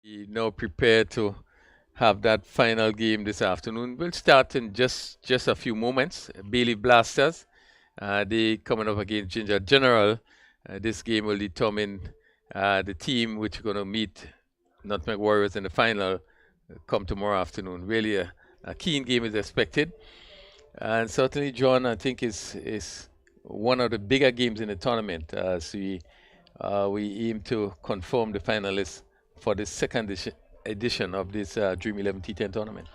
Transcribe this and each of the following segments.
We now prepare to have that final game this afternoon. We'll start in just a few moments. Bayleaf Blasters, they coming up against Ginger General. This game will determine the team which are going to meet Nutmeg Warriors in the final come tomorrow afternoon. Really a keen game is expected. And certainly, John, I think is one of the bigger games in the tournament as we aim to confirm the finalists for the second edition of this Dream 11 T10 tournament.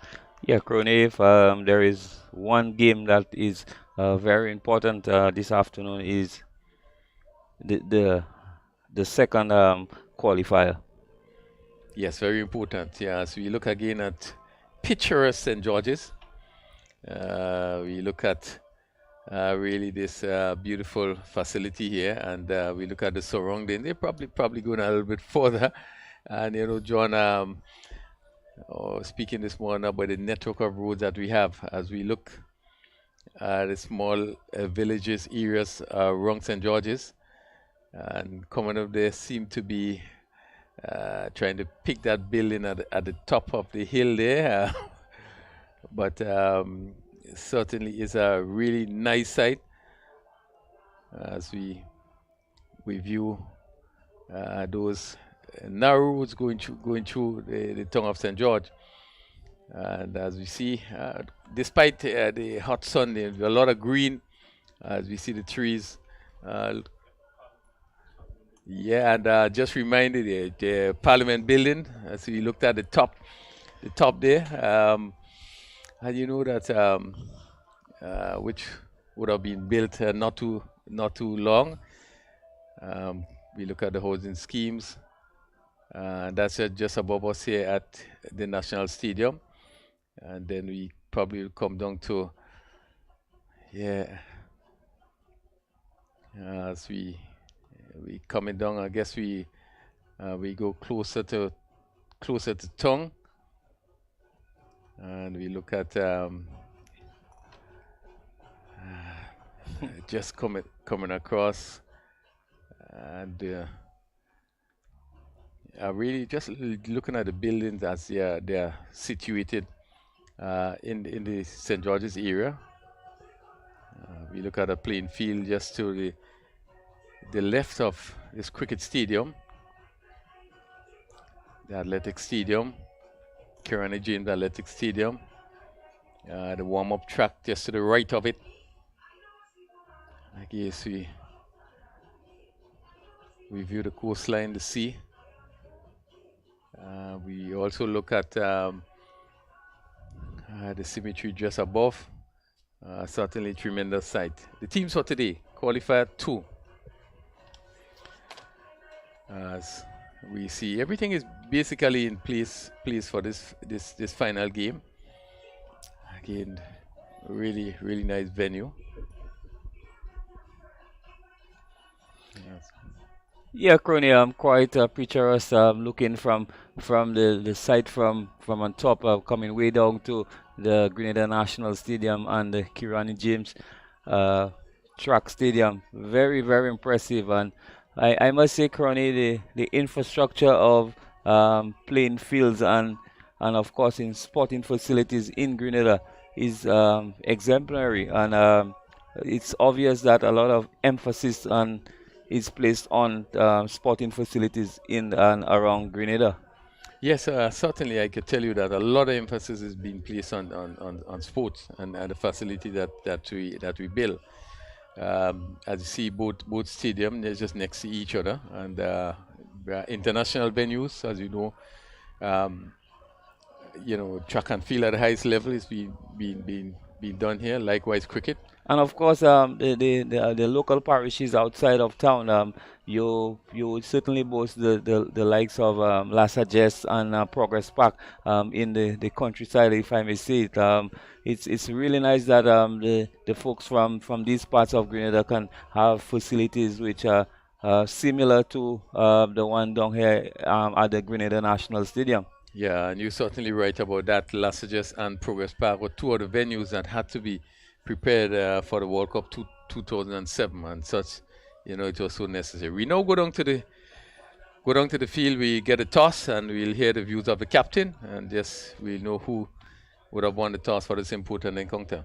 Yeah, Crony, if there is one game that is very important this afternoon is the the, the second qualifier. Yes, very important. Yeah, so we look again at picturesque St. George's. We look at really this beautiful facility here, and we look at the surrounding. They're probably going a little bit further. And John, speaking this morning about the network of roads that we have as we look at the small villages, areas around St. George's, and coming up there seem to be trying to pick that building at the top of the hill there. But certainly is a really nice site as we view those narrow roads going through the town of St. George. And as we see, despite the hot sun, there's a lot of green as we see the trees. Yeah, and just reminded the Parliament building as we looked at the top there. And you know that which would have been built not too long. We look at the housing schemes. That's just above us here at the National Stadium. And then we probably will come down to, as we coming down, I guess we go closer to tongue. And we look at just coming across, and really just looking at the buildings as they are situated in the St. George's area. We look at a playing field just to the left of this cricket stadium, the athletic stadium. Kirani James Athletic Stadium. The warm-up track just to the right of it. I guess we view the coastline, the sea. We also look at the symmetry just above. Certainly tremendous sight. The teams for today, Qualifier 2. As we see, everything is basically in place for this final game. Again, really nice venue. Yes. Yeah, Crony, I'm quite picturesque. Looking from the site from on top, coming way down to the Grenada National Stadium and the Kirani James Track Stadium. Very impressive, and I must say, Crony, the infrastructure of playing fields and of course in sporting facilities in Grenada is exemplary, and it's obvious that a lot of emphasis is placed on sporting facilities in and around Grenada. Yes, certainly I could tell you that a lot of emphasis is being placed on sports and the facility that we build. As you see, both stadiums, they're just next to each other, and international venues, as you know, track and field at the highest level is being done here. Likewise, cricket. And of course, the local parishes outside of town, you would certainly boast the likes of La Sagesse and Progress Park in the countryside, if I may say it. It's really nice that the folks from these parts of Grenada can have facilities which are similar to the one down here at the Grenada National Stadium. Yeah, and you're certainly right about that. La Sagesse and Progress Park were two of the venues that had to be prepared for the World Cup 2007 and such. It was so necessary. We now go down to go down to the field, we get a toss, and we'll hear the views of the captain, and yes, we'll know who would have won the toss for this important encounter.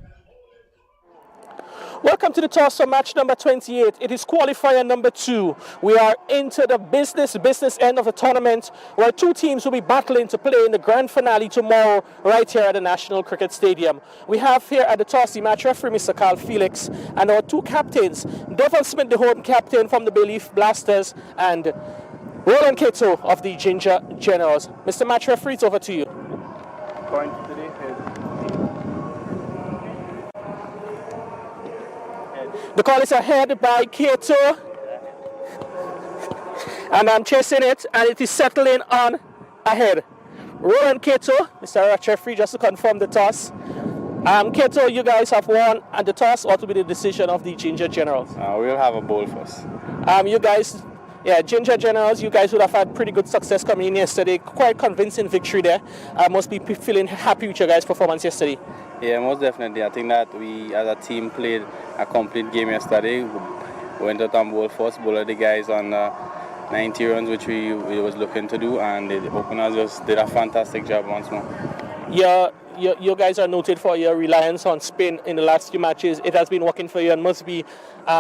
Welcome to the toss for match number 28. It is qualifier number 2. We are into the business end of the tournament, where two teams will be battling to play in the grand finale tomorrow right here at the National Cricket Stadium. We have here at the toss the match referee, Mr. Carl Felix, and our two captains, Devon Smith, the home captain from the Bayleaf Blasters, and Roland Cato of the Ginger Generals. Mr. Match referee, it's over to you. Point today is The call is ahead by Cato, and I'm chasing it, and it is settling on ahead. Roland Cato, Mr. Referee, just to confirm the toss. Cato, you guys have won, and the toss ought to be the decision of the Ginger Generals. we'll have a bowl first. You guys, Ginger Generals, you guys would have had pretty good success coming in yesterday. Quite convincing victory there. Must be feeling happy with your guys' performance yesterday. Yeah, most definitely. I think that we as a team played a complete game yesterday. We went out on bowl first, bowled the guys on 90 runs, which we was looking to do, and the openers just did a fantastic job once more. You guys are noted for your reliance on spin in the last few matches. It has been working for you and must be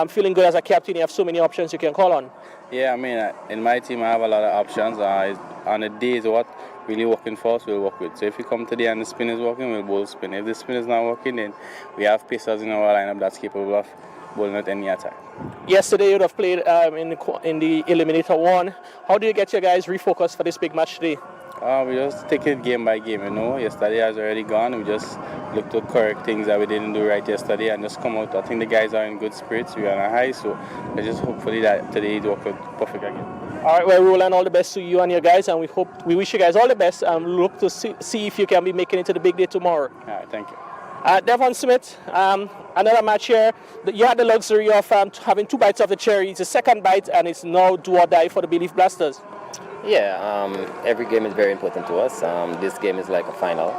feeling good as a captain. You have so many options you can call on. Yeah, I mean, in my team I have a lot of options. On the days what really working for us, we'll work with. So if you come today and the spin is working, we'll bowl spin. If the spin is not working, then we have pacers in our lineup that's capable of bowling at any attack. Yesterday you would have played in the Eliminator 1. How do you get your guys refocused for this big match today? We just take it game by game, Yesterday has already gone. We just look to correct things that we didn't do right yesterday and just come out. I think the guys are in good spirits. We are on a high, so I just hopefully that today it works perfect again. All right, well, Roland, all the best to you and your guys, and we wish you guys all the best, and look to see if you can be making it to the big day tomorrow. All right, thank you. Devon Smith, another match here. You had the luxury of having two bites of the cherry. It's the second bite, and it's now do or die for the Bayleaf Blasters. Yeah, every game is very important to us. This game is like a final.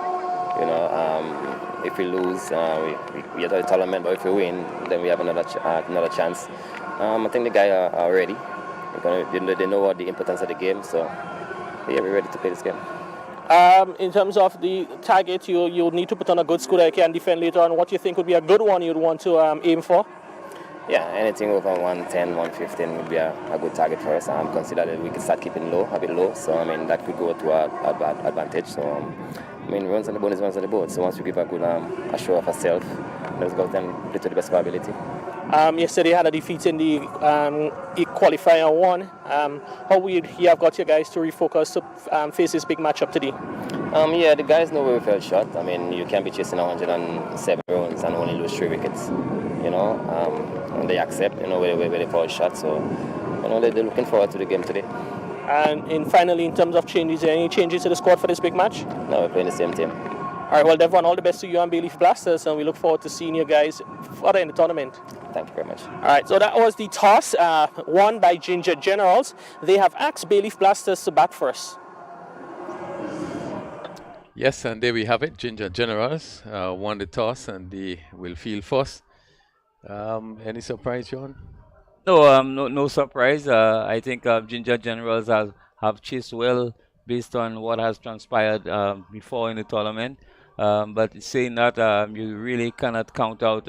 If we lose, we are the tournament, but if we win, then we have another chance. I think the guys are ready. They know what the importance of the game, so yeah, we're ready to play this game. In terms of the target, you need to put on a good score that you can defend later on. What do you think would be a good one you'd want to aim for? Yeah, anything over 110, 115 would be a good target for us. Consider that we can start keeping low, a bit low, so that could go to our advantage. So runs on the board is runs on the board. So once we give a good a show of ourselves, let's go and play to the best of our ability. Yesterday had a defeat in the Qualifier 1. How would you have got your guys to refocus to face this big matchup today? Yeah, the guys know where we fell short. You can't be chasing 107 runs and only lose 3 wickets. And they accept, where they fall short. So, they're looking forward to the game today. And finally, in terms of changes, any changes to the squad for this big match? No, we're playing the same team. All right, well, Devon, all the best to you and Bayleaf Blasters, and we look forward to seeing you guys further in the tournament. Thank you very much. All right, so that was the toss won by Ginger Generals. They have asked Bayleaf Blasters to bat first. Yes, and there we have it. Ginger Generals won the toss, and they will field first. Any surprise, John? No, no surprise. I think Ginger Generals have chased well based on what has transpired before in the tournament. But saying that, you really cannot count out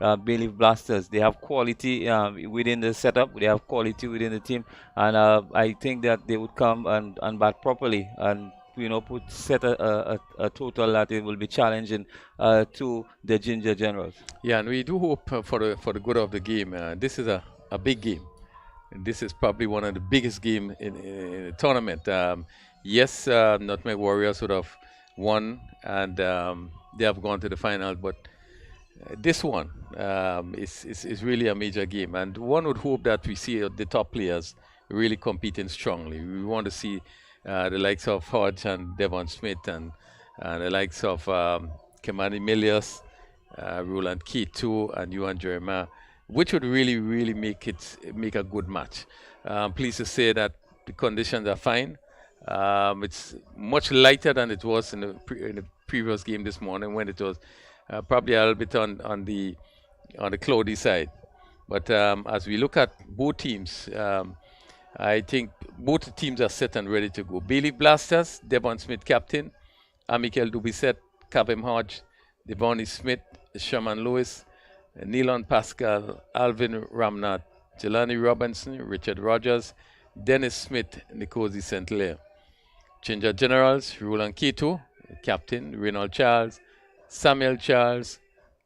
Bayleaf Blasters. They have quality within the setup. They have quality within the team, and I think that they would come and bat properly and set a total that it will be challenging to the Ginger Generals. Yeah, and we do hope for the good of the game. This is a big game. And this is probably one of the biggest games in the tournament. Yes, Nutmeg Warriors would have won, and they have gone to the final, but this one is really a major game. And one would hope that we see the top players really competing strongly. We want to see the likes of Hodge and Devon Smith and the likes of Kemani Milius, Roland Keto, and Ewan Jeremiah, which would really make a good match. Pleased to say that the conditions are fine. It's much lighter than it was in the previous game this morning, when it was probably a little bit on the cloudy side. But as we look at both teams, I think both teams are set and ready to go. Bayleaf Blasters, Devon Smith captain, Amikel Dubisset, Cavem Hodge, Devonnie Smith, Sherman Lewis, Neilon Pascal, Alvin Ramnath, Jelani Robinson, Richard Rogers, Dennis Smith, Nkosi St. Clair. Ginger Generals, Roland Keto, captain, Reynold Charles, Samuel Charles,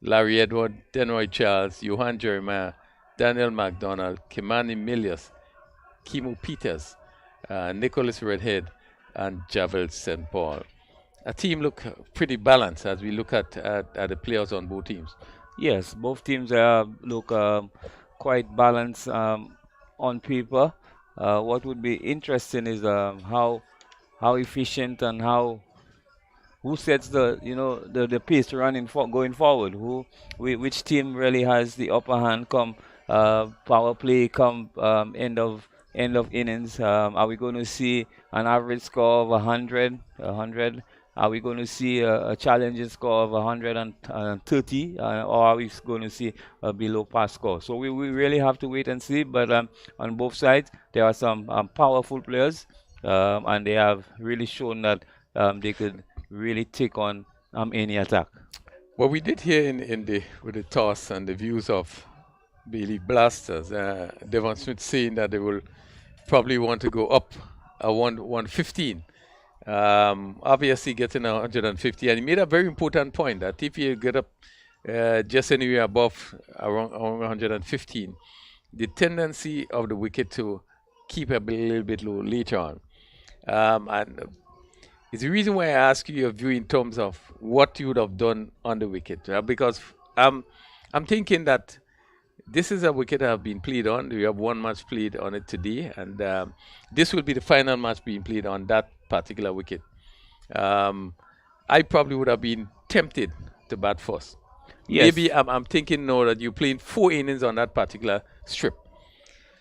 Larry Edward, Denroy Charles, Johan Jeremiah, Daniel MacDonald, Kimani Milius, Kimu Peters, Nicholas Redhead, and Javel St. Paul. A team look pretty balanced as we look at the players on both teams. Yes, both teams look quite balanced on paper. What would be interesting is how efficient and who sets the pace running going forward. Which team really has the upper hand come power play, come end of innings. Are we going to see an average score of 100? Are we going to see a challenging score of 130, or are we going to see a below par score? So we really have to wait and see. But on both sides, there are some powerful players, and they have really shown that they could really take on any attack. What we did here with the toss and the views of Bayleaf Blasters, Devon Smith saying that they will probably want to go up 115. Obviously getting 150, and he made a very important point that if you get up just anywhere above around 115, the tendency of the wicket to keep a little bit low later on. And it's the reason why I ask you your view in terms of what you would have done on the wicket, because I'm thinking that this is a wicket that have been played on. We have one match played on it today, and this will be the final match being played on that particular wicket. I probably would have been tempted to bat first. Yes. Maybe I'm thinking now that you're playing 4 innings on that particular strip.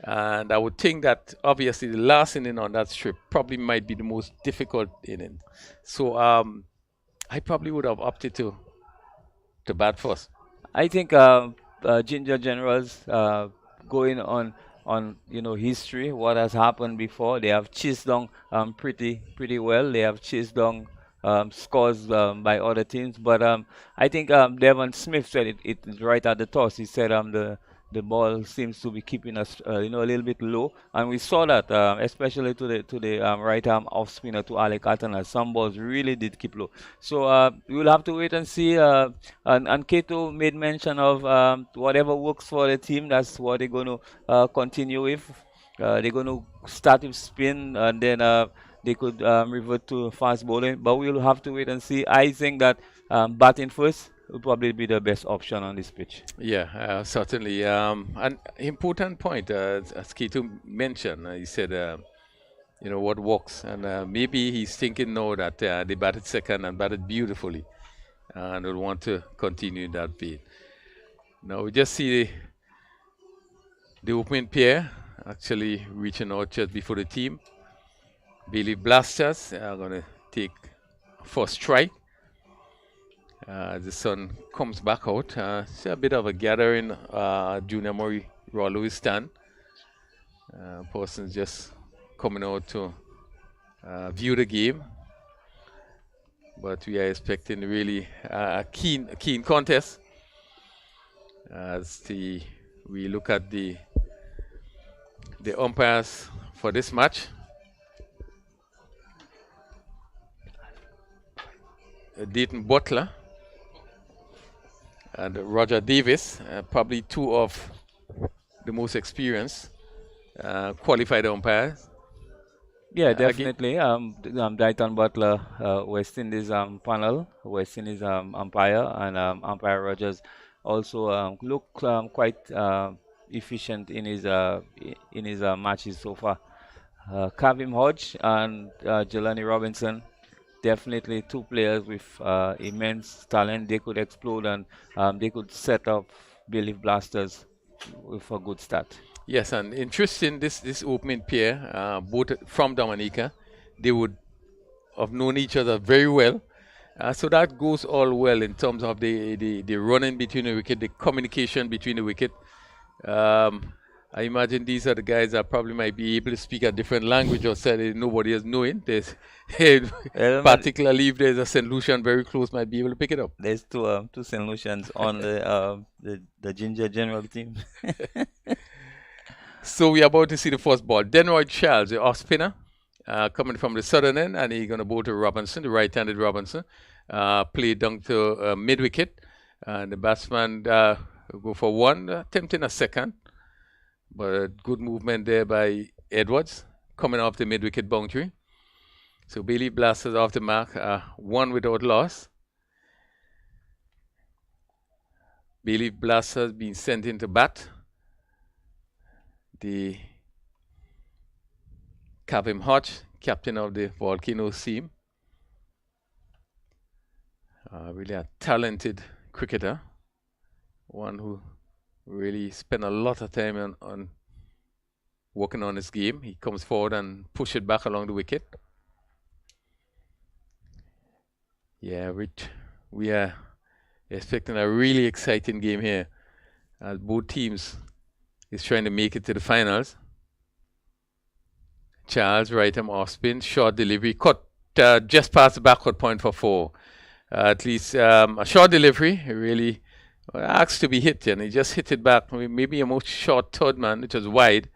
And I would think that obviously the last inning on that strip probably might be the most difficult inning. So I probably would have opted to bat first. I think Ginger Generals going on history, what has happened before. They have chased down pretty well. They have chased down scores by other teams. But I think Devon Smith said it right at the toss. He said the ball seems to be keeping us a little bit low, and we saw that especially to the right arm off spinner to Alec Atana. Some balls really did keep low. So we will have to wait and see. And Keto made mention of whatever works for the team. That's what they're going to continue with. They're going to start with spin, and then they could revert to fast bowling. But we'll have to wait and see. I think that batting first would probably be the best option on this pitch. Yeah, certainly. An important point, as Keto mentioned, he said, what works. And maybe he's thinking now that they batted second and batted beautifully and will want to continue in that vein. Now we just see the opening pair actually reaching out just before the team. Bayleaf Blasters are going to take first strike. The sun comes back out. It's a bit of a gathering. Junior Murray Raw Lewis stand. Persons just coming out to view the game. But we are expecting really a keen contest. As we look at the umpires for this match. Dayton Butler and Roger Davis, probably 2 of the most experienced qualified umpires. Yeah, definitely. Dayton Butler, West Indies panel, West Indies umpire, and umpire Rogers also look quite efficient in his matches so far. Cavem Hodge and Jelani Robinson, definitely 2 players with immense talent. They could explode, and they could set up Bayleaf Blasters with a good start. Yes, and interesting, this opening pair, both from Dominica, they would have known each other very well. So that goes all well in terms of the running between the wicket, the communication between the wicket. I imagine these are the guys that probably might be able to speak a different language or say nobody is knowing. There's, particularly if there's a St. Lucian very close, might be able to pick it up. There's two St. Lucians on the Ginger General team. So we're about to see the first ball. Denroy Charles, the off spinner, coming from the southern end, and he's going to bowl to Robinson, the right-handed Robinson. Play down to mid-wicket. And the batsman go for one, attempting a second. But a good movement there by Edwards, coming off the mid-wicket boundary. So Bayleaf blasters off the mark, one without loss. Bayleaf blasters being sent into bat. The Kavim Hodge, captain of the Volcano team. Really a talented cricketer. One who really spent a lot of time on working on his game. He comes forward and push it back along the wicket. Yeah, we are expecting a really exciting game here, as both teams is trying to make it to the finals. Charles, right arm off spin, short delivery, cut just past the backward point for 4. At least a short delivery, really asked to be hit, and he just hit it back, maybe a more short third man, which was wide,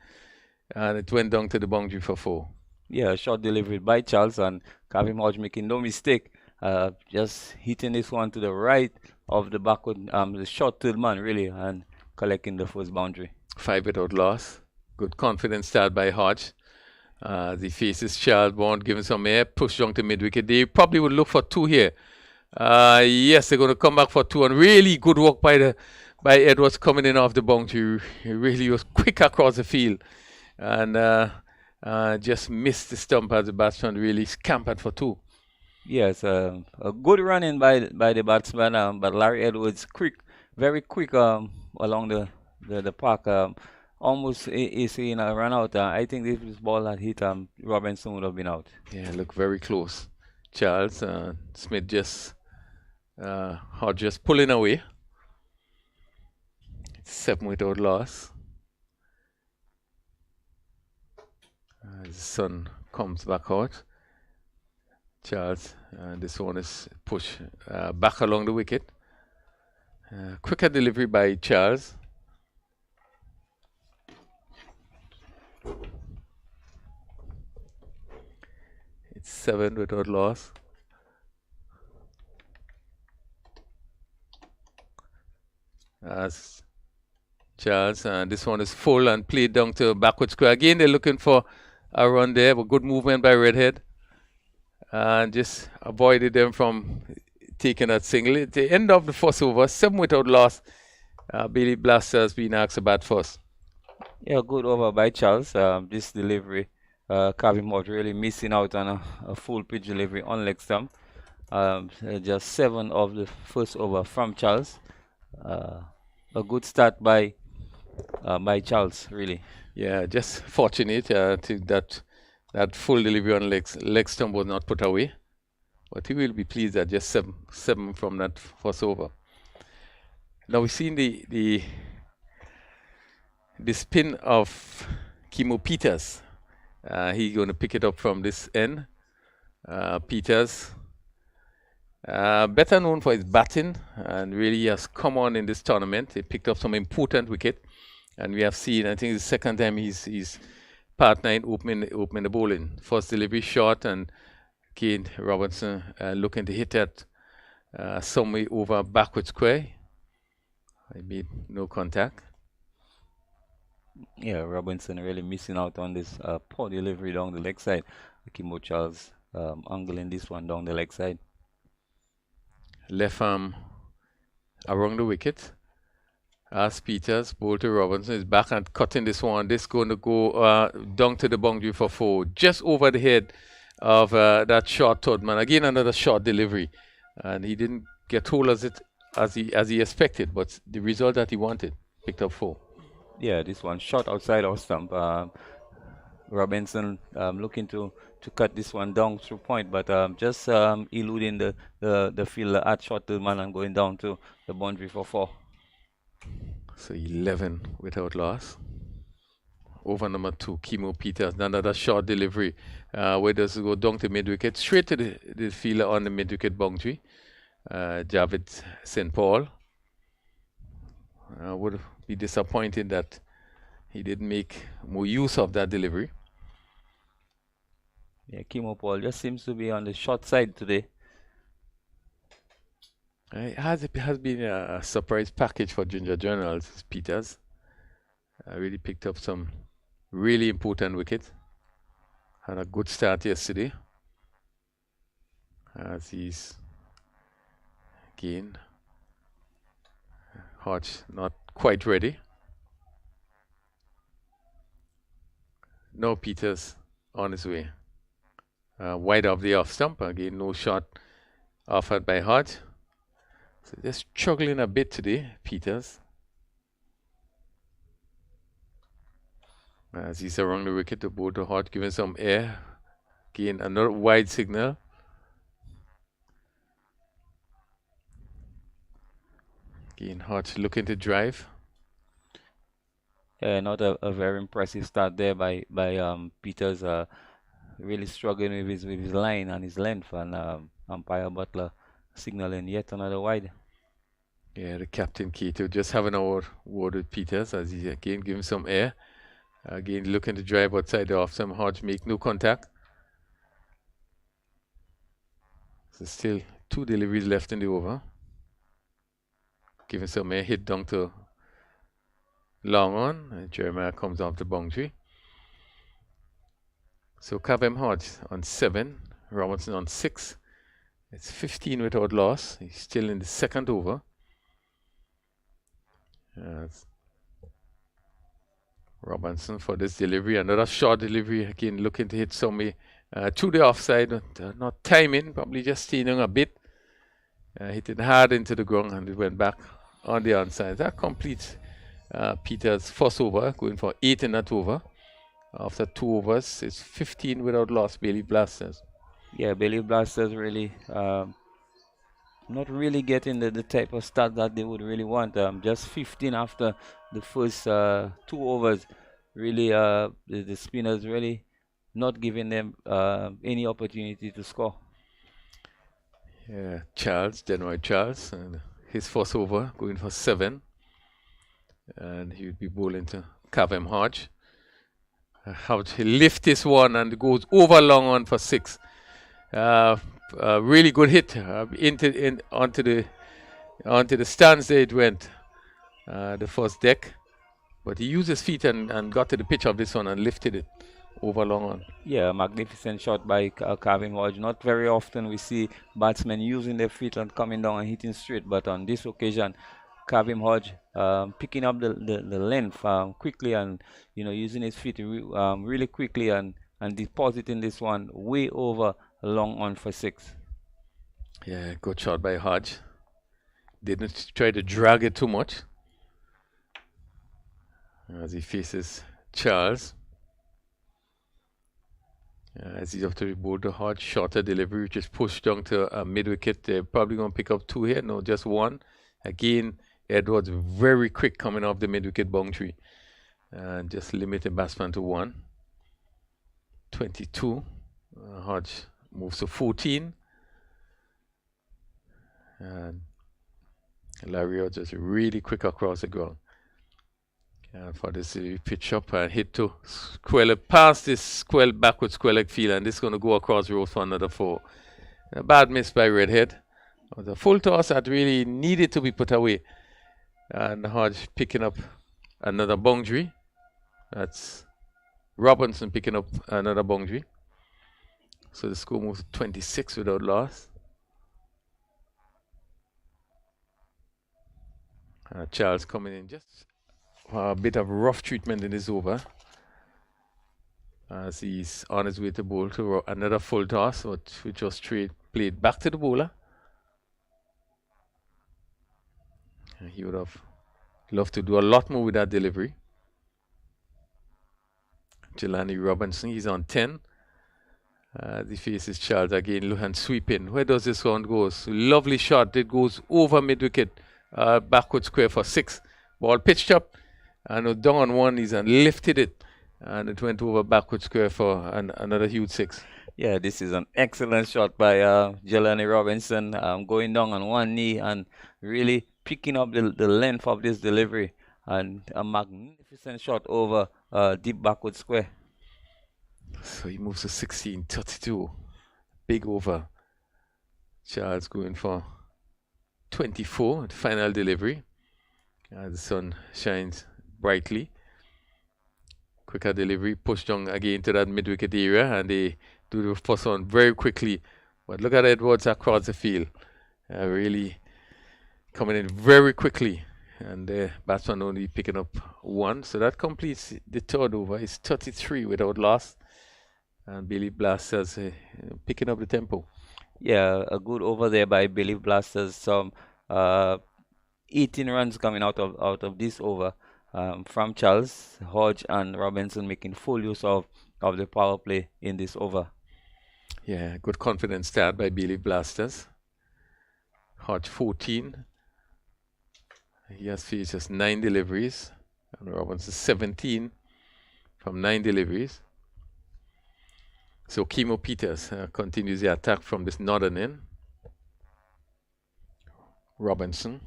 and it went down to the boundary for 4. Yeah, short delivery by Charles, and Kavim Hodge making no mistake, just hitting this one to the right of the backward, the short third man really, and collecting the first boundary. 5 without loss. Good confident start by Hodge. He faces Charles Bond, giving some air, push down to mid-wicket. They probably would look for 2 here. Yes, they're going to come back for 2, and really good work by Edwards coming in off the boundary. He really was quick across the field, and just missed the stump as the batsman really scampered for 2. Yes, a good running by the batsman, but Larry Edwards very quick along the park. Almost is in a run out. I think if this ball had hit Robinson would have been out. Yeah, look very close. Charles Smith just Hodge just pulling away. 7 without loss. The sun comes back out. Charles, this one is pushed back along the wicket. Quicker delivery by Charles. It's 7 without loss. As Charles, this one is full and played down to backward square. Again, they're looking for a run there, but good movement by Redhead. And just avoided them from taking that single. At the end of the first over, 7 without loss. Bayleaf Blasters being asked to bat first. Yeah, good over by Charles. This delivery, Kavim Hodge really missing out on a full pitch delivery on leg stump. Just 7 of the first over from Charles. A good start by Charles, really. Yeah, just fortunate that full delivery on leg stump was not put away. But he will be pleased at just 7 from that first over. Now we've seen the spin of Kimo Peters. He's going to pick it up from this end. Peters, better known for his batting, and really has come on in this tournament. He picked up some important wicket, and we have seen, I think, the second time he's partnering opening the bowling. First delivery short, and again Robinson looking to hit that some way over backward square. I made no contact. Yeah, Robinson really missing out on this poor delivery down the leg side. Kimbo Charles angling this one down the leg side. Left arm around the wicket. As Peters, bowled to Robinson, is back and cutting this one. This going to go down to the boundary for 4, just over the head of that short third man. Again, another short delivery, and he didn't get hold of it as he expected, but the result that he wanted, picked up 4. Yeah, this one shot outside our stump. Robinson looking to cut this one down through point, but just eluding the fielder at short third man and going down to the boundary for 4. So 11 without loss. over number 2, Chemo Peters. Another short delivery. Where does it go down to mid wicket? Straight to the fielder on the mid wicket boundary. Javid St. Paul. Would be disappointed that he didn't make more use of that delivery. Yeah, Chemo Paul just seems to be on the short side today. It has been a surprise package for Ginger Journals, Peters. Really picked up some really important wickets. Had a good start yesterday. As he's again, Hodge not quite ready. No, Peters on his way. Wide of the off stump. Again, no shot offered by Hodge. So they're struggling a bit today, Peters. As he's around the wicket, the ball to Hodge, giving some air. Again, another wide signal. Again, Hodge looking to drive. Not a very impressive start there by Peters. Really struggling with his line and his length, and umpire Butler signaling yet another wide. Yeah, the captain Keto just having a word with Peters as he again giving some air. Again, looking to drive outside the off stump. Hodge make no contact. So still 2 deliveries left in the over. Giving some air, hit down to long on. And Jeremiah comes off the boundary. So Kavem Hodge on 7, Robinson on 6. It's 15 without loss. He's still in the second over. Robinson for this delivery. Another short delivery. Again, looking to hit somebody through the offside. Not timing, probably just staying a bit. Hit it hard into the ground and it went back on the onside. That completes Peters' first over, going for 8 in that over. After 2 overs, it's 15 without loss, Bayleaf Blasters. Yeah, Bayleaf Blasters really not really getting the type of start that they would really want. Just 15 after the first 2 overs. Really, the spinners really not giving them any opportunity to score. Yeah, January Charles, and his first over going for 7. And he would be bowling to Kavem Hodge. Hodge lift this one and goes over long on for 6. Really good hit onto the stands there it went, the first deck, but he used his feet and got to the pitch of this one and lifted it over long on. Yeah, magnificent shot by Kavem Hodge. Not very often we see batsmen using their feet and coming down and hitting straight, but on this occasion Kavem Hodge picking up the length quickly and using his feet really quickly and depositing this one way over long on for 6. Yeah, good shot by Hodge. Didn't try to drag it too much as he faces Charles. As he's up to the board, the Hodge shorter delivery, which is pushed down to a mid wicket. They're probably going to pick up 2 here, no, just 1. Again, Edwards very quick coming off the mid wicket boundary and just limited batsman to 1. 22. Hodge moves to 14. And Larry just really quick across the ground. For this pitch up and hit to square past this square backward square leg field, and this is going to go across the road for another 4. A bad miss by Redhead. It was a full toss that really needed to be put away. And Hodge picking up another boundary. That's Robinson picking up another boundary. So the score moves to 26 without loss. Charles coming in just a bit of rough treatment in this over as he's on his way to bowl to another full toss, which was played back to the bowler. And he would have loved to do a lot more with that delivery. Jelani Robinson, he's on 10. He faces Charles again, look and sweep in. Where does this one go? Lovely shot. It goes over mid wicket, backward square for 6. Ball pitched up and down on 1. He's lifted it and it went over backward square for another huge 6. Yeah, this is an excellent shot by Jelani Robinson, going down on one knee and really picking up the length of this delivery, and a magnificent shot over deep backward square. So he moves to 16-32. Big over. Charles going for 24, the final delivery. The sun shines brightly. Quicker delivery, push down again to that mid-wicket area, and they do the first one very quickly. But look at Edwards across the field. Really coming in very quickly. And the batsman only picking up 1. So that completes the third over. It's 33 without loss. And Bayleaf Blasters picking up the tempo. Yeah, a good over there by Bayleaf Blasters. Some 18 runs coming out of this over from Charles, Hodge, and Robinson making full use of the power play in this over. Yeah, good confident start by Bayleaf Blasters. Hodge 14. He has faced just 9 deliveries, and Robinson 17 from 9 deliveries. So Kimo Peters continues the attack from this northern end. Robinson.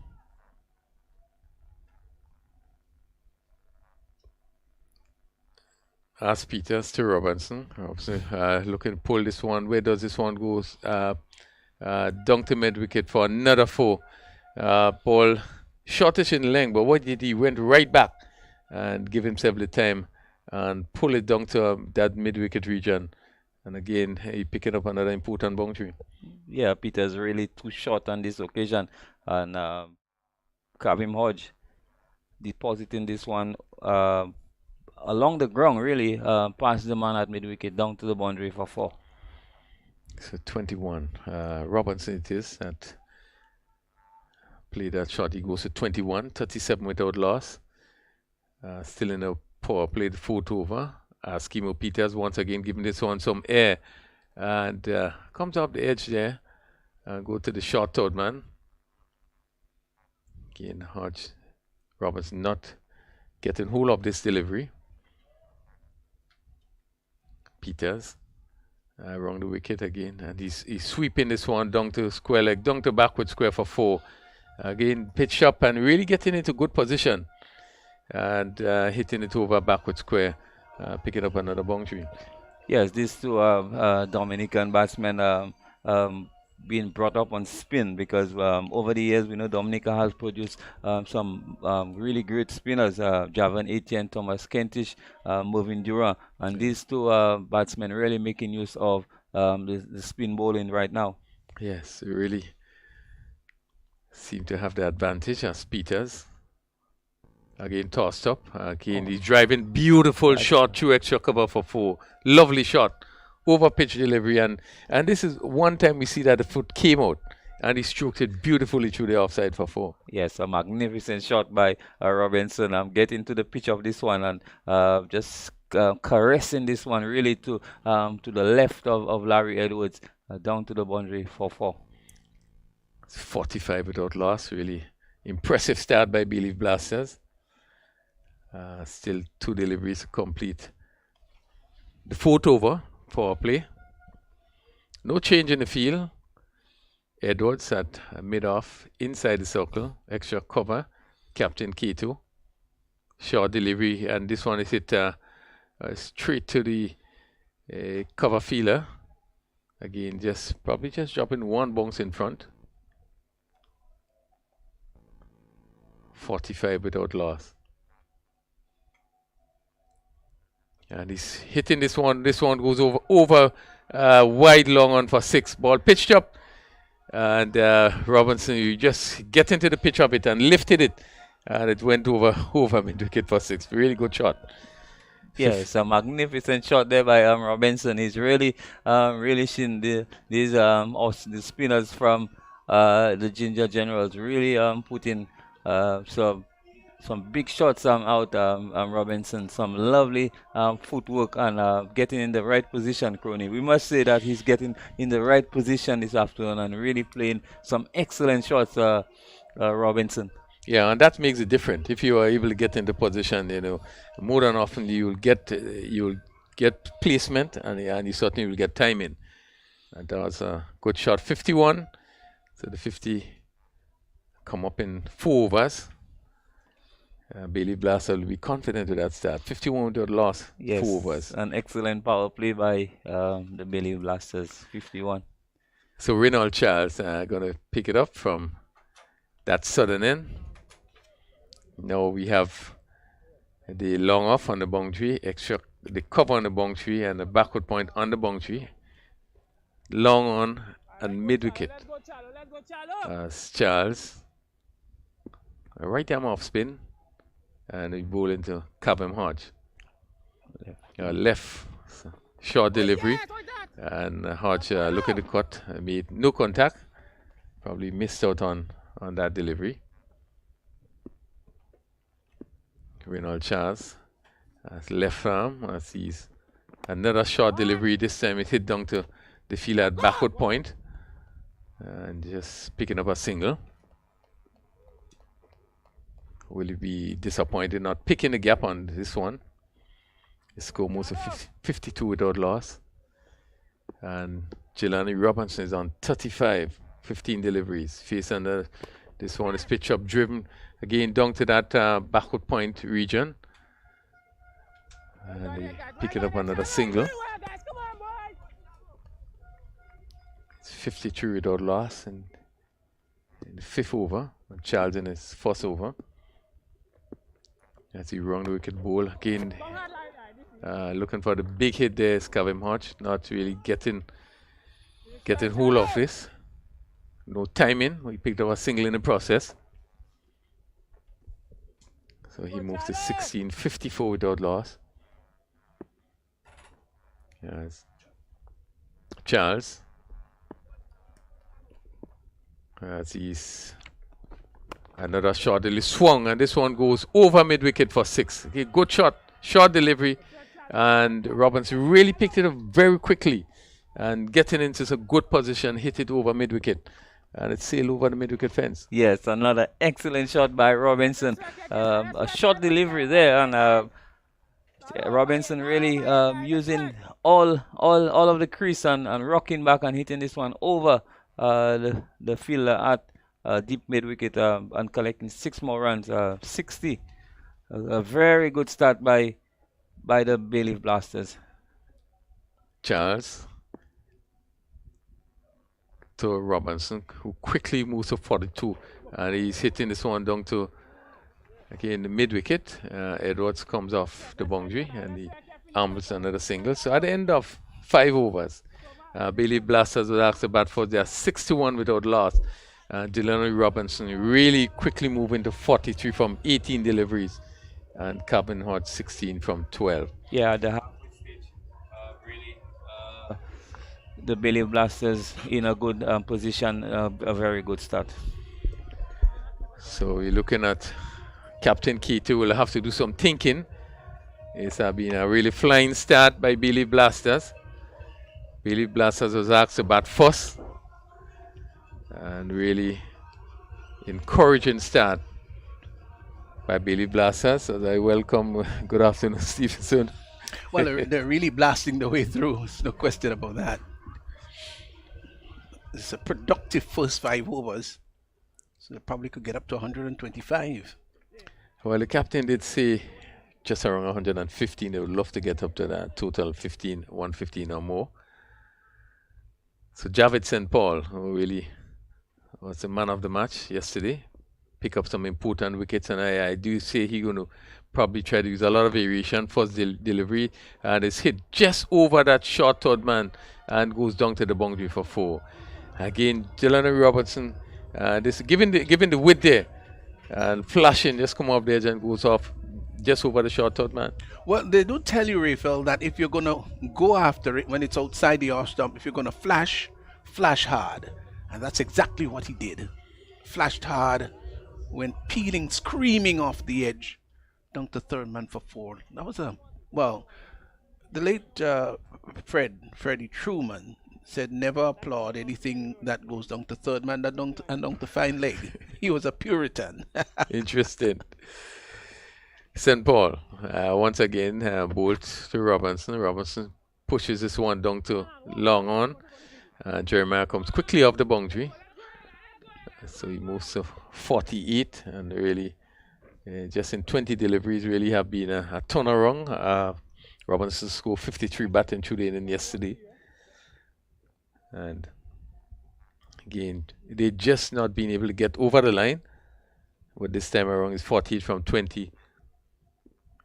As Peters to Robinson. Robinson looking to pull this one. Where does this one go? Down to mid wicket for another 4. Ball shortish in length, but what did he went right back and give himself the time and pull it down to that mid wicket region. And again, he picking up another important boundary. Yeah, Peters really too short on this occasion, and Kabim Hodge depositing this one along the ground, really past the man at mid wicket down to the boundary for 4. So 21. Robinson it is that played that shot. He goes to 21, 37 without loss. Still in a power play, the 4th over. Kimo Peters once again giving this one some air, and comes up the edge there. Go to the short third man. Again, Hodge, Robinson not getting hold of this delivery. Peters around the wicket again, and he's sweeping this one down to square leg, down to backward square for 4. Again, pitch up and really getting into good position, and hitting it over backward square, picking up another boundary. Yes, these two Dominican batsmen being brought up on spin, because over the years we know Dominica has produced some really great spinners, Javan Etienne, Thomas Kentish, Mervyn Durant, and these two batsmen really making use of the spin bowling right now. Yes, they really seem to have the advantage as Peters. Again, tossed up. Again, he's driving. Beautiful shot through extra cover for 4. Lovely shot. Over pitch delivery. And this is one time we see that the foot came out. And he stroked it beautifully through the offside for 4. Yes, a magnificent shot by Robinson. Getting to the pitch of this one and just caressing this one really to the left of Larry Edwards, down to the boundary for 4. It's 45 without loss. Really impressive start by Bayleaf Blasters. Still 2 deliveries to complete the 4th over for play. No change in the field. Edwards at mid-off inside the circle. Extra cover. Captain K2. Short delivery, and this one is hit straight to the cover fielder. Again, probably just dropping 1 bounce in front. 45 without loss. And he's hitting this one. This one goes over wide long on for 6. Ball pitched up. And Robinson, you just get into the pitch of it and lifted it. And it went over mid-wicket for 6. Really good shot. Yeah, it's a magnificent shot there by Robinson. He's really seen the spinners from the Ginger Generals really putting some big shots out, Robinson. Some lovely footwork and getting in the right position, Crony. We must say that he's getting in the right position this afternoon and really playing some excellent shots, Robinson. Yeah, and that makes it different. If you are able to get into position, more than often you'll get placement, and you certainly will get timing. And that was a good shot, 51. So the 50 come up in 4 overs. Bayleaf Blaster will be confident with that start. 51 without loss, Yes, 4 overs. an excellent power play by the Bayleaf Blasters, 51. So Reynald Charles going to pick it up from that sudden end. Now we have the long off on the boundary, extra the cover on the boundary, and the backward point on the boundary. Long on and mid wicket. Charles. A right arm off spin, and we bowl into Cabham Hodge. Left short delivery, and Hodge looking to cut, made no contact. Probably missed out on that delivery. Reynald Charles left arm sees another short delivery. This time it hit down to the field at backward point, and just picking up a single. Will he be disappointed not picking the gap on this one? The score moves to 52 without loss, and Jelani Robinson is on 35, 15 deliveries. Face under this one is pitch up driven again down to that backward point region, and he pick it up another single. It's 53 without loss in the 5th over. And Charles in his 1st over. As he wrong the wicket ball again, looking for the big hit there is Cabham Hodge, not really getting hold of this. No timing. He picked up a single in the process. So he moves to 16, 54 without loss. Yes. Charles. As he's another shot, he swung, and this one goes over mid wicket for 6. Okay, good shot, short delivery, and Robinson really picked it up very quickly and getting into a good position, hit it over mid wicket. And it sailed over the mid-wicket fence. Yes, another excellent shot by Robinson. A short delivery there, and Robinson really using all of the crease and rocking back and hitting this one over the fielder at deep mid-wicket and collecting 6 more runs. 60. A very good start by the Bayleaf Blasters. Charles to Robinson, who quickly moves to 42, and he's hitting this one down to again the mid wicket. Edwards comes off the boundary, and he ambles another single. So at the end of 5 overs, Bayleaf Blasters was asked to bat for their 6-1 without loss. Delaney Robinson really quickly moving to 43 from 18 deliveries, and Cabham Hodge 16 from 12. Yeah, the Bayleaf Blasters in a good position, a very good start. So we're looking at Captain K2 will have to do some thinking. It's been a really flying start by Bayleaf Blasters. Bayleaf Blasters was asked to bat first, and really encouraging start by Bayleaf Blasters. As I welcome, good afternoon, Stevenson. Well, they're really blasting the way through. There's no question about that. It's a productive first 5 overs, so they probably could get up to 125. Well, the captain did say just around 115. They would love to get up to that total 115 or more. So Javed St. Paul, who really was the man of the match yesterday, pick up some important wickets, and I do say he's going to probably try to use a lot of variation. First delivery, and it's hit just over that short third man and goes down to the boundary for 4. Again, Jelani Robertson, this given the width there, and flashing, just come off the edge and goes off just over the short third man. Well, they do tell you, Rafael, that if you're going to go after it when it's outside the off stump, if you're going to flash hard. And that's exactly what he did. Flashed hard, went peeling, screaming off the edge, down to third man for 4. That was the late Freddie Truman said never applaud anything that goes down to third man and down to fine leg. He was a Puritan. Interesting. St. Paul, once again, bolts to Robinson. Robinson pushes this one down to long on. Jeremiah comes quickly off the boundary. So he moves to 48, and really, just in 20 deliveries, really have been a turnaround. Robinson scored 53 batting through the inning yesterday. And again, they just not been able to get over the line. But this time around, it's 48 from 20.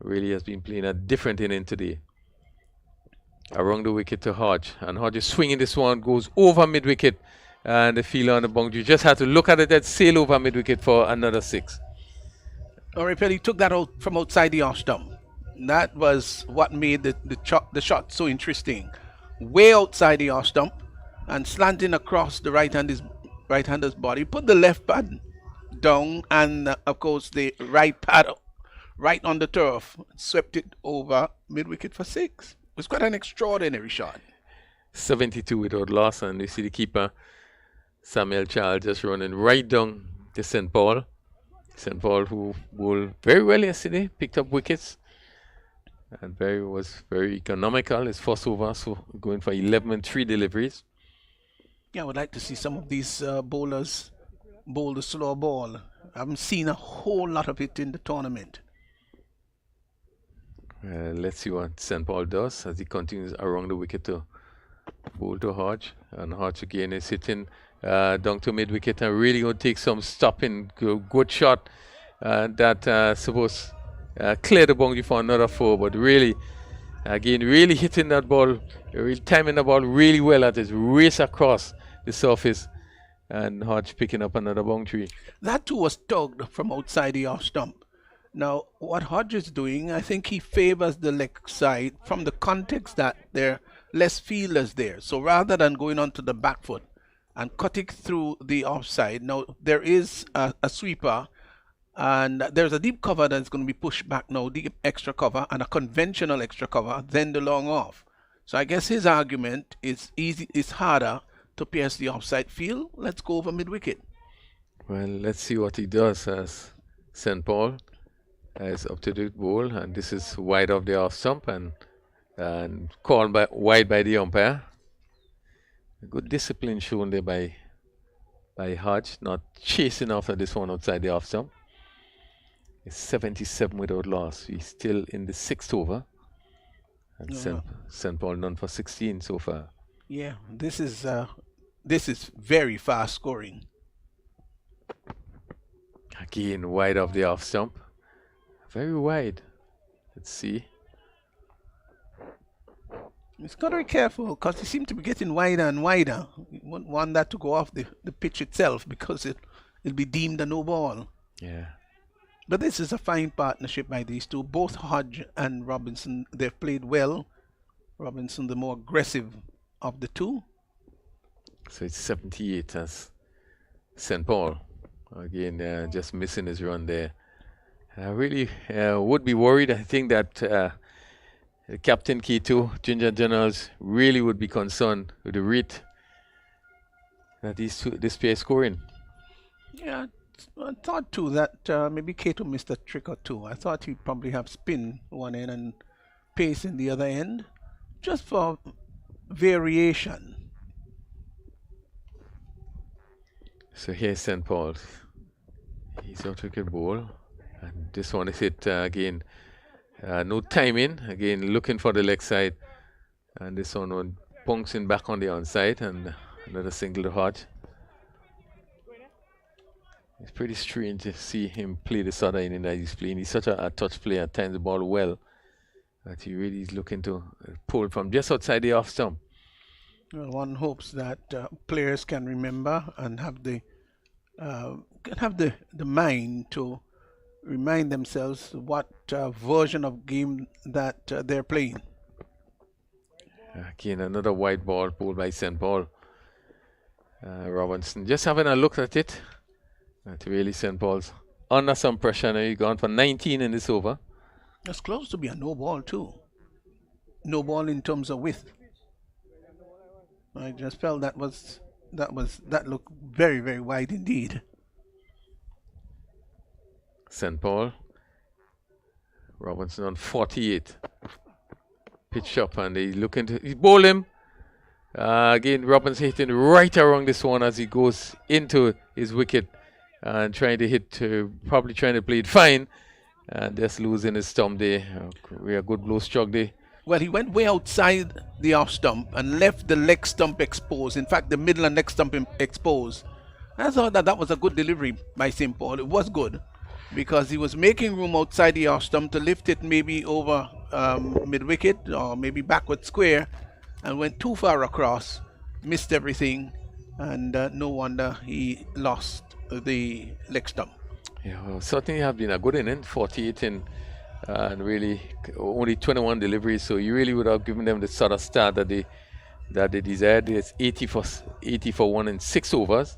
Really has been playing a different inning today. Around the wicket to Hodge. And Hodge is swinging this one, goes over mid-wicket. And the fielder on the boundary just had to look at it and sail over mid-wicket for another 6. He took that out from outside the off stump. That was what made the shot so interesting. Way outside the off stump and slanting across the right-hander's body. Put the left pad down and, of course, the right pad right on the turf. Swept it over mid-wicket for 6. It was quite an extraordinary shot. 72 without loss, and you see the keeper, Samuel Charles, just running right down to St. Paul. St. Paul, who bowled very well yesterday, picked up wickets, and was very economical. His first over, so going for 11 and 3 deliveries. Yeah, I would like to see some of these bowlers bowl the slow ball. I haven't seen a whole lot of it in the tournament. Let's see what St. Paul does as he continues around the wicket to bowl to Hodge. And Hodge again is hitting down to mid-wicket and really going to take some stopping. Good shot that supposed clear the boundary for another 4. But really, again, really hitting that ball, really timing the ball really well at his race across the surface. And Hodge picking up another boundary. That too was tugged from outside the off stump. Now, what Hodge is doing, I think he favors the leg side from the context that there are less fielders there. So rather than going onto the back foot and cutting through the offside, now there is a sweeper and there's a deep cover that's going to be pushed back now, deep extra cover and a conventional extra cover, then the long off. So I guess his argument is it's harder to pierce the offside field. Let's go over mid-wicket. Well, let's see what he does as St. Paul is up to the bowl, and this is wide off the off stump and called wide by the umpire. Good discipline shown there by Hodge, not chasing after this one outside the off stump. It's 77 without loss. He's still in the 6th over, and St. Paul none for 16 so far. Yeah, this is very fast scoring. Again, wide off the off stump. Very wide. Let's see. He's got to be careful because he seems to be getting wider and wider. You won't want that to go off the pitch itself because it'll be deemed a no ball. Yeah. But this is a fine partnership by these two. Both Hodge and Robinson, they've played well. Robinson, the more aggressive of the two. So it's 78 as St. Paul. Again, just missing his run there. I really would be worried. I think that Captain K2, Ginger Generals, really would be concerned with the rate that this pair is scoring. Yeah, I thought too that maybe K2 missed a trick or two. I thought he'd probably have spin one end and pace in the other end, just for variation. So here's St. Paul. He's out wicket ball. And this one is hit again. No timing. Again, looking for the leg side. And this one bouncing back on the onside. And another single to Hodge. It's pretty strange to see him play the sort of inning that he's playing. He's such a touch player, times the ball well. That he really is looking to pull from just outside the off stump. Well, one hopes that players can remember and have the mind to remind themselves what version of game that they're playing. Again, another wide ball pulled by St. Paul. Robinson just having a look at it. That really St. Paul's under some pressure now. He's gone for 19 in this over. That's close to be a no ball too. No ball in terms of width. I just felt that looked very, very wide indeed. St. Paul. Robinson on 48. Pitch up and he looking to he bowl him. Again, Robinson hitting right around this one as he goes into his wicket and trying to hit, probably trying to play it fine and just losing his stump there. We a good blow struck there. Well, he went way outside the off stump and left the leg stump exposed. In fact, the middle and leg stump exposed. I thought that was a good delivery by St. Paul. It was good because he was making room outside the off stump to lift it maybe over mid wicket or maybe backward square, and went too far across, missed everything, and no wonder he lost the leg stump. Yeah, well, certainly have been a good inning, 48 and really only 21 deliveries, so you really would have given them the sort of start that they desired. It's 80 for 1 in 6 overs.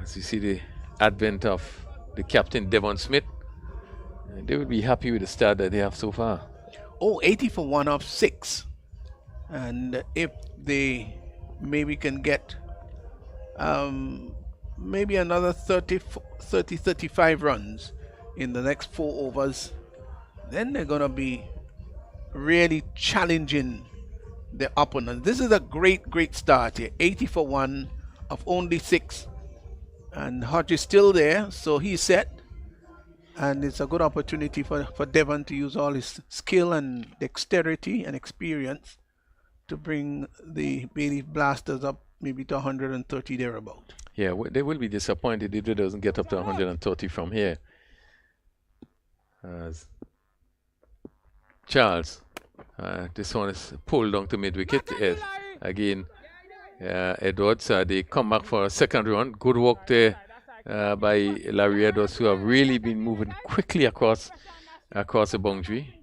As you see the advent of the captain Devon Smith, they would be happy with the start that they have so far. Oh, 80 for 1 of 6. And if they maybe can get maybe another 35 runs in the next 4 overs, then they're going to be really challenging the opponent. This is a great start here. 80 for 1 of only 6. And Hodge is still there, so he's set. And it's a good opportunity for Devon to use all his skill and dexterity and experience to bring the Bayleaf Blasters up maybe to 130 thereabout. Yeah, they will be disappointed if it doesn't get up to 130 from here. Charles, this one is pulled down to mid-wicket. Again, Edwards, they come back for a second run. Good work there by Larry Edwards, who have really been moving quickly across the boundary.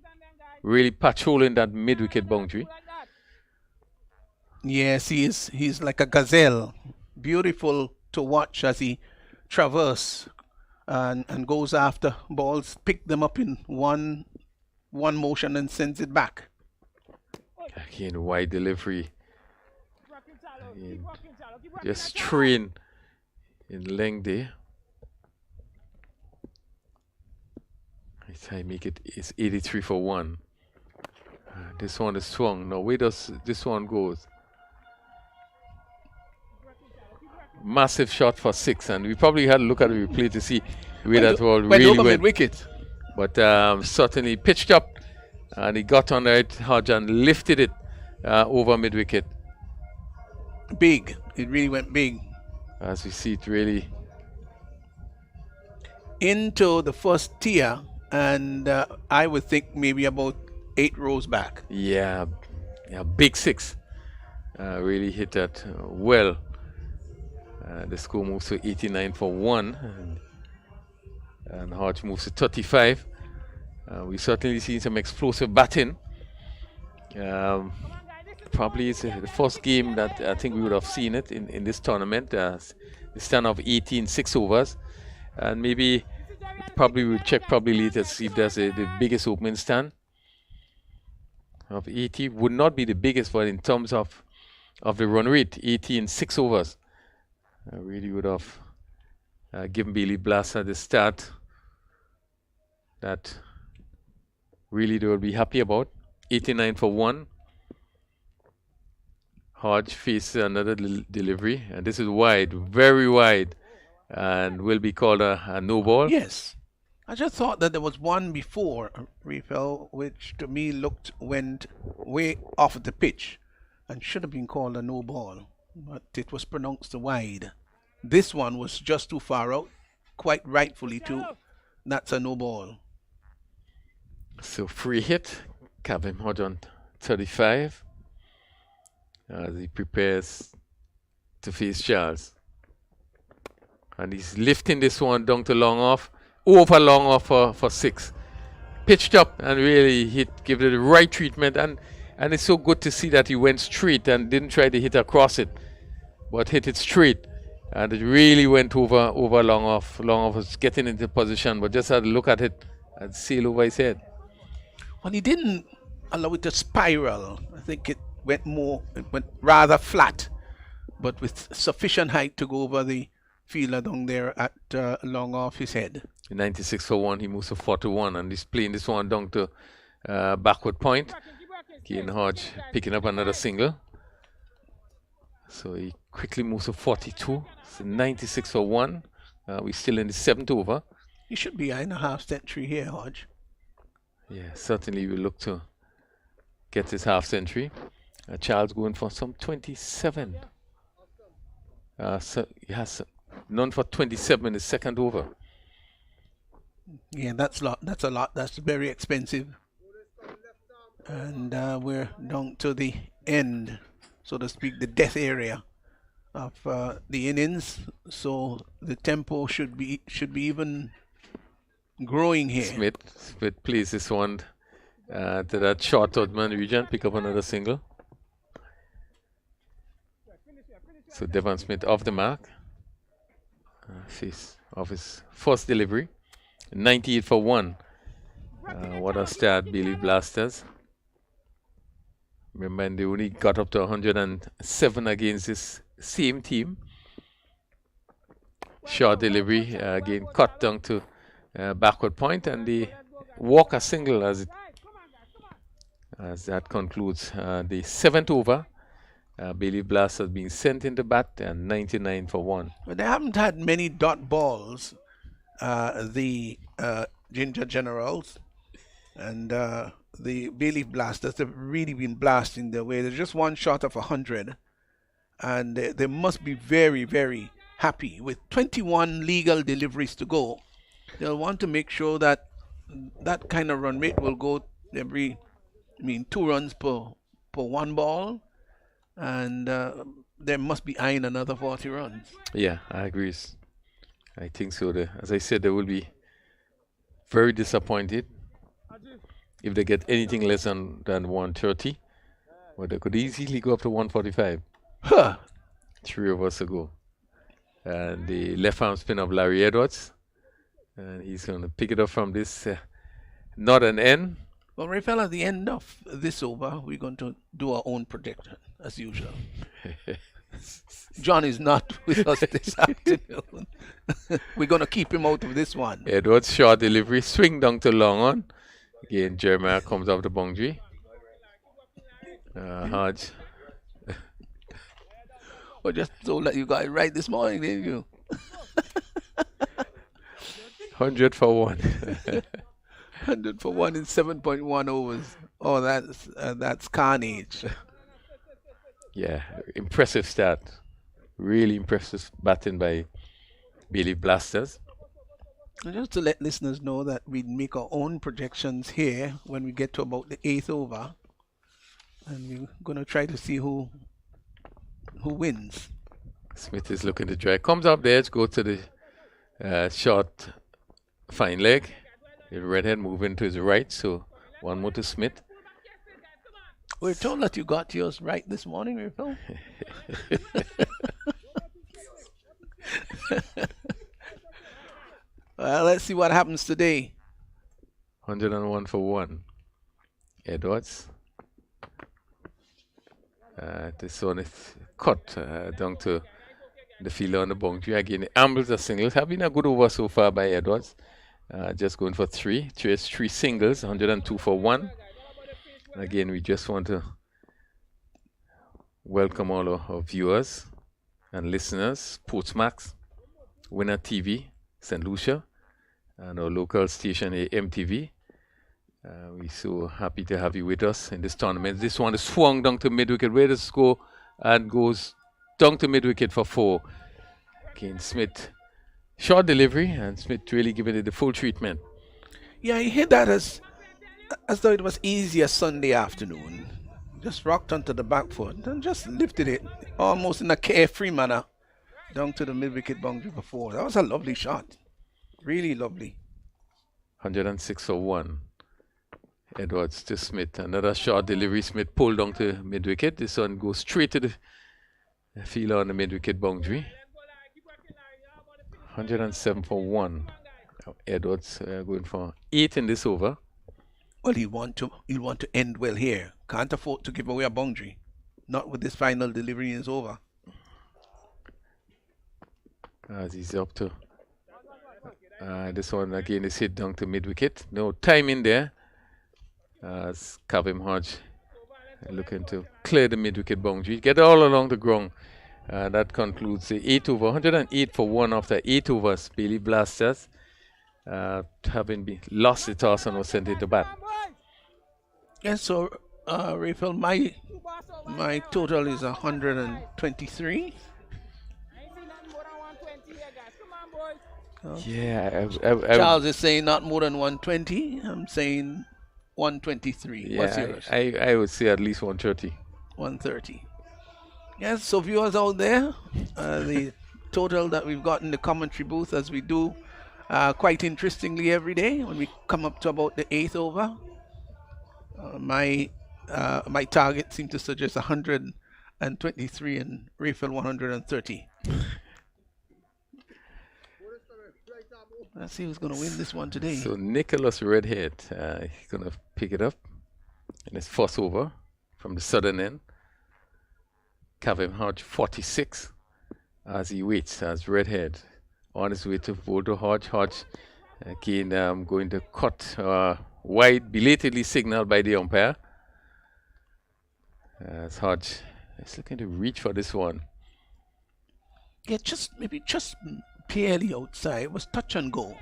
Really patrolling that mid-wicket boundary. Yes, he's like a gazelle. Beautiful to watch as he traverses and goes after balls, pick them up in one motion and sends it back. Again, wide delivery. Again, just train in length there. I make it's 83 for 1. This one is swung. Now where does this one goes? Massive shot for 6, and we probably had to look at the replay to see where that ball really went. Wicket. But certainly pitched up, and he got on the right Hodge and lifted it over mid wicket. Big. It really went big. As we see it really into the first tier, and I would think maybe about 8 rows back. Yeah, big 6. Really hit that well. The score moves to 89 for 1, and Hodge moves to 35. We certainly see some explosive batting. Probably it's the first game that I think we would have seen it in this tournament. The stand of 18 6 overs, and maybe probably we'll check probably later to see if there's the biggest opening stand of 80. Would not be the biggest, but in terms of the run rate, 18 6 overs. I really would have given Bayleaf Blaster the start that really they will be happy about. 89 for 1. Hodge faces another delivery, and this is wide, very wide, and will be called a no ball. Yes. I just thought that there was one before Raphael, which to me went way off the pitch and should have been called a no ball, but it was pronounced wide. This one was just too far out, quite rightfully too. That's a no ball. So free hit, Kevin Hodge on 35 as he prepares to face Charles. And he's lifting this one down to long off, over long off for 6. Pitched up and really give it the right treatment, and it's so good to see that he went straight and didn't try to hit across it, but hit it straight. And it really went over long off. Long off was getting into position, but just had to look at it and sail over his head. Well, he didn't allow it to spiral. I think it went rather flat, but with sufficient height to go over the fielder down there at long off his head. 96 for 1, he moves to 4-1, and he's playing this one down to backward point. Again, Hodge picking up another single. So he quickly moves to 42. So 96 for 1. We're still in the 7th over. He should be in a half century here, Hodge. Yeah, certainly we'll look to get his half century. Charles going for some 27. So he has none for 27 in the 2nd over. Yeah, that's a lot. That's very expensive. And we're down to the end, so to speak, the death area of the innings. So the tempo should be even growing here. Smith plays this one to that short man region, pick up another single. So Devon Smith off the mark. Face of his first delivery. 98 for 1. What a start, Bayleaf Blasters. Remember, they only got up to 107 against this same team. Short delivery, again cut down to backward point, and they walk a single as that concludes the 7th over. Bayleaf Blasters being sent into bat, and 99 for 1. But they haven't had many dot balls, the Ginger Generals, and the Bayleaf Blasters have really been blasting their way. They're just one shot of 100, and they must be very, very happy. With 21 legal deliveries to go, they'll want to make sure that that kind of run rate will go 2 runs per one ball, and they must be eyeing another 40 runs. Yeah, I agree. I think so. As I said, they will be very disappointed if they get anything less than 130. But they could easily go up to 145. Huh. 3 overs ago. And the left arm spin of Larry Edwards. And he's going to pick it up from this not an end. Well, Raphael, at the end of this over, we're going to do our own prediction, as usual. John is not with us this afternoon. We're going to keep him out of this one. Edwards, short delivery, swing down to long on. Again, Jeremiah comes off the boundary. Hodge. Well, just so that you got it right this morning, didn't you? 100 for 1. 100 for 1 in 7.1 overs. Oh, that's carnage. Yeah, impressive start. Really impressive batting by Bayleaf Blasters. And just to let listeners know that we make our own projections here when we get to about the 8th over, and we're going to try to see who wins. Smith is looking to try. Comes up the edge, go to the short fine leg. The redhead moving to his right, so one more to Smith. We're told that you got yours right this morning, Raphael. Well, let's see what happens today. 101 for 1. Edwards. This one is cut down to the fielder on the boundary. Again, the ambles are singles. Have been a good over so far by Edwards. Just going for 3. 3 singles, 102 for 1. Again, we just want to welcome all our viewers and listeners, Sportsmax, Winner TV, St. Lucia, and our local station MTV. We're so happy to have you with us in this tournament. This one is swung down to mid-wicket. Where does it go? And goes down to mid-wicket for 4. Again, Smith, short delivery, and Smith really giving it the full treatment. Yeah, he hit that as though it was easy a Sunday afternoon. Just rocked onto the back foot and just lifted it almost in a carefree manner down to the mid-wicket boundary for 4. That was a lovely shot. Really lovely. 106 for 1. Edwards to Smith. Another short delivery. Smith pulled down to mid-wicket. This one goes straight to the fielder on the mid-wicket boundary. 107 for 1. Edwards going for 8 in this over. Well, he'll want to end well here. Can't afford to give away a boundary. Not with this final delivery is over. as he's up to. This one again is hit down to mid wicket. No time in there as Kavim Hodge looking to clear the mid wicket boundary, get all along the ground. That concludes the 8 over, 108 for 1 after 8 overs. Bayleaf Blasters having been lost the toss and was sent into bat. Yes, so Raphael, my total is 123. Yeah, Charles is saying not more than 120. I'm saying 123. yeah, What's yours? I would say at least 130. 130. Yes, so viewers out there, the total that we've got in the commentary booth, as we do quite interestingly every day when we come up to about the 8th over. My target seemed to suggest 123 and Raphael 130. Let's see who's going to win this one today. So Nicholas Redhead, he's going to pick it up in his first over from the southern end. Kavim Hodge 46 as he waits as Redhead on his way to bowl to Hodge. Hodge again going to cut wide, belatedly signaled by the umpire. As Hodge is looking to reach for this one. Yeah, maybe just barely outside. It was touch and go.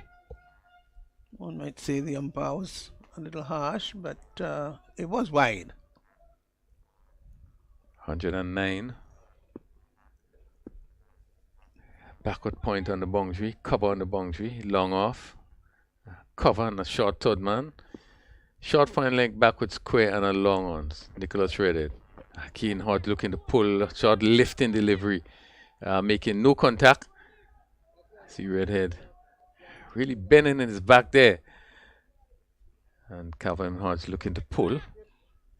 One might say the umpire was a little harsh, but it was wide. 109. Backward point on the boundary, cover on the boundary, long off. Cover and a short third man. Short fine length, backward square and a long on. Nicholas Redhead. Keen Hodge looking to pull, short lifting delivery, making no contact. See Redhead really bending in his back there. And Calvin Hodge looking to pull.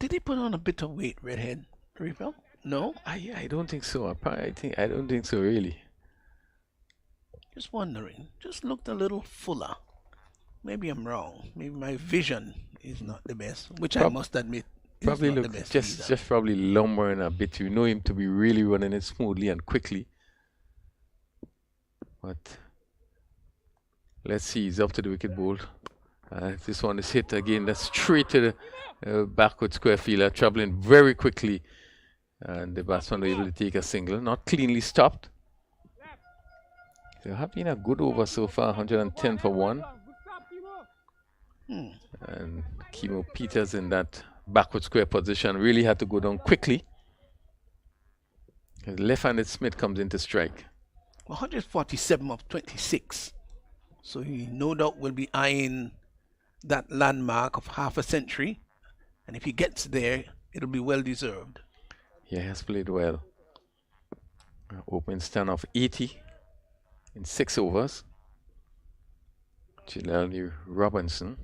Did he put on a bit of weight, Redhead? Raphael? No? I don't think so. I don't think so really. Just wondering. Just looked a little fuller. Maybe I'm wrong. Maybe my vision is not the best, which I must admit. Probably look just probably lumbering a bit. You know him to be really running it smoothly and quickly. But let's see, he's up to the wicket bowl. This one is hit again. That's straight to the backward square fielder, traveling very quickly. And the batsman was able to take a single, not cleanly stopped. There have been a good over so far, 110 for 1. And Kimo Peters in that backward square position really had to go down quickly. Left-handed Smith comes into strike. 147 of 26. So he no doubt will be eyeing that landmark of half a century. And if he gets there, it'll be well deserved. Yeah, he has played well. Opening stand of 80 in 6 overs. Chilali Robinson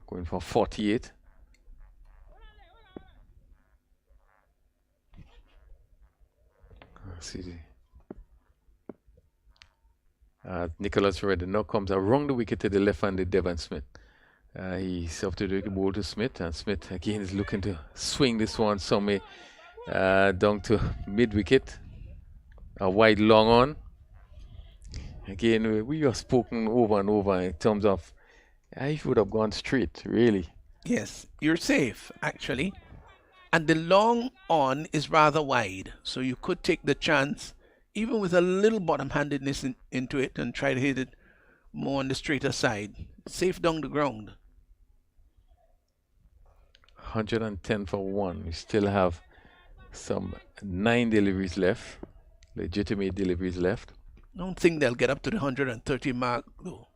going for 48. See. Nicholas Redden now comes around the wicket to the left-handed Devon Smith. He's up to the wicket ball to Smith, and Smith again is looking to swing this one somewhere down to mid-wicket. A wide long on. Again, we have spoken over and over in terms of I would have gone straight, really. Yes, you're safe, actually. And the long on is rather wide, so you could take the chance, even with a little bottom-handedness into it, and try to hit it more on the straighter side. Safe down the ground. 110 for 1. We still have some 9 deliveries left, legitimate deliveries left. Don't think they'll get up to the 130 mark, though.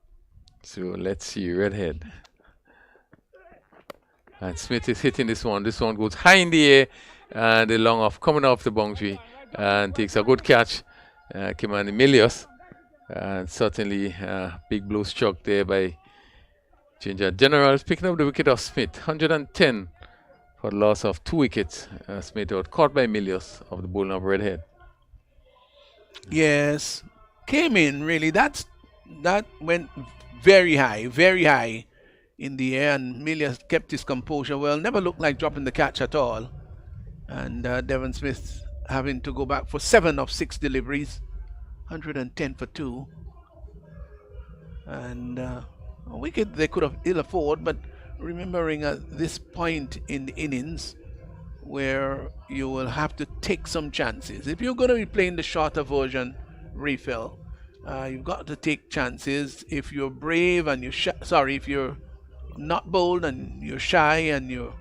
So let's see, Redhead. And Smith is hitting this one. This one goes high in the air, and the long off coming off the boundary and takes a good catch. Kimani Milius. And certainly big blow struck there by Ginger Generals, picking up the wicket of Smith. 110 for the loss of 2 wickets. Smith out caught by Milius of the bowling of Redhead. Yes, came in really. That went very high in the air, and Milius kept his composure well. Never looked like dropping the catch at all. And Devon Smith having to go back for 7 of 6 deliveries. 110 for 2. And a wicket they could have ill afford, but remembering at this point in the innings where you will have to take some chances. If you're going to be playing the shorter version, refill, you've got to take chances. If you're brave and if you're not bold and you're shy and you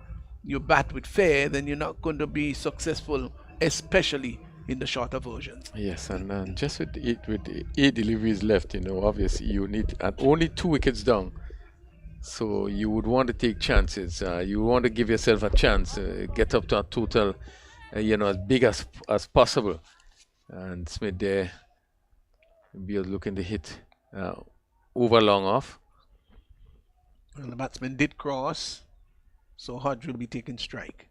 bat with fair, then you're not going to be successful, especially in the shorter versions. Yes, and just with eight deliveries left, obviously you need and only 2 wickets down. So you would want to take chances. You want to give yourself a chance, get up to a total, as big as possible. And Smith there, be looking to hit over long off. And the batsman did cross, so Hodge will be taking strike.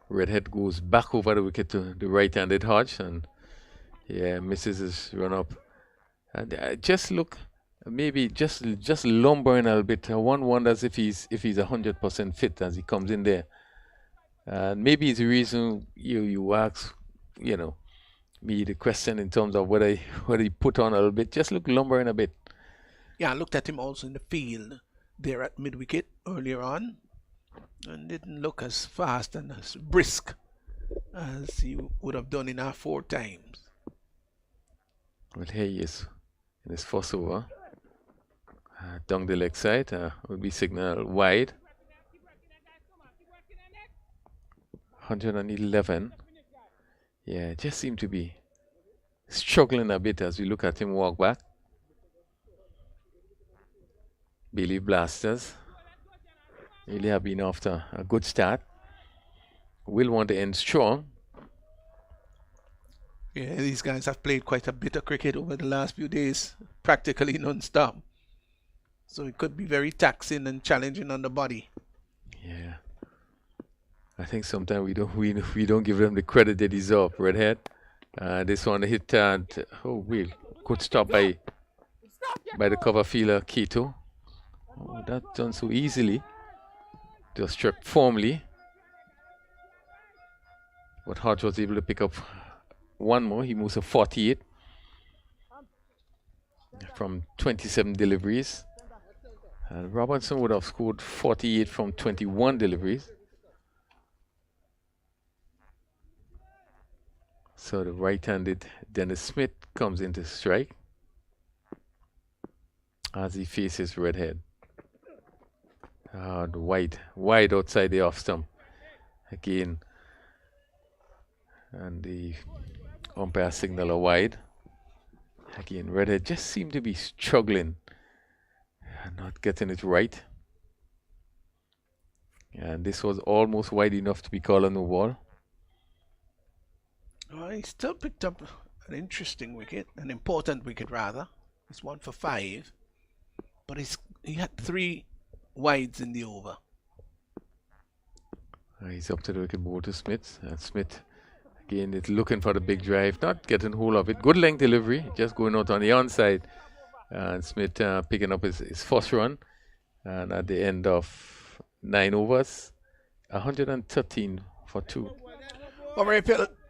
Redhead goes back over the wicket to the right-handed Hodge, and misses his run up. And just look, maybe just lumbering a little bit. One wonders if he's 100% fit as he comes in there. And maybe it's the reason you ask, me the question in terms of whether he put on a little bit. Just look lumbering a bit. Yeah, I looked at him also in the field there at mid-wicket earlier on, and didn't look as fast and as brisk as he would have done in our 4 times. Well, here he is in his first over. Down the leg side, will be signal wide. 111. Yeah, just seemed to be struggling a bit as we look at him walk back. Bayleaf Blasters really have been after a good start. Will want to end strong. Yeah, these guys have played quite a bit of cricket over the last few days, practically non-stop. So it could be very taxing and challenging on the body. Yeah, I think sometimes we don't give them the credit they deserve. Redhead, this one hit and good stop by the cover fielder Keto. Oh, that done so easily. Just struck firmly. But Hodge was able to pick up one more. He moves to 48 from 27 deliveries. And Robinson would have scored 48 from 21 deliveries. So the right-handed Dennis Smith comes into strike as he faces Redhead. The wide outside the off stump again, and the umpire signal a wide again. Redhead just seemed to be struggling and not getting it right, and this was almost wide enough to be called a no ball. He still picked up an interesting wicket, an important wicket rather. It's 1 for 5, but he had 3 wides in the over. He's up to the wicket ball to Smith. And Smith again is looking for the big drive, not getting hold of it. Good length delivery, just going out on the onside. And Smith picking up his first run. And at the end of 9 overs, 113 for 2. Well,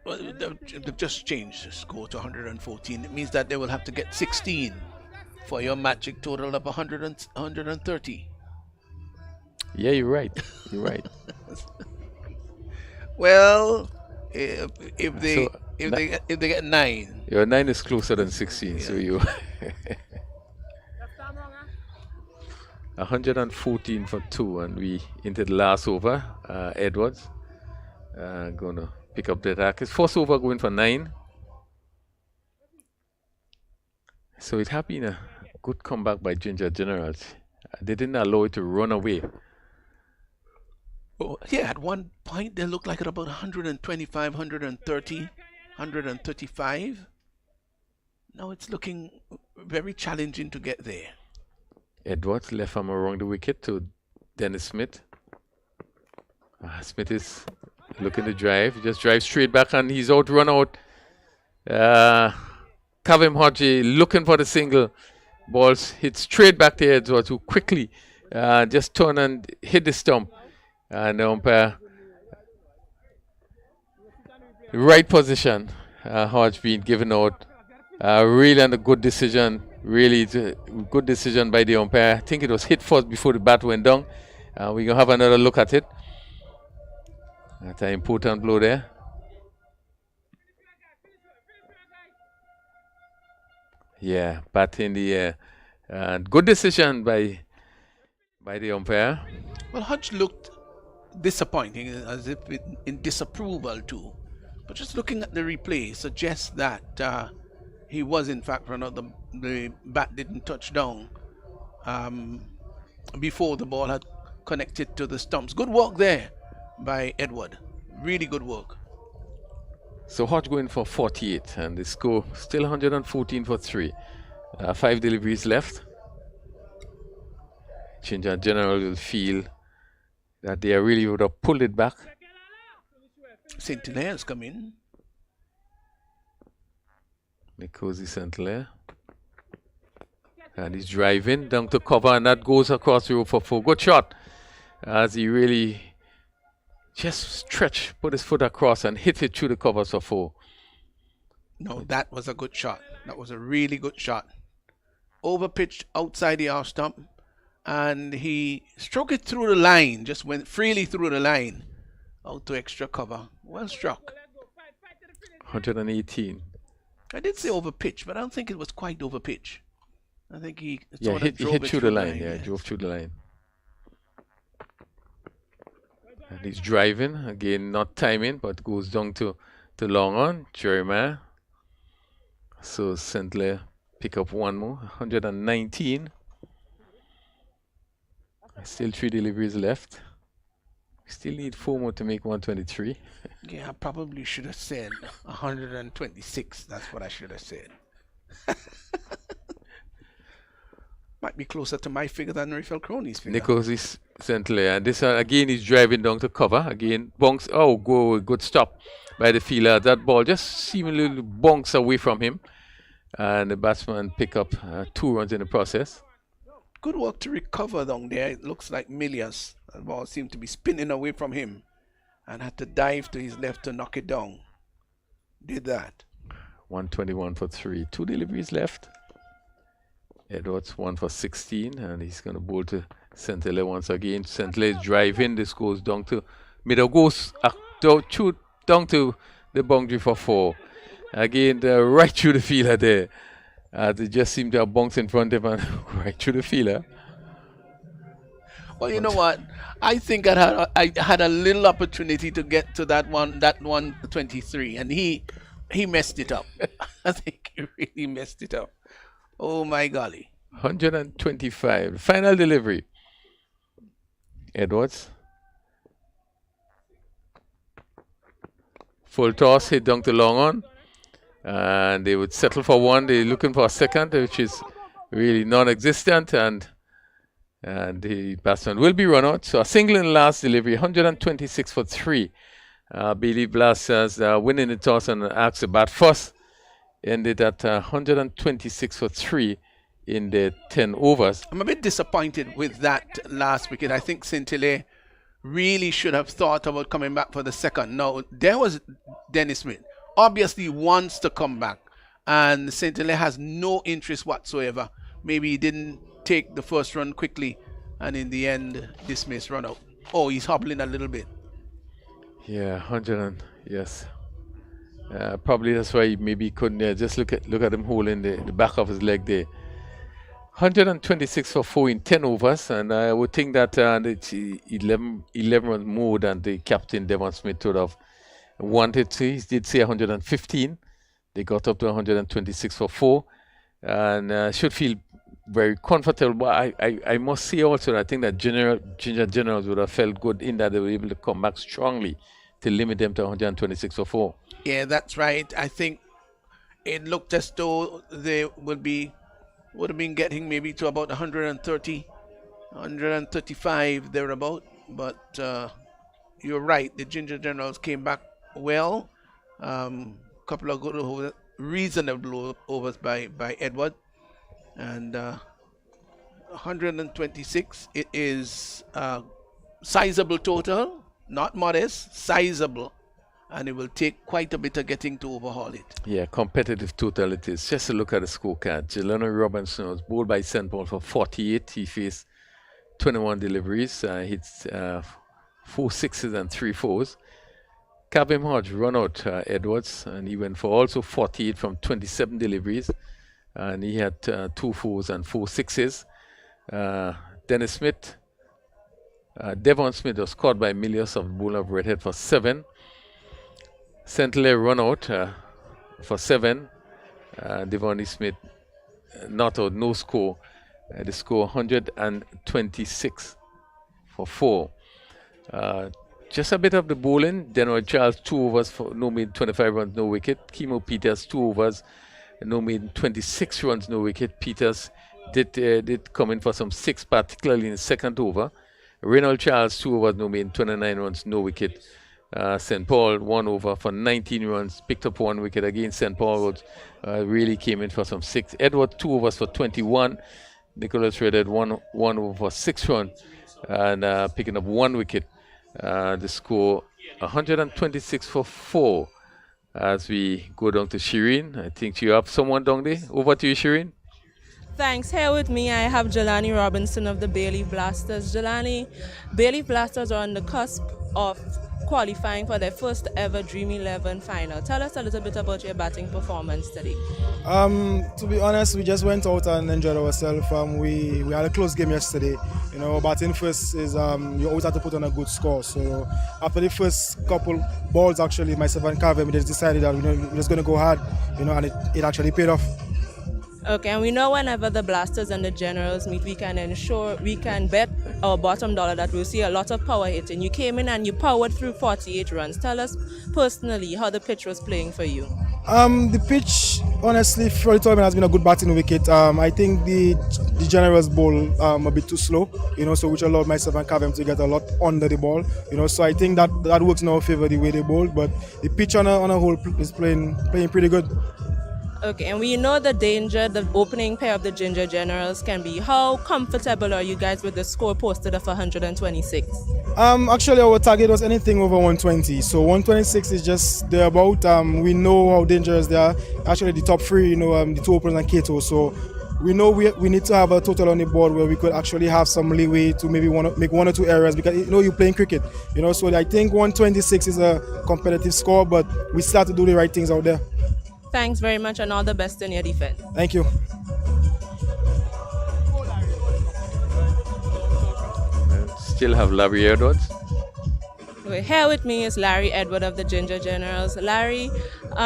they've just changed the score to 114. It means that they will have to get 16 for your magic total of 130. Yeah, you're right. You're right. Well, if they get 9, your 9 is closer than 16. Yeah. So you 114 for 2, and we into the last over. Edwards gonna pick up the attack. His first over going for 9. So it had been a good comeback by Ginger Generals. They didn't allow it to run away. Oh, yeah, at one point they looked like at about 125, 130, 135. Now it's looking very challenging to get there. Edwards left arm around the wicket to Dennis Smith. Smith is looking to drive. He just drives straight back and he's out, run out. Kavim Hodge looking for the single. Balls hit straight back to Edwards, who quickly just turn and hit the stump. And the umpire, right position. Hodge being given out. Really and a good decision. Really good decision by the umpire. I think it was hit first before the bat went down. We're going to have another look at it. That's an important blow there. Yeah, bat in the air. And good decision by the umpire. Well, Hodge looked disappointing, as if in disapproval too. But just looking at the replay suggests that he was in fact run out. The bat didn't touch down before the ball had connected to the stumps. Good work there by Edward. Really good work. So Hodge going for 48, and the score still 114 for 3. 5 deliveries left. Ginger General will feel that they really would have pulled it back. St. Hilaire has come in. Nicosi St. Hilaire. And he's driving down to cover, and that goes across the road for 4. Good shot, as he really just stretched, put his foot across and hit it through the covers for 4. No, that was a good shot. That was a really good shot. Over pitched outside the off stump, and he struck it through the line, just went freely through the line, out to extra cover. Well struck. 118. I did say over pitch, but I don't think it was quite over pitch. I think he hit through the line. Yeah, drove through the line. And he's driving again, not timing, but goes down to long on Jeremiah. So St. Hilaire pick up one more, 119. Still 3 deliveries left. Still need 4 more to make 123. Yeah, I probably should have said 126. That's what I should have said. Might be closer to my figure than Raphael Crony's figure. Nicosis St. Hilaire. And this again, he's driving down to cover. Again, bonks. Oh, good stop by the fielder. That ball just seemingly bonks away from him. And the batsman pick up 2 runs in the process. Good work to recover down there. It looks like Milius. The ball seemed to be spinning away from him and had to dive to his left to knock it down. Did that. 121 for 3. 2 deliveries left. Edwards 1 for 16, and he's going to bowl to St. Hilaire once again. St. Hilaire is driving. This goes down to middle, goes down to the boundary for 4. Again, right through the fielder there. They just seem to have bunks in front of him and right through the fielder. Well, you know what? I think I had a little opportunity to get to that 123, and he messed it up. I think he really messed it up. Oh my golly. 125. Final delivery. Edwards. Full toss, hit down to long on. And they would settle for 1. They're looking for a second, which is really non-existent. And the batsman will be run out. So a single in last delivery, 126 for 3. Bayleaf Blasters winning the toss and asked to bat first. Ended at 126 for 3 in the 10 overs. I'm a bit disappointed with that last wicket. I think St. Hilaire really should have thought about coming back for the second. No, there was Dennis Smith. Obviously wants to come back, and St. Hilaire has no interest whatsoever. Maybe he didn't take the first run quickly, and in the end, dismiss run out. Oh, he's hobbling a little bit. Yeah, 100 yes. Probably that's why maybe he couldn't. Just look at him holding the back of his leg there. 126 for 4 in 10 overs, and I would think that it's 11 runs more than the captain Devon Smith would have wanted to. He did say 115. They got up to 126 for 4, and should feel very comfortable. But I must say also that I think that Ginger Generals would have felt good in that they were able to come back strongly to limit them to 126 for 4. Yeah, that's right. I think it looked as though they would have been getting maybe to about 130, 135 thereabout. But you're right. The Ginger Generals came back well. Couple of good overs, reasonable overs by Edward, and 126. It is sizable total, not modest, sizable. and it will take quite a bit of getting to overhaul it. Yeah, competitive total it is. Just a look at the scorecard. Jelani Robinson was bowled by St. Paul for 48. He faced 21 deliveries, hits 4 sixes and 3 fours. Kavem Hodge run out Edwards, and he went for also 48 from 27 deliveries, and he had 2 fours and 4 sixes. Dennis Smith, Devon Smith was caught by Milius of the bowler of Redhead for 7. St. Clair run out for 7. Devon Smith not out, no score. The score 126 for 4. Just a bit of the bowling. Denroy Charles 2 overs for no maiden 25 runs, no wicket. Kimo Peters 2 overs, no maiden 26 runs, no wicket. Peters did come in for some 6, particularly in the second over. Reynolds Charles 2 overs, no maiden 29 runs, no wicket. St. Paul 1 over for 19 runs, picked up 1 wicket. Again, St. Paul really came in for some 6. Edward 2 overs for 21. Nicholas Redhead 1 over for 6 runs and picking up 1 wicket. The score 126 for 4 as we go down to Shireen. I think you have someone down there. Over to you, Shireen. Thanks. Here with me, I have Jelani Robinson of the Bayleaf Blasters. Jelani, Bayleaf Blasters are on the cusp of qualifying for their first ever Dream 11 final. Tell us a little bit about your batting performance today. To be honest, we just went out and enjoyed ourselves. We had a close game yesterday. You know, batting first is you always have to put on a good score. So after the first couple balls, actually, myself and Kavem, we just decided that we're just going to go hard. You know, and it actually paid off. Okay, and we know whenever the Blasters and the Generals meet, we can bet our bottom dollar that we'll see a lot of power hitting. You came in and you powered through 48 runs. Tell us personally how the pitch was playing for you. The pitch, honestly, for the tournament has been a good batting wicket. I think the Generals bowl a bit too slow, you know, so which allowed myself and Kavem to get a lot under the ball, you know. So I think that works in our favor the way they bowl. But the pitch on a whole is playing pretty good. Okay, and we know the danger the opening pair of the Ginger Generals can be. How comfortable are you guys with the score posted of 126? Actually, our target was anything over 120. So 126 is just thereabout. We know how dangerous they are. Actually, the top 3, you know, the 2 openers and Kato. So we know we need to have a total on the board where we could actually have some leeway to maybe make 1 or 2 errors, because you know you're playing cricket, you know. So I think 126 is a competitive score, but we start to do the right things out there. Thanks very much and all the best in your defense. Thank you. Still have Larry Edwards. Okay, here with me is Larry Edward of the Ginger Generals. Larry,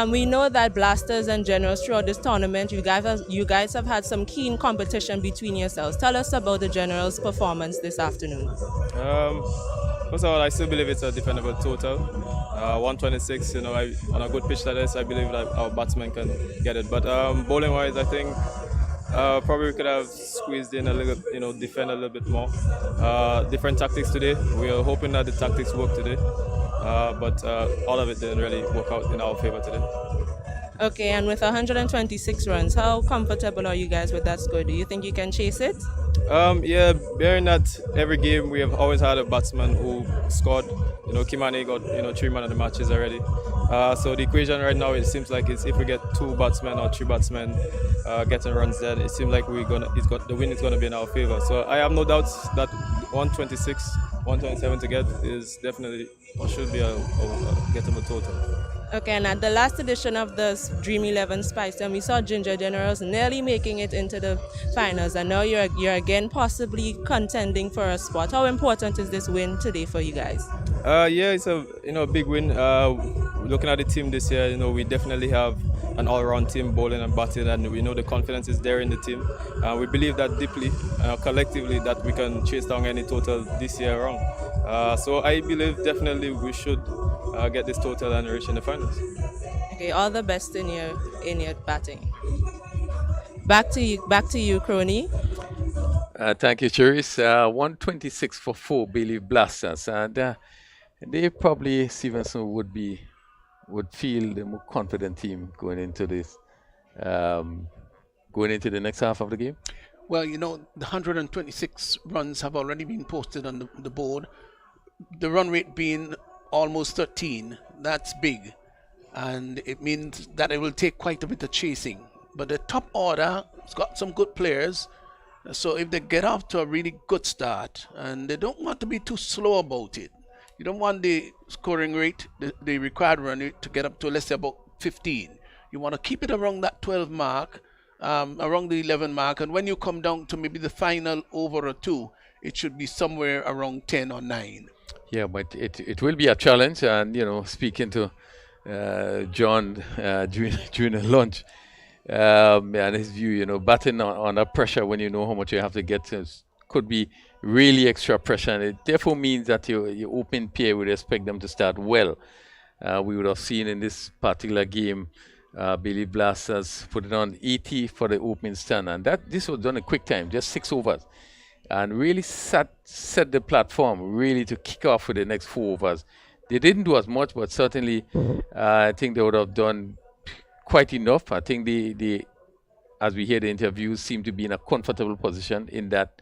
we know that Blasters and Generals throughout this tournament, you guys have had some keen competition between yourselves. Tell us about the Generals' performance this afternoon. First of all, I still believe it's a defendable total. 126, you know, on a good pitch like this, I believe that our batsmen can get it. But bowling-wise, I think probably we could have squeezed in a little, you know, defend a little bit more. Different tactics today. We are hoping that the tactics work today, but all of it didn't really work out in our favor today. Okay, and with 126 runs, how comfortable are you guys with that score? Do you think you can chase it? Yeah, bearing that every game we have always had a batsman who scored. You know, Kimani got 3 man of the matches already. So the equation right now, it seems like it's if we get 2 batsmen or 3 batsmen getting runs, then it seems like the win is gonna be in our favor. So I have no doubts that 126, 127 to get is definitely or should be a gettable total. Okay, and at the last edition of the Dream 11 Spice, and we saw Ginger Generals nearly making it into the finals, and now you're again possibly contending for a spot. How important is this win today for you guys? Yeah, it's a big win. Looking at the team this year, we definitely have an all-round team, bowling and batting, and we know the confidence is there in the team. We believe that deeply, collectively, that we can chase down any total this year around. So I believe definitely we should get this total and reach in the finals. Okay, all the best in your batting. Back to you, Crony. Thank you, Cherise. 126 for 4 Bayleaf Blasters, and they probably Stevenson would feel the more confident team going into this, going into the next half of the game. Well, the 126 runs have already been posted on the board. The run rate being almost 13. That's big. And it means that it will take quite a bit of chasing. But the top order has got some good players. So if they get off to a really good start, and they don't want to be too slow about it. You don't want the scoring rate, the required run rate, to get up to, let's say, about 15. You want to keep it around that 12 mark, around the 11 mark. And when you come down to maybe the final over or two, it should be somewhere around 10 or 9. Yeah, but it will be a challenge. And, you know, speaking to John during the lunch, and his view, you know, batting on that pressure when you know how much you have to get to could be really extra pressure. And it therefore means that your open pair would expect them to start well. We would have seen in this particular game, Bayleaf Blasters put it on 80 for the opening stand. And this was done in quick time, just 6 overs. And really set the platform really to kick off with the next 4 overs. They didn't do as much, but certainly I think they would have done quite enough. I think they as we hear the interviews, seem to be in a comfortable position in that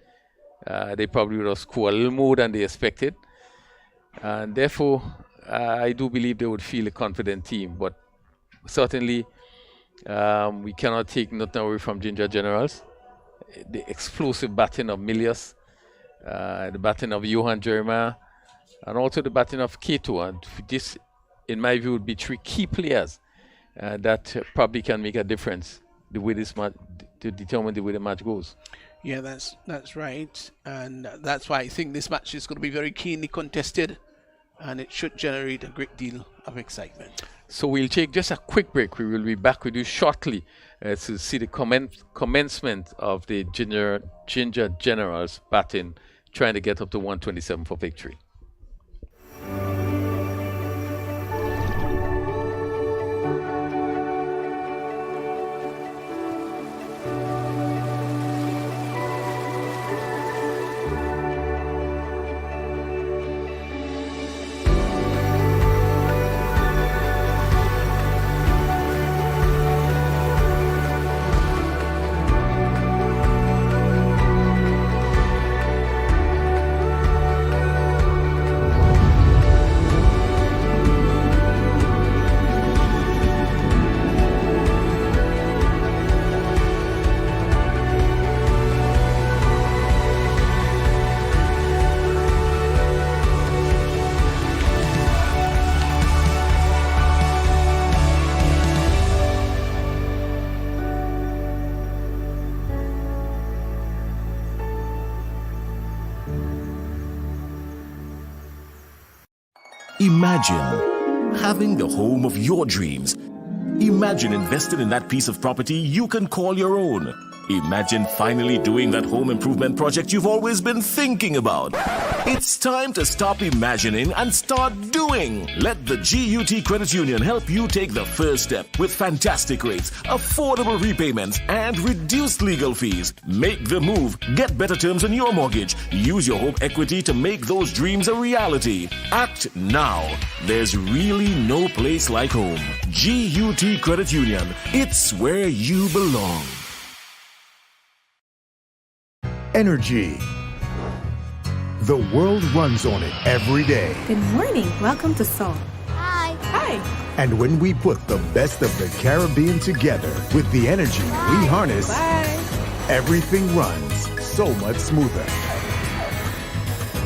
they probably would have scored a little more than they expected. And therefore, I do believe they would feel a confident team. But certainly, we cannot take nothing away from Ginger Generals. The explosive batting of Milius, the batting of Johan Jeremiah, and also the batting of Kato. And this, in my view, would be 3 key players that probably can make a difference the way this match, to determine the way the match goes. Yeah, that's right. And that's why I think this match is going to be very keenly contested, and it should generate a great deal of excitement. So we'll take just a quick break. We will be back with you shortly to see the commencement of the Ginger Generals batting, trying to get up to 127 for victory. Imagine having the home of your dreams. Imagine investing in that piece of property you can call your own. Imagine finally doing that home improvement project you've always been thinking about. It's time to stop imagining and start doing. Let the GUT Credit Union help you take the first step with fantastic rates, affordable repayments, and reduced legal fees. Make the move. Get better terms on your mortgage. Use your home equity to make those dreams a reality. Act now. There's really no place like home. GUT Credit Union. It's where you belong. Energy. The world runs on it every day. Good morning. Welcome to Seoul. Hi. Hi. And when we put the best of the Caribbean together with the energy we harness, everything runs so much smoother.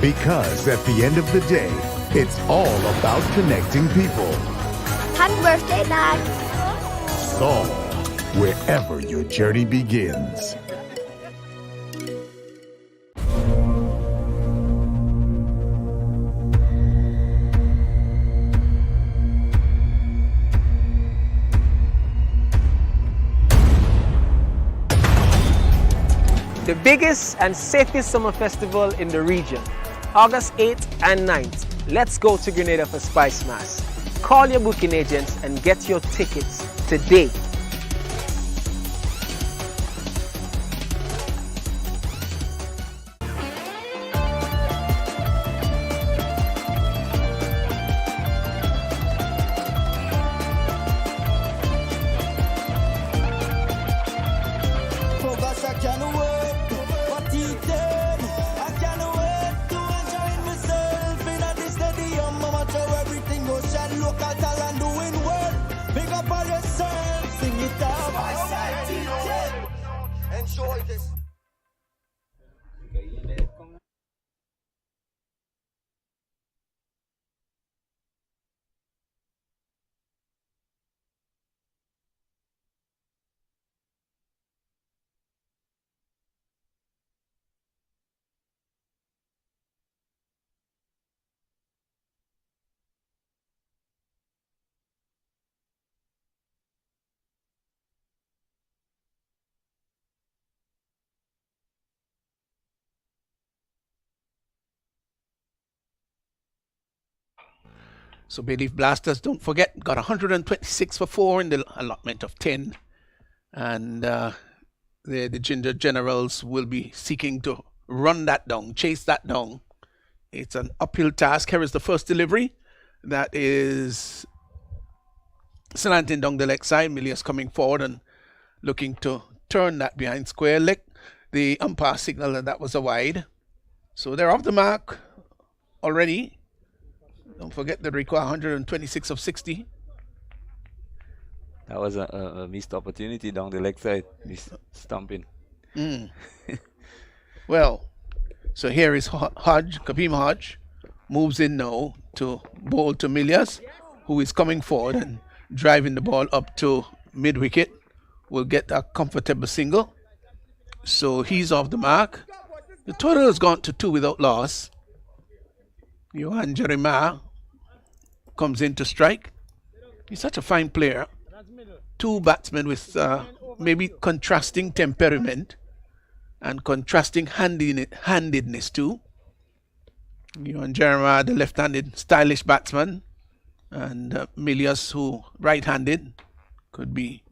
Because at the end of the day, it's all about connecting people. Happy birthday, Dad. Seoul, wherever your journey begins. The biggest and safest summer festival in the region, August 8th and 9th. Let's go to Grenada for Spice Mass. Call your booking agents and get your tickets today. I can't wait for T10. I can't wait to enjoy myself in a stadium. No matter every soldiers. So Bayleaf Blasters, don't forget, got 126 for 4 in the allotment of 10. And the Ginger Generals will be seeking to run that down, chase that down. It's an uphill task. Here is the first delivery. That is slanting down the leg side. Milius coming forward and looking to turn that behind square leg. The umpire signaled that was a wide. So they're off the mark already. Don't forget they require 126 of 60. That was a missed opportunity down the leg side. Stumping. Well, so here is Hodge, Kabeem Hodge, moves in now to bowl to Milias, who is coming forward and driving the ball up to mid-wicket. Will get a comfortable single. So he's off the mark. The total has gone to 2 without loss. Johan Jeremiah comes in to strike. He's such a fine player. 2 batsmen with maybe contrasting temperament and contrasting handedness too. Johan Jeremiah, the left-handed stylish batsman, and Milius, who right-handed, could be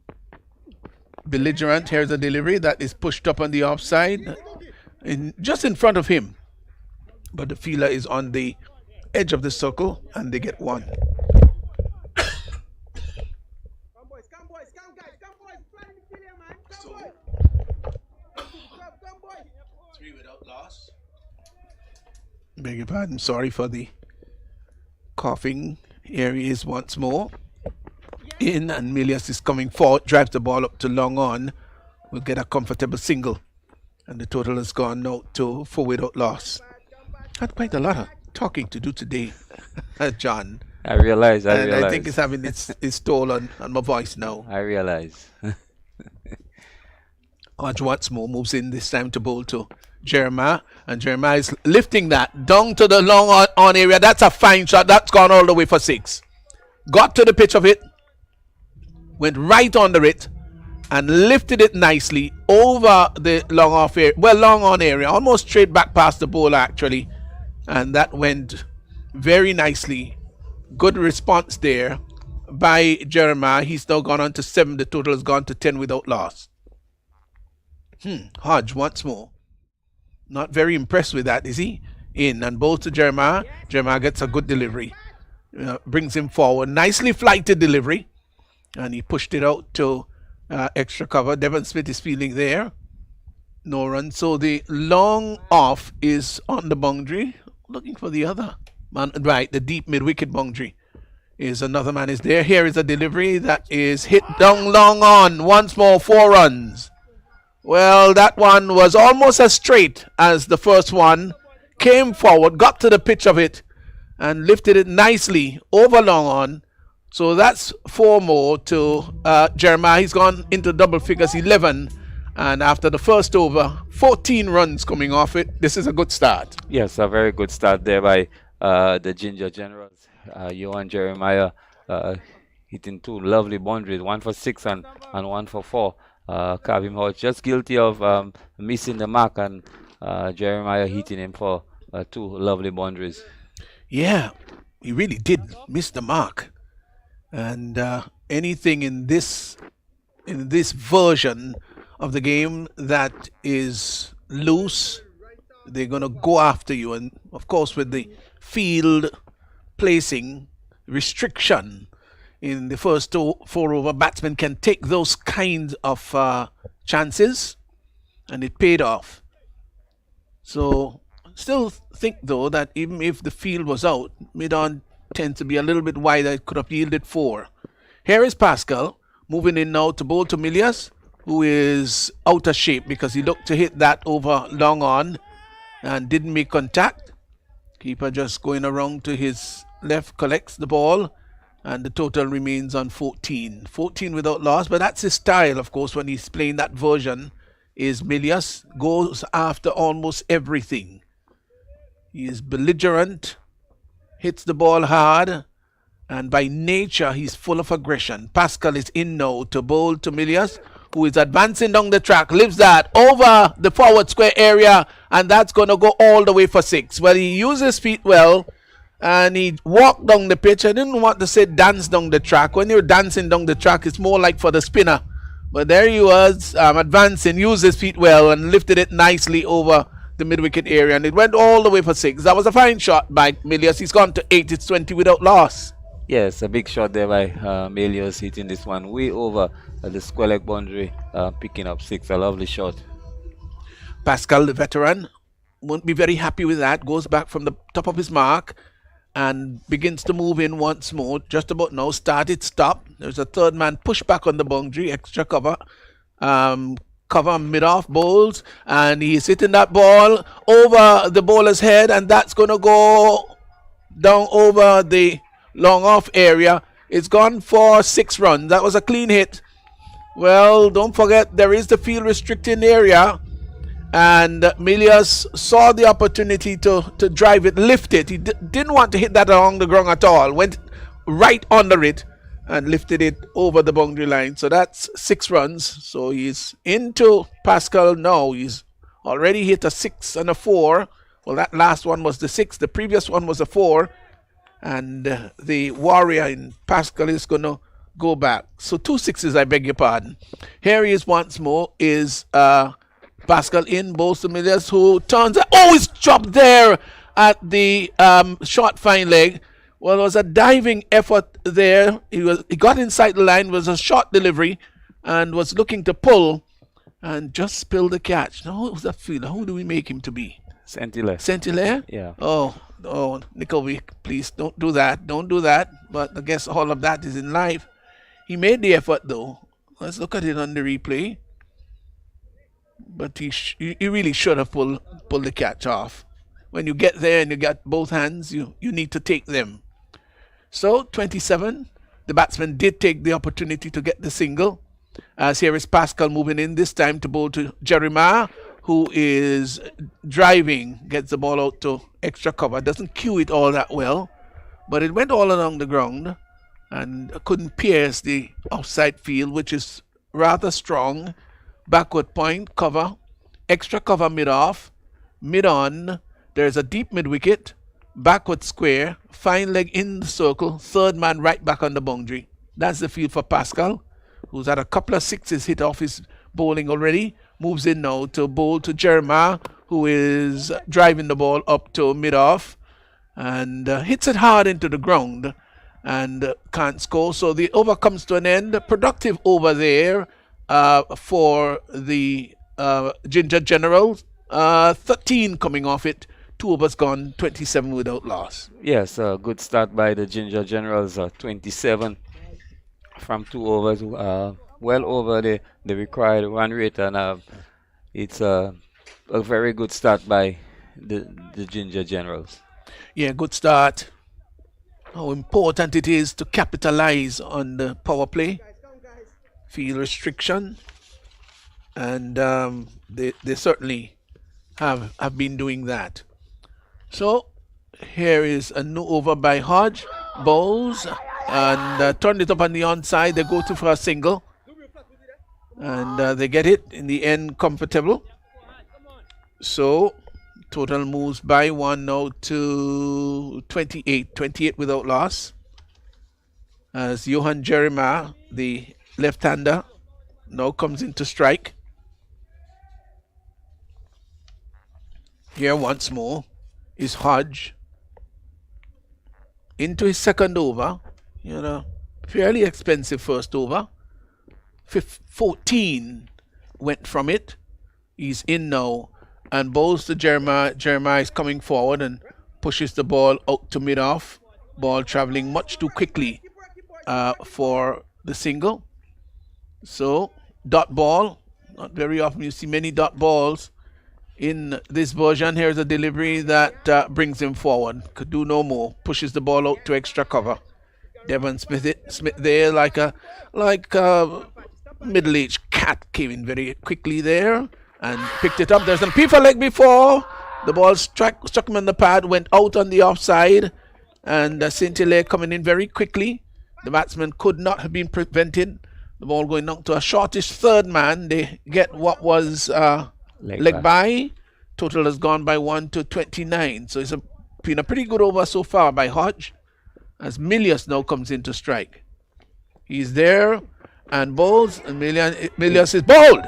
belligerent. Here's a delivery that is pushed up on the offside, just in front of him. But the fielder is on the edge of the circle, and they get 1. So, 3 without loss. Beg your pardon, sorry for the coughing. Here he is once more. In, and Milius is coming forward, drives the ball up to long on. Will get a comfortable single. And the total has gone now to 4 without loss. Had quite a lot of talking to do today, John. I realize. I think it's having its toll on my voice now. I realize. Hodge once more moves in, this time to bowl to Jeremiah. And Jeremiah is lifting that down to the long on area. That's a fine shot. That's gone all the way for 6. Got to the pitch of it. Went right under it. And lifted it nicely over the long off area. Well, long on area. Almost straight back past the bowler actually. And that went very nicely. Good response there by Jeremiah. He's now gone on to 7. The total has gone to 10 without loss. Hodge once more. Not very impressed with that, is he? In and both to Jeremiah. Jeremiah gets a good delivery. Brings him forward. Nicely flighted delivery. And he pushed it out to extra cover. Devon Smith is feeling there. No run. So the long off is on the boundary. Looking for the other man. Right, the deep mid-wicket boundary. Is another man is there. Here is a delivery that is hit down long on. Once more, 4 runs. Well, that one was almost as straight as the first one. Came forward, got to the pitch of it, and lifted it nicely over long on. So that's 4 more to Jeremiah. He's gone into double figures, 11. And after the first over, 14 runs coming off it. This is a good start. Yes, a very good start there by the Ginger Generals. Johan Jeremiah hitting 2 lovely boundaries, 1 for 6 and 1 for 4. Kabeem Hodge just guilty of missing the mark, and Jeremiah hitting him for 2 lovely boundaries. Yeah, he really did miss the mark. And anything in this version of the game that is loose, they're going to go after you. And of course, with the field placing restriction in the first 4 over, batsmen can take those kinds of chances, and it paid off. So still think though that even if the field was out, mid-on tends to be a little bit wider. It could have yielded 4. Here is Pascal moving in now to bowl to Milius, who is out of shape because he looked to hit that over long on and didn't make contact. Keeper just going around to his left, collects the ball, and the total remains on 14. 14 without loss, but that's his style, of course, when he's playing that version, is Milius goes after almost everything. He is belligerent, hits the ball hard, and by nature, he's full of aggression. Pascal is in now to bowl to Milius, who is advancing down the track, lifts that over the forward square area, and that's going to go all the way for 6. Well, he used his feet well, and he walked down the pitch. I didn't want to say dance down the track. When you're dancing down the track, it's more like for the spinner. But there he was, advancing, used his feet well, and lifted it nicely over the mid-wicket area, and it went all the way for 6. That was a fine shot by Milius. He's gone to 8. It's 20 without loss. Yes, a big shot there by Milius, hitting this one way over the square leg boundary, picking up 6. A lovely shot. Pascal, the veteran, won't be very happy with that. Goes back from the top of his mark and begins to move in once more. Just about now, started, stop. There's a third man push back on the boundary, extra cover. Cover mid-off bowls, and he's hitting that ball over the bowler's head, and that's going to go down over the long off area. It's gone for 6 runs. That was a clean hit. Well, don't forget there is the field restricting area, and Milius saw the opportunity to drive it, lift it. He didn't want to hit that along the ground at all. Went right under it and lifted it over the boundary line. So that's 6 runs. So he's into Pascal now. He's already hit a 6 and a 4. Well, that last one was the 6. The previous one was a 4. And the warrior in Pascal is going to go back. So 2 6s, I beg your pardon. Here he is once more, is Pascal in, bowls to Milius, who turns out, he's dropped there at the short fine leg. Well, it was a diving effort there. He got inside the line, was a short delivery, and was looking to pull, and just spilled the catch. Now, what was that fielder? Who do we make him to be? Saint-Hilaire? Yeah. Oh, Nickelwick, please don't do that. Don't do that. But I guess all of that is in life. He made the effort, though. Let's look at it on the replay. But he really should have pulled the catch off. When you get there and you got both hands, you need to take them. So 27, the batsman did take the opportunity to get the single. As here is Pascal moving in this time to bowl to Jeremiah, who is driving, gets the ball out to extra cover. Doesn't cue it all that well, but it went all along the ground and couldn't pierce the outside field, which is rather strong. Backward point, cover, extra cover mid-off, mid-on. There's a deep mid-wicket, backward square, fine leg in the circle, third man right back on the boundary. That's the field for Pascal, who's had a couple of 6s hit off his bowling already. Moves in now to bowl to Jeremiah, who is driving the ball up to mid-off and hits it hard into the ground and can't score. So the over comes to an end. Productive over there for the Ginger Generals. 13 coming off it. 2 overs gone, 27 without loss. Yes, a good start by the Ginger Generals. 27 from 2 overs. Well over the required run rate, and it's a very good start by the Ginger Generals. Yeah, good start. How important it is to capitalize on the power play, field restriction, and they certainly have been doing that. So here is a new over by Hodge, bowls, and turned it up on the onside. They go to for a single. And they get it in the end comfortable. So total moves by 1 now to 28. 28 without loss. As Johan Jeremiah, the left-hander, now comes into strike. Here once more is Hodge. Into his second over. Fairly expensive first over. 14 went from it. He's in now and bowls to Jeremiah. Jeremiah is coming forward and pushes the ball out to mid-off. Ball traveling much too quickly for the single. So dot ball. Not very often you see many dot balls in this version. Here's a delivery that brings him forward. Could do no more. Pushes the ball out to extra cover. Devon Smith there like a middle-aged cat came in very quickly there and picked it up. There's a FIFA leg before. The ball struck him on the pad, went out on the offside, and St. Hilaire coming in very quickly. The batsman could not have been prevented. The ball going down to a shortish third man. They get what was leg by. Total has gone by 1 to 29. So it's been a pretty good over so far by Hodge, as Milius now comes in to strike. He's there and bowls, and Milius is bowled.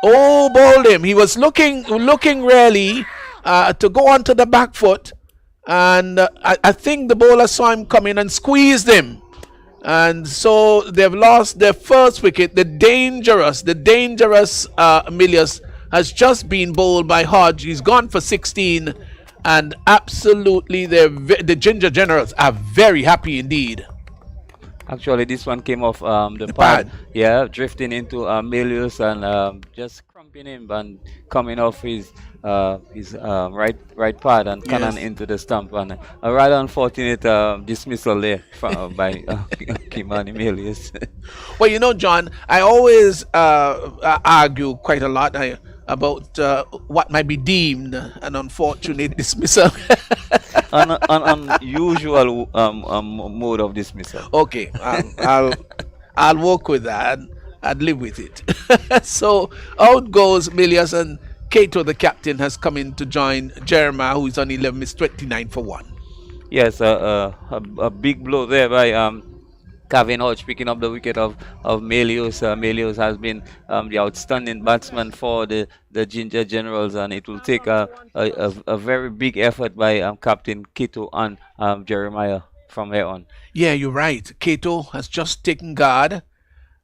Oh, bowled him. He was looking really to go onto the back foot, and I think the bowler saw him coming and squeezed him. And so they've lost their first wicket. The dangerous Milius has just been bowled by Hodge. He's gone for 16, and absolutely the Ginger Generals are very happy indeed. Actually, this one came off the pad. Yeah, drifting into Milius and just crumping him and coming off his right pad and cannon into the stump. And a rather unfortunate dismissal there by Kimani Milius. Well, you know, John, I always argue quite a lot about what might be deemed an unfortunate dismissal. An unusual mode of dismissal. Okay, I'll work with that. I'd live with it. So out goes Milius, and Cato, the captain, has come in to join Jeremiah, who is on 11, is 29 for 1. Yes, a big blow there by Kevin Hodge picking up the wicket of Milius. Milius has been the outstanding batsman for the Ginger Generals, and it will take a very big effort by Captain Kito and Jeremiah from here on. Yeah, you're right. Cato has just taken guard,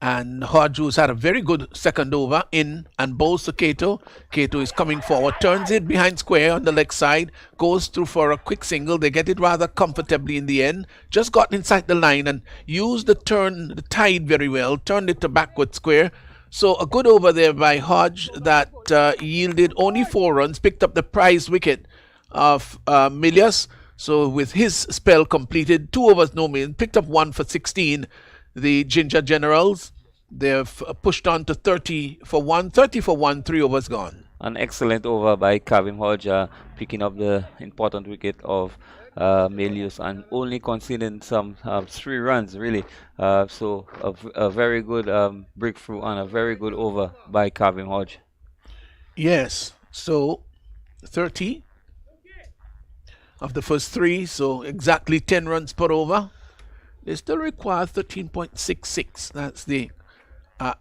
and Hodge, who's had a very good second over, in and bowls to Cato. Cato is coming forward, turns it behind square on the leg side, goes through for a quick single. They get it rather comfortably in the end. Just got inside the line and used the tide very well, turned it to backward square. So a good over there by Hodge that yielded only 4 runs, picked up the prize wicket of Milius. So with his spell completed, 2 overs no man, picked up 1 for 16. The Ginger Generals, they've pushed on to 30 for 1, 3 overs gone. An excellent over by Kevin Hodge, picking up the important wicket of Milius and only conceding some 3 runs, really. So a very good breakthrough and a very good over by Kevin Hodge. Yes, so 30 of the first 3, so exactly 10 runs per over. They still require 13.66. That's the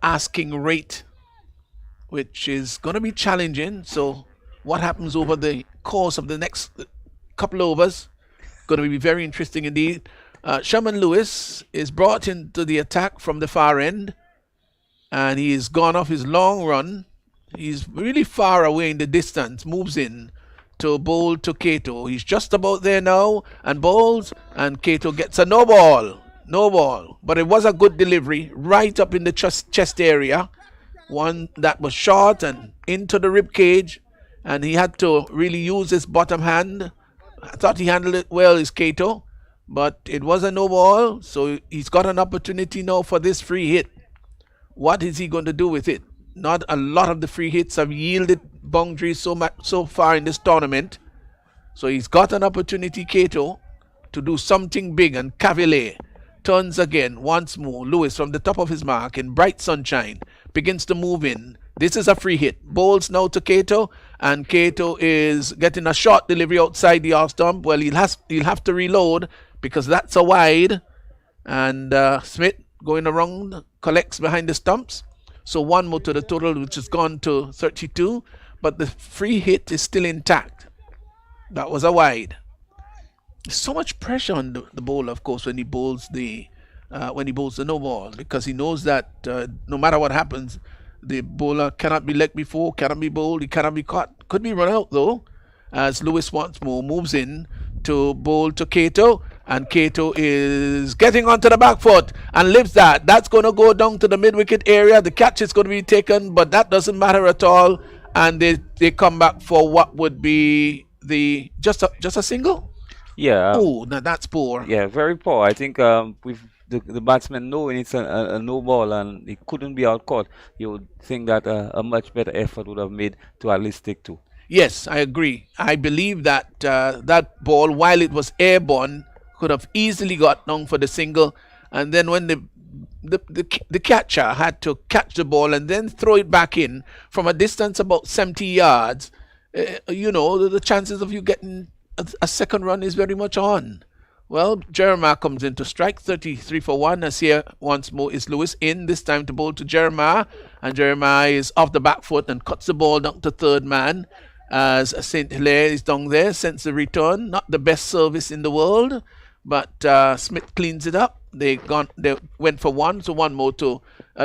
asking rate, which is going to be challenging. So what happens over the course of the next couple overs, going to be very interesting indeed. Sherman Lewis is brought into the attack from the far end, and he's gone off his long run. He's really far away in the distance, moves in to bowl to Cato. He's just about there now and bowls, and Cato gets a no ball, but it was a good delivery right up in the chest area, one that was short and into the rib cage, and he had to really use his bottom hand. I thought he handled it well, is Cato, but it was a no ball, so he's got an opportunity now for this free hit. What is he going to do with it? Not a lot of the free hits have yielded boundaries so far in this tournament. So he's got an opportunity, Cato, to do something big, and Cavalier turns again once more. Lewis from the top of his mark in bright sunshine begins to move in. This is a free hit. Bowls now to Cato, and Cato is getting a short delivery outside the off stump. Well, he'll have to reload because that's a wide, and Smith going around collects behind the stumps. So 1 more to the total, which has gone to 32, but the free hit is still intact. That was a wide. There's so much pressure on the bowler, of course, when he bowls the no ball, because he knows that no matter what happens, the bowler cannot be legged before, cannot be bowled, he cannot be caught. Could be run out though, as Lewis once more moves in to bowl to Cato, And Cato is getting onto the back foot and lifts that. That's going to go down to the mid-wicket area. The catch is going to be taken, but that doesn't matter at all. And they come back for what would be the just a single. Yeah. Oh, now that's poor. Yeah, very poor. I think with the batsman knowing it's a no ball and it couldn't be out caught, you would think that a much better effort would have made to at least stick to. Yes, I agree. I believe that that ball, while it was airborne, could have easily got down for the single, and then when the catcher had to catch the ball and then throw it back in from a distance about 70 yards, the chances of you getting a second run is very much on. Well, Jeremiah comes in to strike, 33 for 1. As here once more is Lewis in, this time to bowl to Jeremiah, and Jeremiah is off the back foot and cuts the ball down to third man. As St. Hilaire is down there, sends the return. Not the best service in the world, but Smith cleans it up. They went for 1, so 1 more to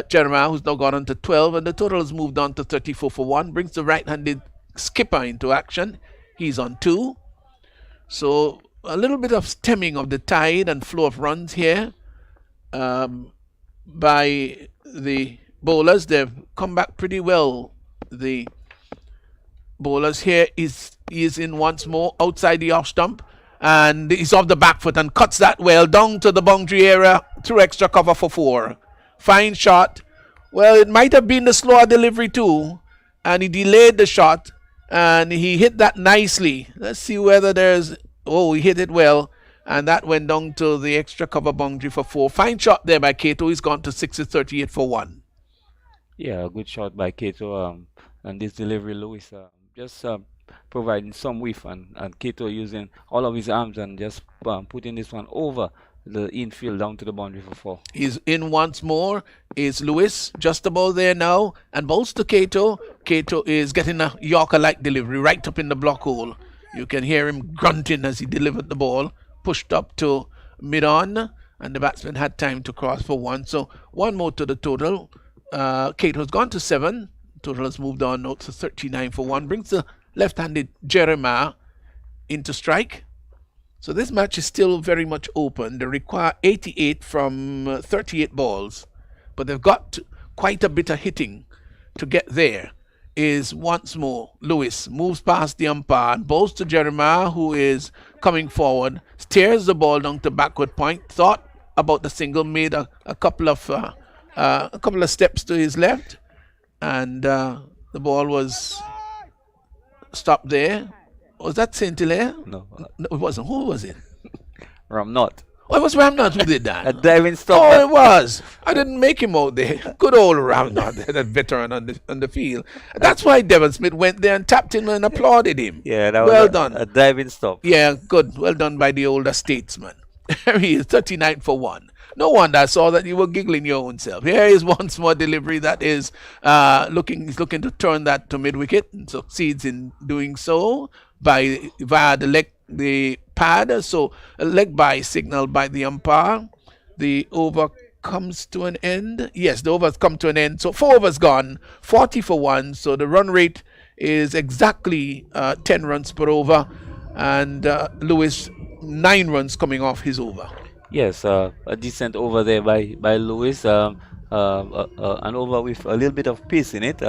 Jeremiah, who's now gone on to 12, and the total has moved on to 34 for 1. Brings the right-handed skipper into action. He's on 2. So a little bit of stemming of the tide and flow of runs here by the bowlers. They've come back pretty well. The bowlers here is in once more outside the off stump, and he's off the back foot and cuts that well down to the boundary area through extra cover for 4. Fine shot. Well, it might have been the slower delivery too, and he delayed the shot and he hit that nicely. Let's see whether he hit it well, and that went down to the extra cover boundary for 4. Fine shot there by Cato. He's gone to 6 to 38 for 1. Yeah, a good shot by Cato, and this delivery, Lewis, just providing some whiff, and Cato using all of his arms and just putting this one over the infield down to the boundary for 4. He's in once more. Is Lewis just about there now, and bowls to Cato. Cato is getting a Yorker-like delivery right up in the block hole. You can hear him grunting as he delivered the ball, pushed up to mid-on, and the batsman had time to cross for 1. So 1 more to the total. Cato's gone to 7. Total has moved on now to 39 for 1. Brings the left-handed Jeremiah into strike. So this match is still very much open. They require 88 from 38 balls, but they've got quite a bit of hitting to get there. Is once more Lewis moves past the umpire and bowls to Jeremiah, who is coming forward, steers the ball down to backward point, thought about the single, made a couple of steps to his left, and the ball was stopped there. Was that St. Hilaire? No, it wasn't. Who was it? Ramnot. Oh, it was Ramnot who did that. A diving stop. Oh, it was. I didn't make him out there. Good old Ramnot, that veteran on the field. That's why Devon Smith went there and tapped him and applauded him. Yeah, that well was done. A diving stop. Yeah, good. Well done by the older statesman. Here he is, 39 for 1. No wonder I saw that you were giggling your own self. Here is once more delivery that is he's looking to turn that to mid-wicket and succeeds in doing so via the pad. So a leg by signal by the umpire. The over comes to an end. Yes, the over's come to an end. So 4 overs gone, 40 for 1. So the run rate is exactly 10 runs per over, and Lewis 9 runs coming off his over. Yes, a decent over there by Lewis. An over with a little bit of pace in it,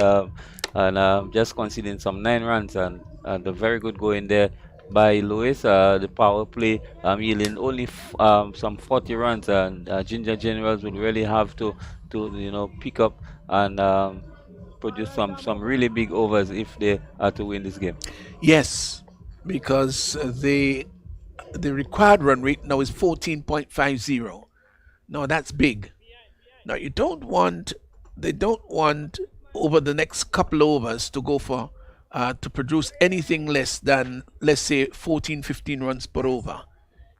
and just conceding some 9 runs, and a very good going there by Lewis. The power play yielding only some 40 runs, and Ginger Generals would really have to pick up and produce some really big overs if they are to win this game. Yes, because the required run rate now is 14.50. Now that's big. Now they don't want over the next couple overs to go for to produce anything less than, let's say, 14-15 runs per over.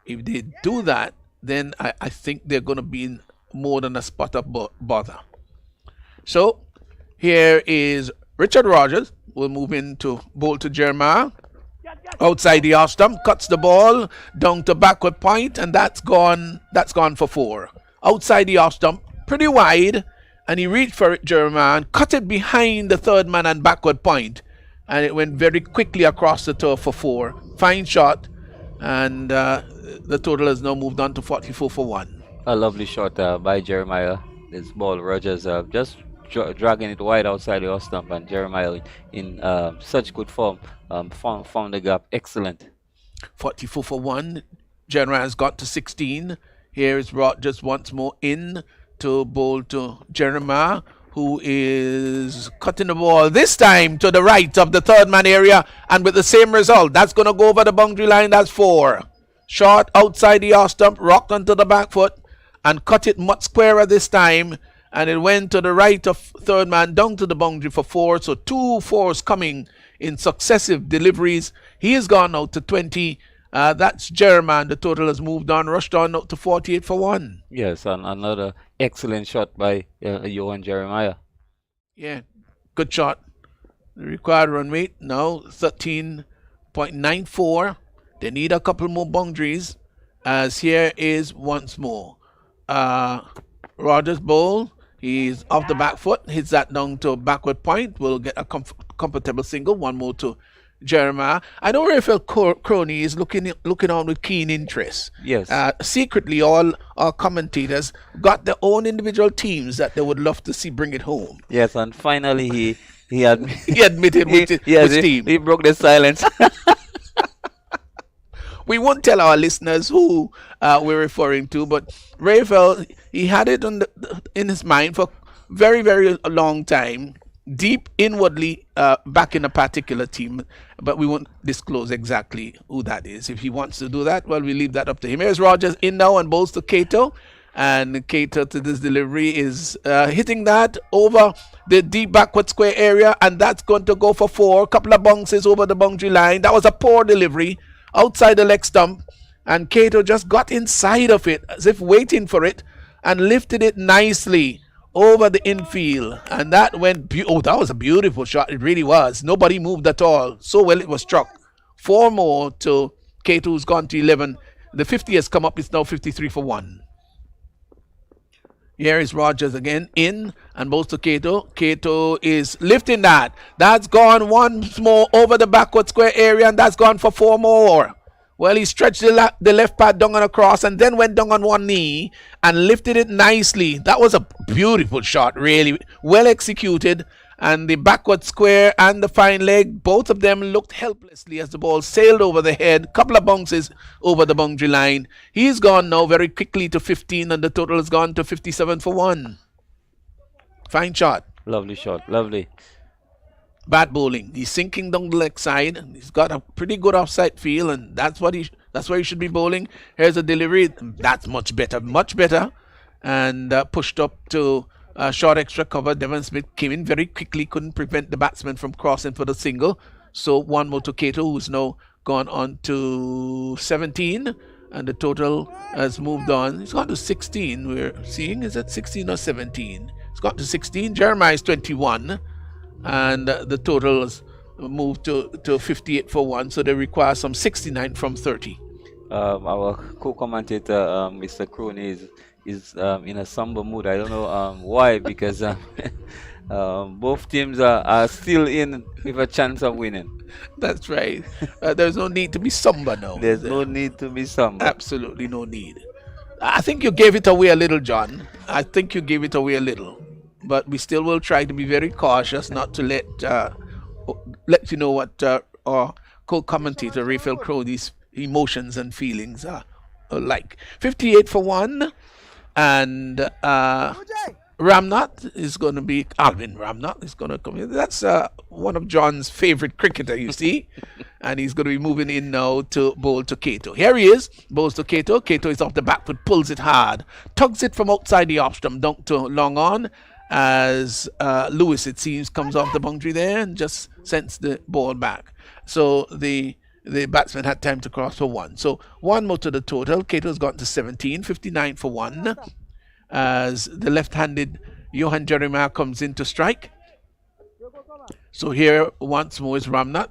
If they do that, then I think they're going to be in more than a spot of bother. So here is Richard Rogers. We'll move into bowl to Jeremiah. Outside the off stump, cuts the ball down to backward point, and that's gone for 4. Outside the off stump, pretty wide, and he reached for it, Jeremiah, and cut it behind the third man and backward point, and it went very quickly across the turf for 4. Fine shot, and the total has now moved on to 44 for 1. A lovely shot by Jeremiah. This ball, Rogers just dragging it wide outside the off stump, and Jeremiah in such good form found the gap. Excellent. 44 for 1. Jeremiah has got to 16. Here is Rogers once more in to bowl to Jeremiah, who is cutting the ball this time to the right of the third man area, and with the same result. That's going to go over the boundary line. That's 4. Short outside the off stump, rocked onto the back foot, and cut it much squarer this time. And it went to the right of third man down to the boundary for 4. So 2 fours coming in successive deliveries. He has gone out to 20. That's Jeremiah. The total has moved on, rushed on out to 48 for 1. Yes, and another excellent shot by Johan Jeremiah. Yeah, good shot. The required run rate now 13.94. They need a couple more boundaries, as here is once more. Rogers bowl. He's off the back foot, hits that down to a backward point. Will get a comfortable single. One more to Jeremiah. I know Raphael Crony is looking on with keen interest. Yes. Secretly, all our commentators got their own individual teams that they would love to see bring it home. Yes, and finally he admitted which team. He broke the silence. We won't tell our listeners who we're referring to, but Raphael, he had it in his mind for very, very long time, deep inwardly back in a particular team, but we won't disclose exactly who that is. If he wants to do that, well, we leave that up to him. Here's Rogers in now and bowls to Cato, and Cato to this delivery is hitting that over the deep backward square area, and that's going to go for 4. A couple of bounces over the boundary line. That was a poor delivery outside the leg stump, and Cato just got inside of it as if waiting for it and lifted it nicely over the infield, and that went that was a beautiful shot. It really was. Nobody moved at all. So well it was struck. 4 more to Cato, who's gone to 11. The 50 has come up. It's now 53 for 1. Here is Rogers again in and bowls to Cato. Cato is lifting that. That's gone once more over the backward square area, and that's gone for 4 more. Well, he stretched the left pad down and across, and then went down on one knee and lifted it nicely. That was a beautiful shot, really well executed. And the backward square and the fine leg, both of them looked helplessly as the ball sailed over the head. Couple of bounces over the boundary line. He's gone now very quickly to 15, and the total has gone to 57 for 1. Fine shot. Lovely shot. Lovely. Bad bowling. He's sinking down the leg side. He's got a pretty good offside feel, and that's where he should be bowling. Here's a delivery. That's much better. Much better. And pushed up to short extra cover. Devon Smith came in very quickly, couldn't prevent the batsman from crossing for the single. So 1 more to Cato, who's now gone on to 17, and the total has moved on. It's gone to 16. We're seeing, is it 16 or 17? It's gone to 16. Jeremiah is 21, and the total has moved to 58 for 1. So they require some 69 from 30. Our co-commentator, Mr. Crony, is in a somber mood. I don't know why, because both teams are still in with a chance of winning. That's right. There's no need to be somber now. There's no need to be somber. Absolutely no need. I think you gave it away a little, John. I think you gave it away a little. But we still will try to be very cautious not to let you know what our co-commentator Raphael Crowley's emotions and feelings are like. 58 for 1. And Ramnath is going to be, Alvin Ramnath is going to come in. That's one of John's favorite cricketer, you see. And he's going to be moving in now to bowl to Cato. Here he is, bowls to Cato. Cato is off the back foot, pulls it hard, tugs it from outside the off stump, down to long on, as Lewis, it seems, comes off the boundary there and just sends the ball back. So the batsman had time to cross for 1. So 1 more to the total. Cato's gone to 17, 59 for 1. As the left-handed Johan Jeremiah comes in to strike. So here once more is Ramnath.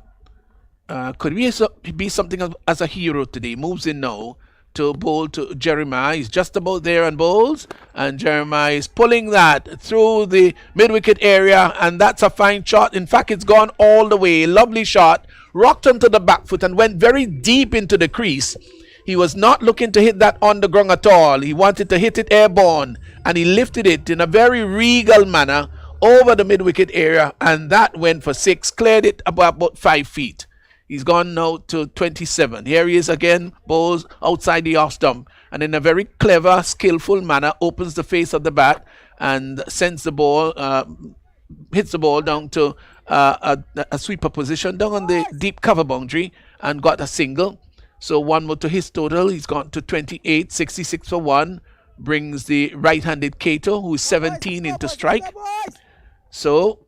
Could he be something as a hero today? Moves in now to bowl to Jeremiah. He's just about there and bowls. And Jeremiah is pulling that through the mid-wicket area. And that's a fine shot. In fact, it's gone all the way. Lovely shot. Rocked onto the back foot and went very deep into the crease. He was not looking to hit that on the ground at all. He wanted to hit it airborne, and he lifted it in a very regal manner over the mid-wicket area, and that went for 6, cleared it about 5 feet. He's gone now to 27. Here he is again, bowls outside the off stump, and in a very clever, skillful manner opens the face of the bat and sends the ball, hits the ball down to a sweeper position down on the deep cover boundary and got a single. So 1 more to his total. He's gone to 28, 66 for 1. Brings the right-handed Kato, who is 17, into strike. So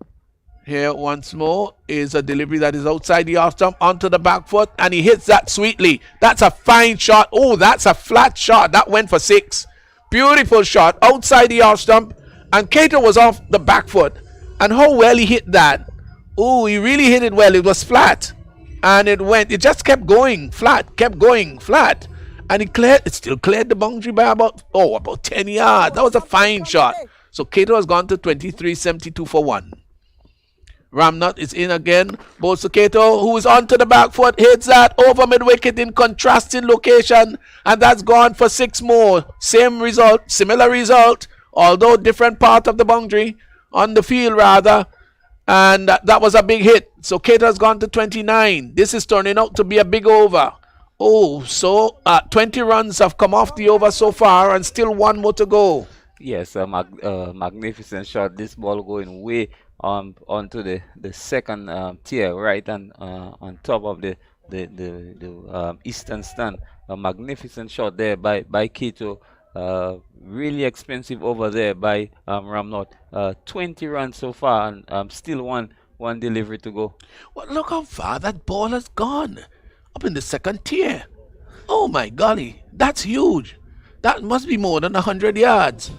here once more is a delivery that is outside the off stump onto the back foot, and he hits that sweetly. That's a fine shot. Oh, that's a flat shot. That went for 6. Beautiful shot outside the off stump, and Kato was off the back foot. And how well he hit that. Oh, he really hit it well. It was flat, and it just kept going flat, and it still cleared the boundary by about 10 yards. That was a fine shot. So Kato has gone to 23, 72 for 1. Ramnut is in again. Bowls to Kato, who is onto the back foot, hits that over mid-wicket in contrasting location, and that's gone for 6 more. Same result, similar result, although different part of the boundary, on the field rather, and that was a big hit. So Kato has gone to 29. This is turning out to be a big over. Oh, so 20 runs have come off the over so far, and still 1 more to go. Yes, a magnificent shot. This ball going way onto the second tier, right, and on top of the eastern stand. A magnificent shot there by Kato. Really expensive over there by Ramnot. 20 runs so far, and still one delivery to go. Well, look how far that ball has gone. Up in the second tier. Oh my golly, that's huge. That must be more than 100 yards.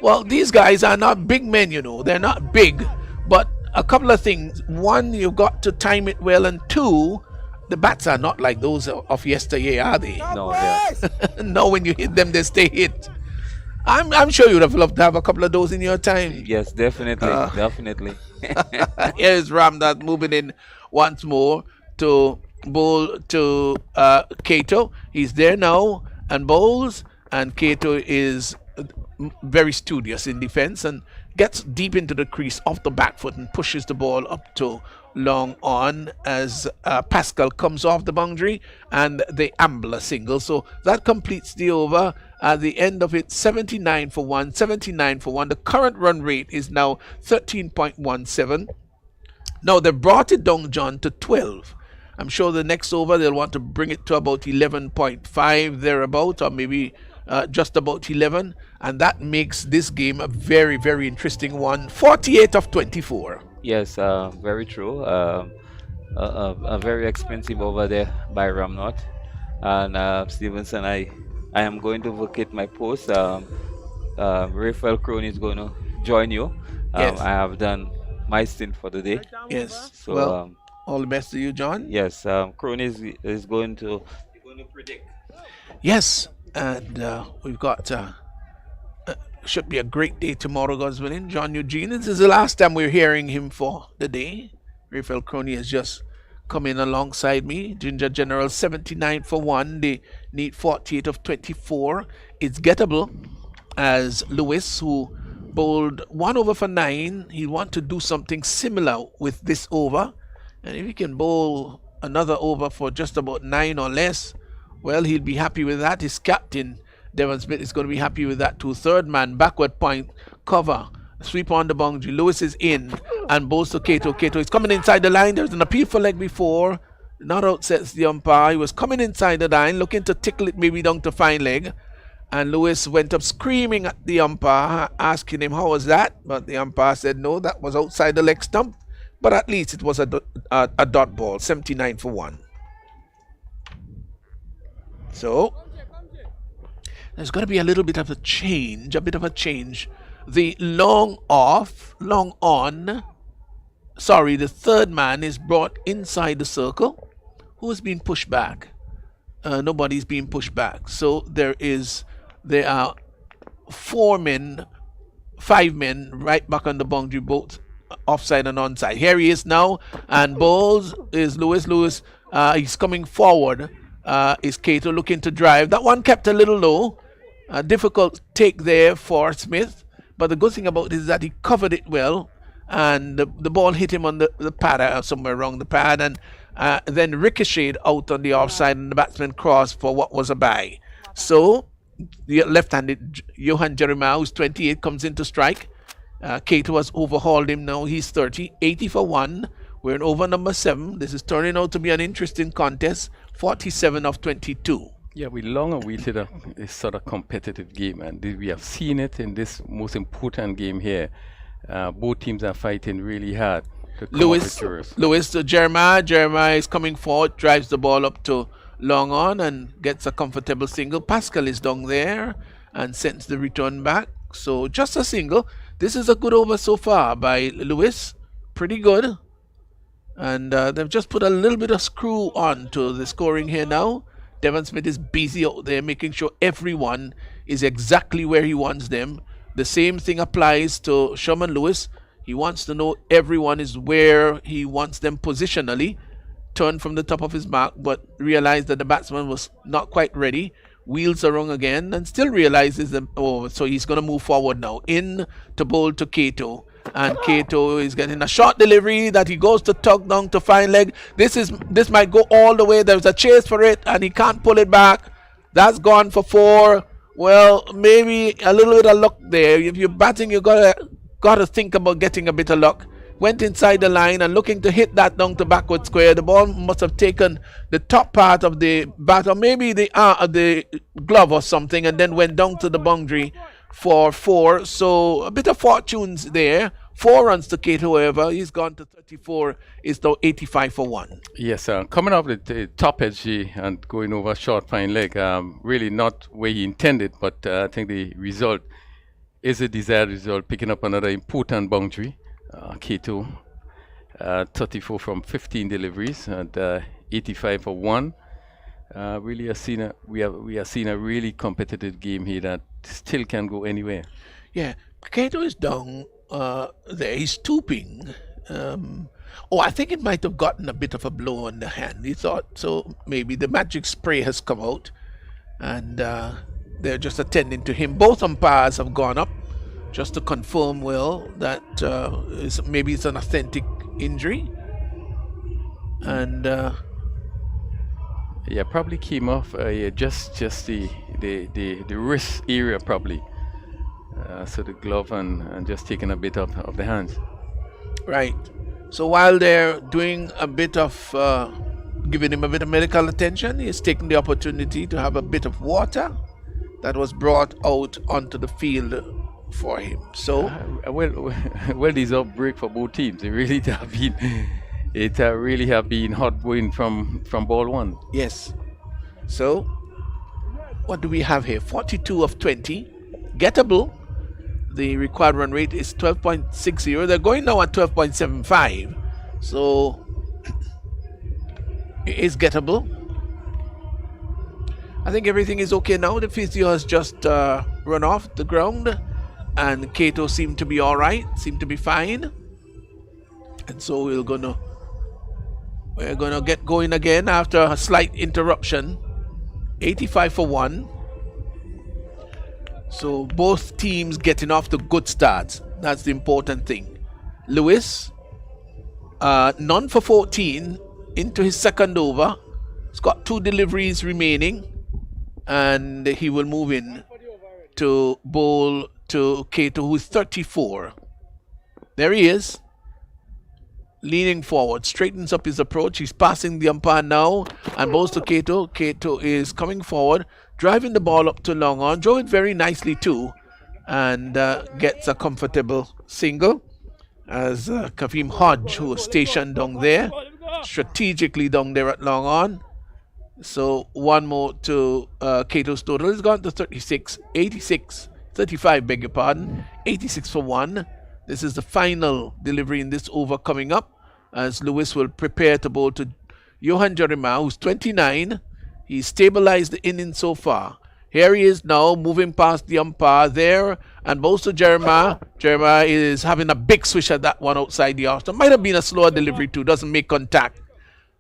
Well, these guys are not big men, you know. They're not big. But a couple of things. 1, you've got to time it well, and 2, the bats are not like those of yesteryear, are they? No, yeah. No, when you hit them, they stay hit. I'm sure you'd have loved to have a couple of those in your time. Yes, definitely, definitely. Here's Ramnath moving in once more to bowl to Kato. He's there now and bowls, and Kato is very studious in defense and gets deep into the crease off the back foot and pushes the ball up to long on as Pascal comes off the boundary, and they amble a single. So that completes the over. At the end of it, 79 for 1, 79 for 1. The current run rate is now 13.17. Now they've brought it down, John, to 12. I'm sure the next over they'll want to bring it to about 11.5 thereabout, or maybe just about 11, and that makes this game a very, very interesting one. 48 of 24. Yes, very true. A very expensive over there by Ramnot. And Stevenson, I am going to vacate my post. Raphael Crone is going to join you. Yes. I have done my stint for the day. Yes. So, well, all the best to you, John. Yes, Crone is going to predict. Yes, and we've got should be a great day tomorrow, God's willing. John Eugene, this is the last time we're hearing him for the day. Raphael Crone has just come in alongside me. Ginger General 79 for 1. They need 48 of 24. It's gettable as Lewis, who bowled 1 over for 9. He'll want to do something similar with this over. And if he can bowl another over for just about 9 or less, well, he'll be happy with that. His captain, Devon Smith, is going to be happy with that too. Third man, backward point, cover, sweep on the boundary. Lewis is in and bowls to Kato. Kato is coming inside the line. There's an appeal for leg before. Not outsets the umpire. He was coming inside the line, looking to tickle it maybe down to fine leg. And Lewis went up screaming at the umpire, asking him how was that. But the umpire said no, that was outside the leg stump. But at least it was a dot ball, 79 for 1. So there's going to be a little bit of a change, The long on, the third man is brought inside the circle. Who is being pushed back? Nobody's being pushed back. So there are 5 men right back on the boundary, both offside and onside. Here he is now, and bowls is Lewis. He's coming forward, is Cato looking to drive. That one kept a little low. A difficult take there for Smith. But the good thing about this is that he covered it well. And the ball hit him on the pad, somewhere around the pad. And then ricocheted out on the offside. And the batsman crossed for what was a bye. So the left-handed Johan Jeremiah, who's 28, comes in to strike. Cato has overhauled him now. He's 30. 80 for 1. We're in over number 7. This is turning out to be an interesting contest. 47 of 22. Yeah, we long awaited a sort of competitive game, and we have seen it in this most important game here. Both teams are fighting really hard. Lewis to Jeremiah. Jeremiah is coming forward, drives the ball up to long on and gets a comfortable single. Pascal is down there and sends the return back. So just a single. This is a good over so far by Lewis. Pretty good. And they've just put a little bit of screw on to the scoring here now. Devon Smith is busy out there making sure everyone is exactly where he wants them. The same thing applies to Sherman Lewis. He wants to know everyone is where he wants them positionally. Turned from the top of his mark, but realized that the batsman was not quite ready. Wheels are wrong again and still realizes that, so he's going to move forward now. In to bowl to Cato. And Cato is getting a short delivery that he goes to tug down to fine leg. This might go all the way. There's a chase for it and he can't pull it back. That's gone for 4. Well, maybe a little bit of luck there. If you're batting, you gotta think about getting a bit of luck. Went inside the line and looking to hit that down to backward square. The ball must have taken the top part of the bat or maybe the glove or something and then went down to the boundary for 4. So a bit of fortunes there. 4 runs to Cato, however. He's gone to 34. It's now 85 for 1. Yes, coming off the top edge and going over short fine leg. Really not where he intended, but I think the result is a desired result. Picking up another important boundary. Cato, 34 from 15 deliveries and 85 for 1. Really we are seeing a really competitive game here that still can go anywhere. Yeah, Cato is down there. He's stooping. I think it might have gotten a bit of a blow on the hand. He thought so. Maybe the magic spray has come out, and they're just attending to him. Both umpires have gone up just to confirm, that maybe it's an authentic injury, and. Yeah, probably came off just the wrist area probably. So the glove and just taking a bit of the hands. Right. So while they're doing a bit of giving him a bit of medical attention, he's taking the opportunity to have a bit of water that was brought out onto the field for him. So well deserved break for both teams. It really have been. It really have been hot going from ball 1. Yes. So, what do we have here? 42 of 20. Gettable. The required run rate is 12.60. They're going now at 12.75. So, it is gettable. I think everything is okay now. The physio has just run off the ground. And Cato seemed to be alright. Seemed to be fine. And so we're gonna get going again after a slight interruption. 85 for 1. So both teams getting off to good starts. That's the important thing. Lewis, none for 14 into his second over. He's got 2 deliveries remaining, and he will move in to bowl to Cato, who is 34. There he is. Leaning forward, straightens up his approach. He's passing the umpire now and bowls to Cato. Cato is coming forward, driving the ball up to long on. Drove it very nicely too, and gets a comfortable single as Kavim Hodge, who is stationed down there, strategically down there at long on. So 1 more to Cato's total. It's gone to 36, 86, 35, beg your pardon, 86 for 1. This is the final delivery in this over coming up, as Lewis will prepare to bowl to Johan Jeremiah, who's 29. He's stabilized the inning so far. Here he is now, moving past the umpire there, and bowls to Jeremiah. Jeremiah is having a big swish at that one outside the off. Might have been a slower delivery too, doesn't make contact.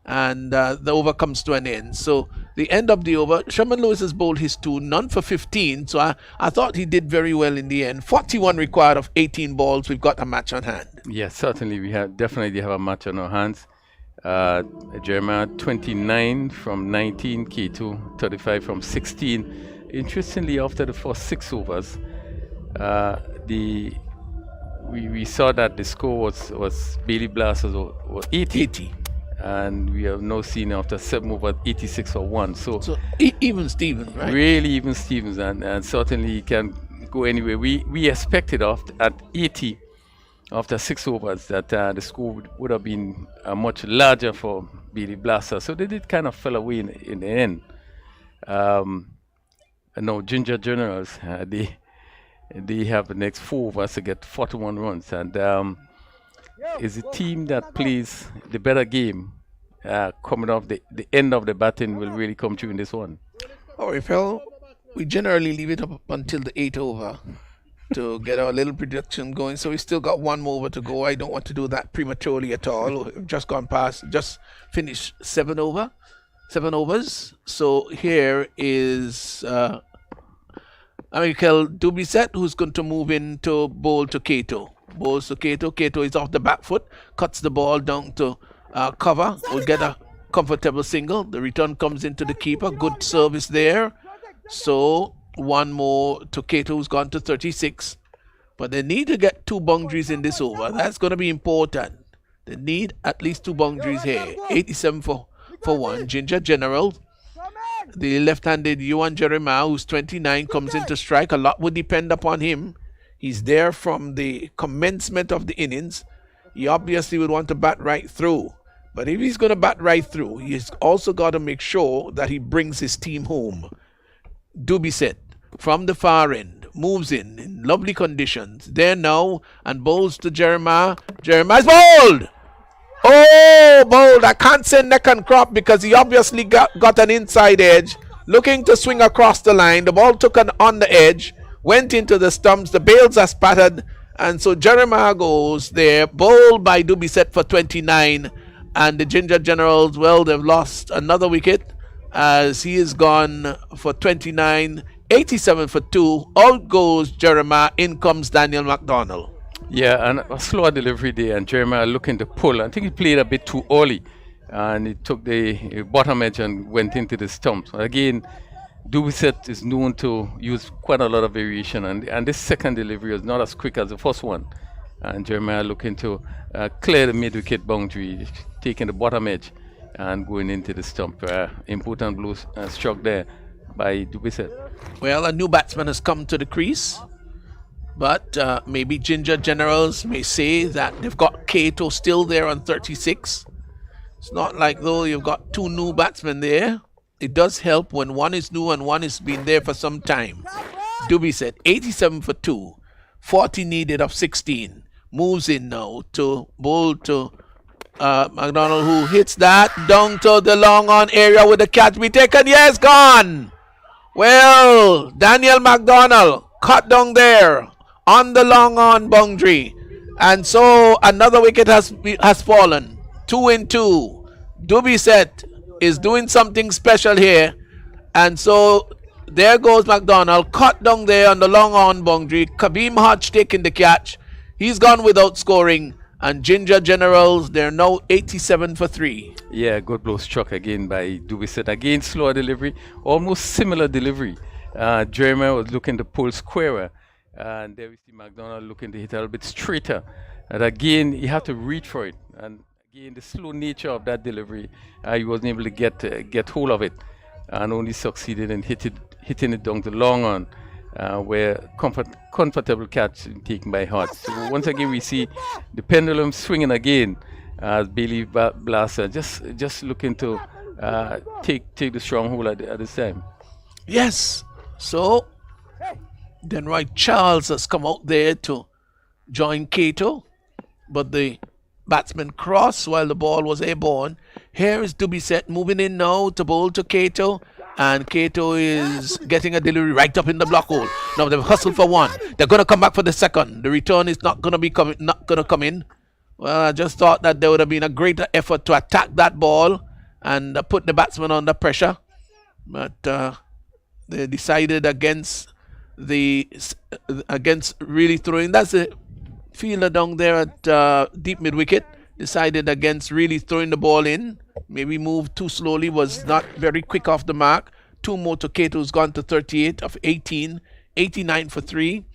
And the over comes to an end. So the end of the over, Sherman Lewis has bowled his 2, none for 15. So I thought he did very well in the end. 41 required of 18 balls. We've got a match on hand. Yes, certainly we definitely have a match on our hands. Jeremiah 29 from 19, K2 35 from 16. Interestingly, after the first 6 overs, we saw that the score was Bayleaf Blasters was 80. And we have now seen after 7 overs 86 for 1. So even Stevens, right? Really even Stevens, and certainly he can go anywhere. We expected at 80 after 6 overs that the score would have been much larger for Bayleaf Blasters. So they did kind of fell away in the end. Now Ginger Generals, they have the next 4 overs to get 41 runs, and is a team that plays the better game. Coming off the end of the batting will really come through in this one. Oh, Rafael, we generally leave it up until the 8th over to get our little prediction going. So we still got 1 more over to go. I don't want to do that prematurely at all. We've just finished 7 overs. So here is Michael Dubisette, who's going to move in to bowl to Kato. Bowls to Kato. Kato is off the back foot, cuts the ball down to cover, will get a comfortable single. The return comes into the keeper. Good service there. So 1 more to Kato, who's gone to 36. But they need to get 2 boundaries in this over. That's going to be important. They need at least 2 boundaries here. 87 for 1. Ginger General. The left-handed Yuan Jeremiah, who's 29, comes into strike. A lot would depend upon him. He's there from the commencement of the innings. He obviously would want to bat right through. But if he's going to bat right through, he's also got to make sure that he brings his team home. Dubisette from the far end moves in lovely conditions. There now and bowls to Jeremiah. Jeremiah's bowled! Oh, bowled. I can't say neck and crop because he obviously got an inside edge. Looking to swing across the line. The ball took on the edge. Went into the stumps. The bails are spattered. And so Jeremiah goes there. Bowled by Dubisette for 29. And the Ginger Generals, well, they've lost another wicket as he is gone for 29. 87 for 2. Out goes Jeremiah. In comes Daniel McDonald. Yeah, and a slower delivery there, and Jeremiah looking to pull. I think he played a bit too early, and he took the bottom edge and went into the stumps. Again, Dubisette is known to use quite a lot of variation, and this second delivery was not as quick as the first one. And Jeremiah looking to clear the mid-wicket boundary, taking the bottom edge and going into the stump. Important blow struck there by Dubisette. Well, a new batsman has come to the crease. But maybe Ginger Generals may say that they've got Kato still there on 36. It's not like though you've got 2 new batsmen there. It does help when one is new and one has been there for some time. Dubisette, 87 for 2. 40 needed of 16. Moves in now to bowl to McDonald, who hits that down to the long on area with the catch be taken. Yes, gone. Well, Daniel McDonald cut down there on the long on boundary, and so another wicket has fallen. 2 and 2. Dubisette is doing something special here, and so there goes McDonald, cut down there on the long on boundary. Kabeem Hodge taking the catch. He's gone without scoring, and Ginger Generals, they're now 87 for 3. Yeah, good blow struck again by Dubisette. Again, slower delivery, almost similar delivery. Jeremiah was looking to pull squarer. And there we see McDonald looking to hit a little bit straighter. And again, you have to reach for it. And again, the slow nature of that delivery, he wasn't able to get hold of it, and only succeeded in hitting it down the long on, where comfortable catch taken by Hodge. So once again, we see the pendulum swinging again as Bayleaf Blaster just looking to take the stronghold at this time. Yes. So then Roy Charles has come out there to join Kato, but the batsman crossed while the ball was airborne. Here is Dubisette moving in now to bowl to Kato, and Kato is getting a delivery right up in the block hole. Now they've hustled for 1. They're going to come back for the second. The return is not going to come in. Well, I just thought that there would have been a greater effort to attack that ball and put the batsman under pressure. but they decided against really throwing. That's a fielder down there at deep mid wicket. Decided against really throwing the ball in. Maybe moved too slowly. Was not very quick off the mark. 2 more to Cato, who's gone to 38 of 18. 89 for 3.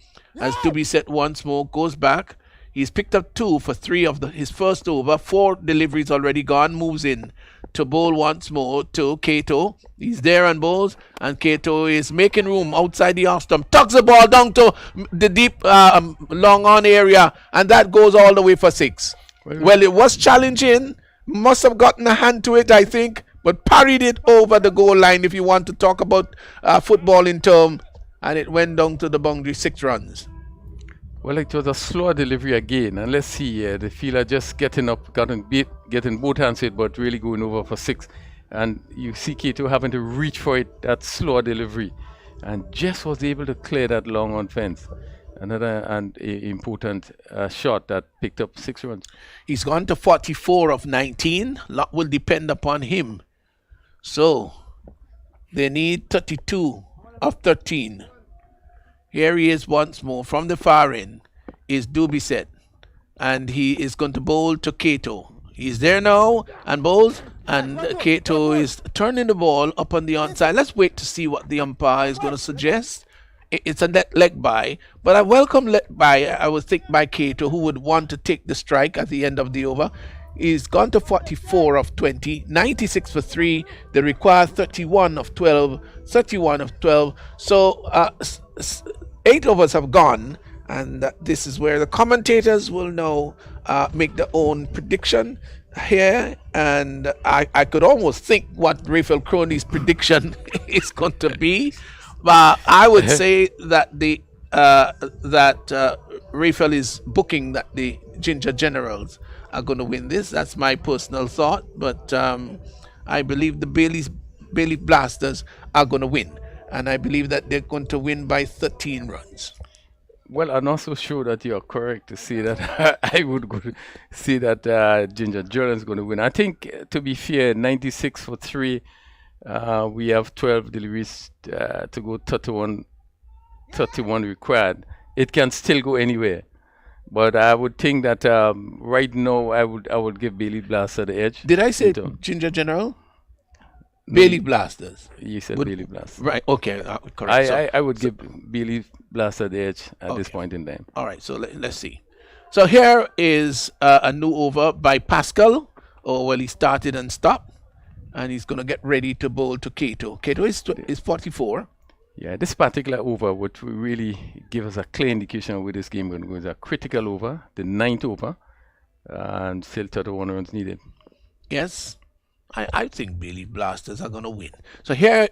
As Dubby said once more, goes back. He's picked up 2 for 3 of his first over. 4 deliveries already gone. Moves in to bowl once more to Cato. He's there and bowls, and Cato is making room outside the off stump. Tucks the ball down to the deep long on area, and that goes all the way for 6. Well, it was challenging. Must have gotten a hand to it, I think, but parried it over the goal line, if you want to talk about football in term, and it went down to the boundary, 6 runs. Well, it was a slower delivery again, and let's see, the fielder just getting up, getting both hands hit, but really going over for 6. And you see Cato having to reach for it, that slower delivery, and just was able to clear that long on fence. Another important shot that picked up 6 runs. He's gone to 44 of 19. Lot will depend upon him. So they need 32 of 13. Here he is once more from the far end. Is Dubiset, and he is going to bowl to Cato. He's there now and bowls, and Cato is turning the ball up on the onside. Let's wait to see what the umpire is going to suggest. It's a net leg by, but a welcome leg by, I would think, by Cato, who would want to take the strike at the end of the over. He's gone to 44 of 20, 96 for 3. They require 31 of 12, 31 of 12. So 8 overs have gone, and this is where the commentators will now make their own prediction here. And I could almost think what Raphael Croni's prediction is going to be. I would say that Raphael is booking that the Ginger Generals are going to win this. That's my personal thought, but I believe the Bayleaf Blasters are going to win, and I believe that they're going to win by 13 runs. Well, I'm not so sure that you're correct to say that. I would say that Ginger Generals is going to win. I think, to be fair, 96 for 3. We have 12 deliveries to go 31 required. It can still go anywhere, but I would think that right now I would give Bayleaf Blaster the edge. Did I say Ginger General? Bayleaf Blasters. You said Bayleaf Blaster. Right. Okay. Correct. I would give Bayleaf Blaster the edge at this point in time. All right. So let's see. So here is a new over by Pascal. Oh well, he started and stopped. And he's going to get ready to bowl to Cato. Cato is 44. Yeah, this particular over would really give us a clear indication of where this game is going to go. It's a critical over, the 9th over, and still 31 runs needed. Yes, I think Bayleaf Blasters are going to win. So here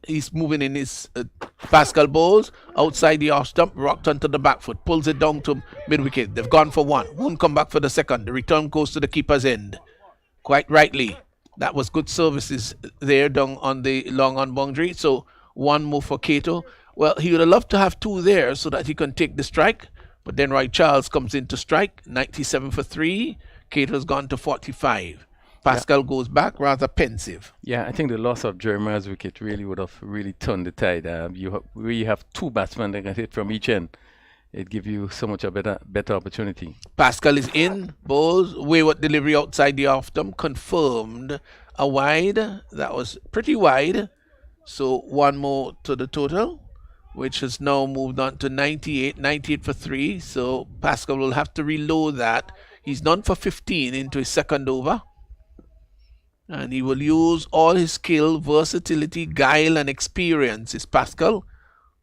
he's moving in his Pascal bowls outside the off stump, rocked onto the back foot, pulls it down to mid wicket. They've gone for 1. Won't come back for the second. The return goes to the keeper's end. Quite rightly. That was good services there down on the long on boundary. So 1 more for Cato. Well, he would have loved to have 2 there so that he can take the strike. But then Roy Charles comes in to strike. 97 for 3. Cato's gone to 45. Pascal goes back, rather pensive. Yeah, I think the loss of Jeremiah's wicket really would have turned the tide. We have 2 batsmen that can hit from each end. It gives you so much a better opportunity. Pascal is in, bowls, wayward delivery outside the off stump, confirmed a wide. That was pretty wide. So 1 more to the total, which has now moved on to 98 for 3. So Pascal will have to reload that. He's done for 15 into his second over. And he will use all his skill, versatility, guile, and experience. Is Pascal,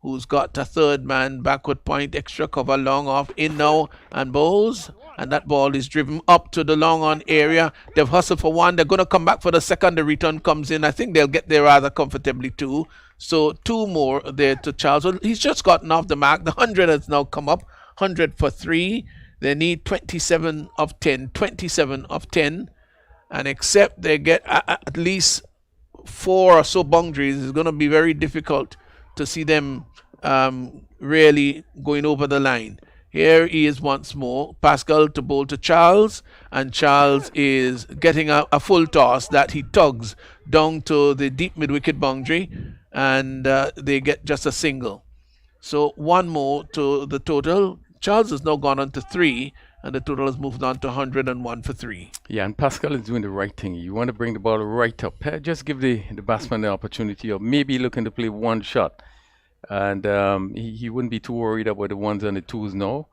who's got a third man, backward point, extra cover, long off, in now, and bowls. And that ball is driven up to the long on area. They've hustled for 1. They're going to come back for the second. The return comes in. I think they'll get there rather comfortably too. So 2 more there to Charles. Well, he's just gotten off the mark. The 100 has now come up. 100 for 3. They need 27 of 10. 27 of 10. And except they get at least 4 or so boundaries, it's going to be very difficult to see them really going over the line. Here he is once more. Pascal to bowl to Charles, and Charles is getting a full toss that he tugs down to the deep mid-wicket boundary, and they get just a single. So one more to the total. Charles has now gone on to 3, and the total has moved on to 101 for 3. Yeah, and Pascal is doing the right thing. You want to bring the ball right up. Just give the batsman the opportunity of maybe looking to play one shot. And he wouldn't be too worried about the ones and the twos now,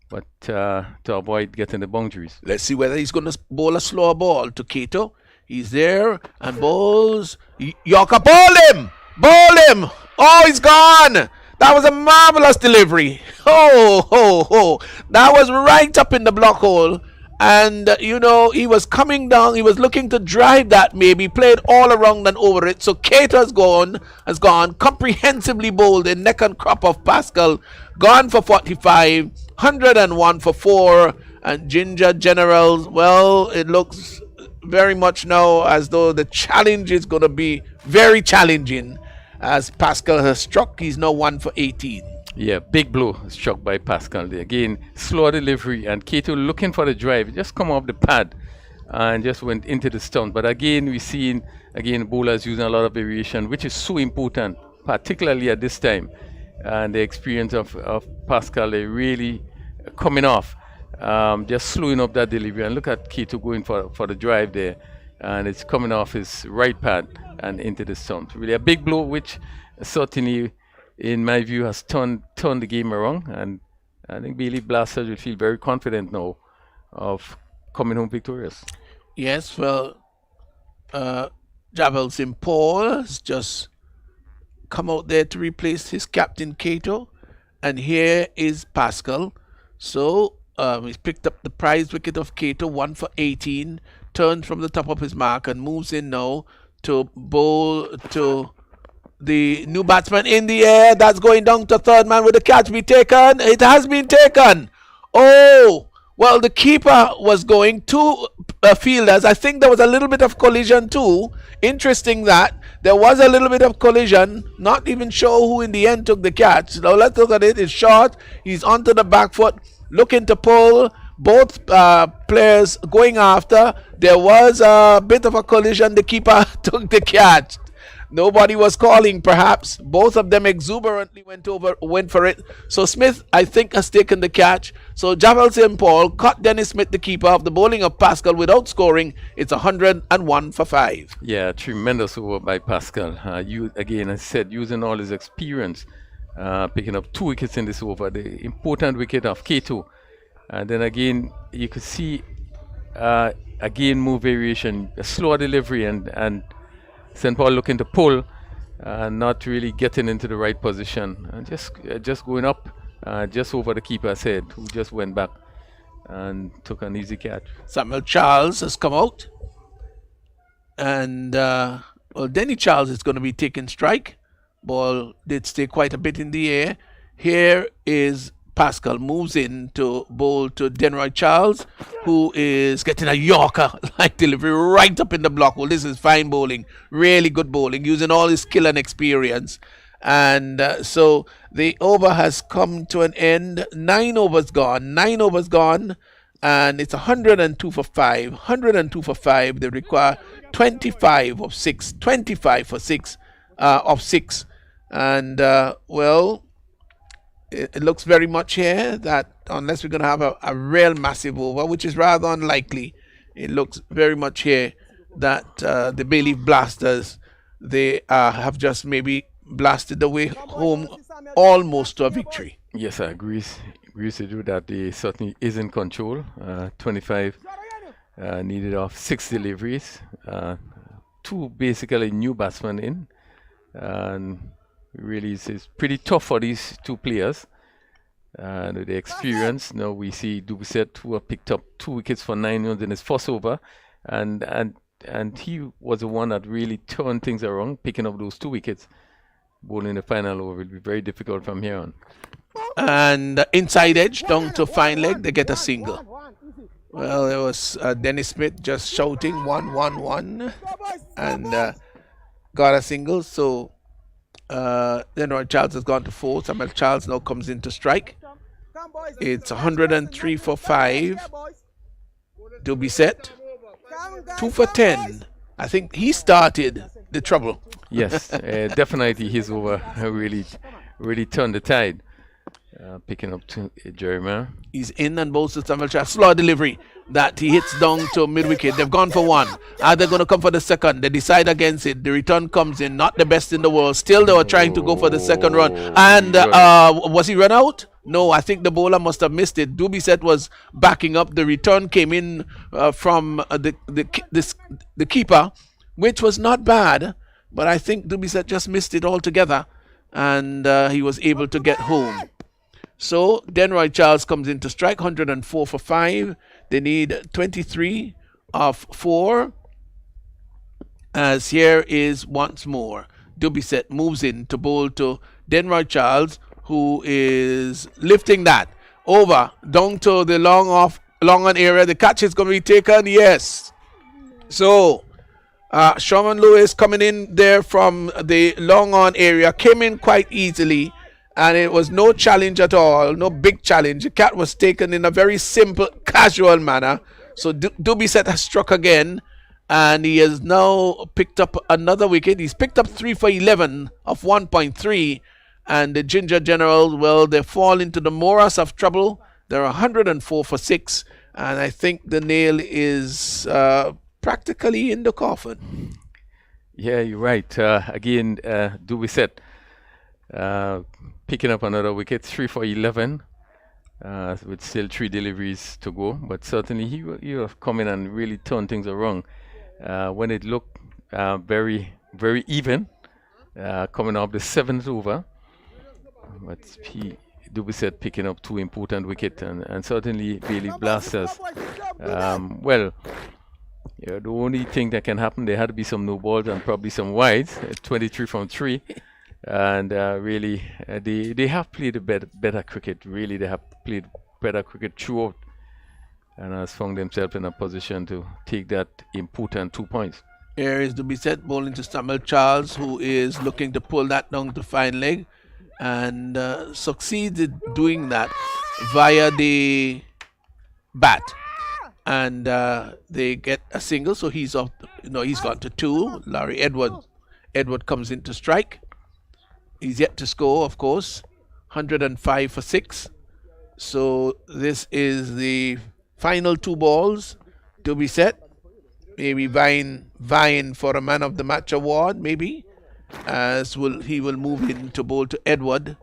but to avoid getting the boundaries. Let's see whether he's going to bowl a slower ball to Cato. He's there and bowls. Yorker, bowl him! Bowl him! Oh, he's gone! That was a marvelous delivery. Oh. That was right up in the block hole. And, he was coming down. He was looking to drive that maybe. Played all around and over it. So Cato has gone comprehensively bowled in neck and crop of Pascal. Gone for 45. 101 for 4. And Ginger Generals, well, it looks very much now as though the challenge is going to be very challenging. As Pascal has struck, he's now 1 for 18. Yeah, big blow struck by Pascal there. Again, slow delivery, and Cato looking for the drive. Just come off the pad and just went into the stump. But again, we're seeing, bowlers using a lot of variation, which is so important, particularly at this time. And the experience of Pascal, they really coming off, just slowing up that delivery. And look at Cato going for the drive there. And it's coming off his right pad and into the stump. Really a big blow, which certainly, in my view, has turned the game around. And I think Bayleaf Blasters will feel very confident now of coming home victorious. Yes, well, Javel Paul has just come out there to replace his captain Cato. And here is Pascal. So he's picked up the prize wicket of Cato, 1 for 18. Turns from the top of his mark and moves in now to bowl to the new batsman in the air. That's going down to third man. Will the catch be taken? It has been taken. Oh, well, the keeper was going to fielders. I think there was a little bit of collision too. Interesting that there was a little bit of collision. Not even sure who in the end took the catch. Now let's look at it. It's short. He's onto the back foot, looking to pull. Both players going after. There was a bit of a collision. The keeper took the catch. Nobody was calling, perhaps. Both of them exuberantly went for it. So Smith, I think, has taken the catch. So Javel St. Paul caught Dennis Smith, the keeper, of the bowling of Pascal without scoring. It's 101 for 5. Yeah, tremendous over by Pascal. Again, as I said, using all his experience, picking up 2 wickets in this over. The important wicket of Cato. And then again, you could see, move variation, a slower delivery, and St. Paul looking to pull, not really getting into the right position, and just going up, just over the keeper's head, who just went back and took an easy catch. Samuel Charles has come out, and Denny Charles is going to be taking strike. Ball did stay quite a bit in the air. Here is Pascal, moves in to bowl to Denroy Charles, who is getting a Yorker-like delivery right up in the block. Well, this is fine bowling, really good bowling, using all his skill and experience. And so the over has come to an end. 9 overs gone, and it's 102 for 5. 102 for 5. They require 25 of 6, 25 for 6 of 6. And, well, it looks very much here that unless we're going to have a real massive over, which is rather unlikely, it looks very much here that the Bayleaf Blasters, they have just maybe blasted the way home almost to a victory. Yes, I agree to do that. They certainly is in control. 25 needed off 6 deliveries. 2 basically new batsmen in. And really, it's pretty tough for these 2 players. With the experience, now we see Dubuset, who have picked up 2 wickets for 9 runs in his first over, and he was the one that really turned things around, picking up those 2 wickets. Bowling the final over will be very difficult from here on. And inside edge down to fine leg, they get a single. Well, it was Dennis Smith just shouting 1, 1, 1, and got a single. So then Charles has gone to 4. Samuel Charles now comes in to strike. It's 103 for 5. To be set. 2 for 10. I think he started the trouble. Yes, definitely his over really turned the tide. Picking up to Jeremiah. He's in and bowls to Samuel Charles. Slow delivery that he hits down to mid-wicket. They've gone for one. Are they going to come for the second? They decide against it. The return comes in, not the best in the world. Still, they were trying to go for the second run. And was he run out? No, I think the bowler must have missed it. Dubisset was backing up. The return came in from the keeper, which was not bad. But I think Dubisset just missed it altogether. And he was able to get home. So, Denroy Charles comes in to strike, 104 for 5. They need 23 of 4. As here is once more. Dubisset moves in to bowl to Denroy Charles, who is lifting that over down to the long on area. The catch is going to be taken, yes. So, Sherman Lewis coming in there from the long on area, came in quite easily. And it was no challenge at all, no big challenge. The cat was taken in a very simple, casual manner. So Dubisset has struck again, and he has now picked up another wicket. He's picked up 3 for 11 of 1.3. And the Ginger Generals, well, they fall into the morass of trouble. They're 104 for 6. And I think the nail is practically in the coffin. Yeah, you're right. Again, Dubisset picking up another wicket, 3 for 11, with still 3 deliveries to go. But certainly he have come in and really turned things around. When it looked very, very even, coming off the 7th over. But Dubisset picking up 2 important wickets, and certainly Bayleaf Blasters. Well, yeah, the only thing that can happen, there had to be some no balls and probably some wides, 23 from 3. And really, they have played a better cricket. Really, they have played better cricket throughout, and has found themselves in a position to take that important 2 points. Here is Dubisset bowling to Samuel Charles, who is looking to pull that down to fine leg, and succeeded doing that via the bat, and they get a single. So he's off. He's gone to 2. Larry Edward comes in to strike. He's yet to score, of course, 105 for 6. So this is the final 2 balls to be set. Maybe vying for a man of the match award, maybe. He will move in to bowl to Edward.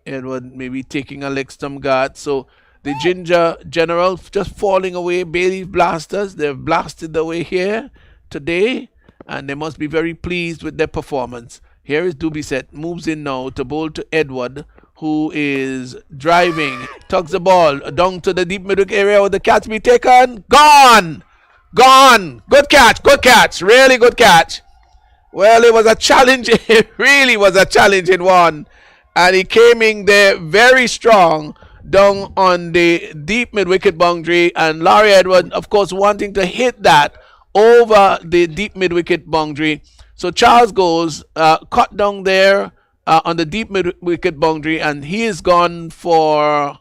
Edward maybe taking a leg stump guard. So the Ginger General just falling away. Bayleaf Blasters, they've blasted away here today, and they must be very pleased with their performance. Here is Dubisset, moves in now to bowl to Edward, who is driving, tugs the ball down to the deep middle area. Will the catch be taken? Gone! Good catch, really good catch. Well, it was a challenge, it really was a challenging one. And he came in there very strong down on the deep mid-wicket boundary. And Larry Edward, of course, wanting to hit that over the deep mid-wicket boundary. So Charles goes, cut down there on the deep mid-wicket boundary, and he is gone for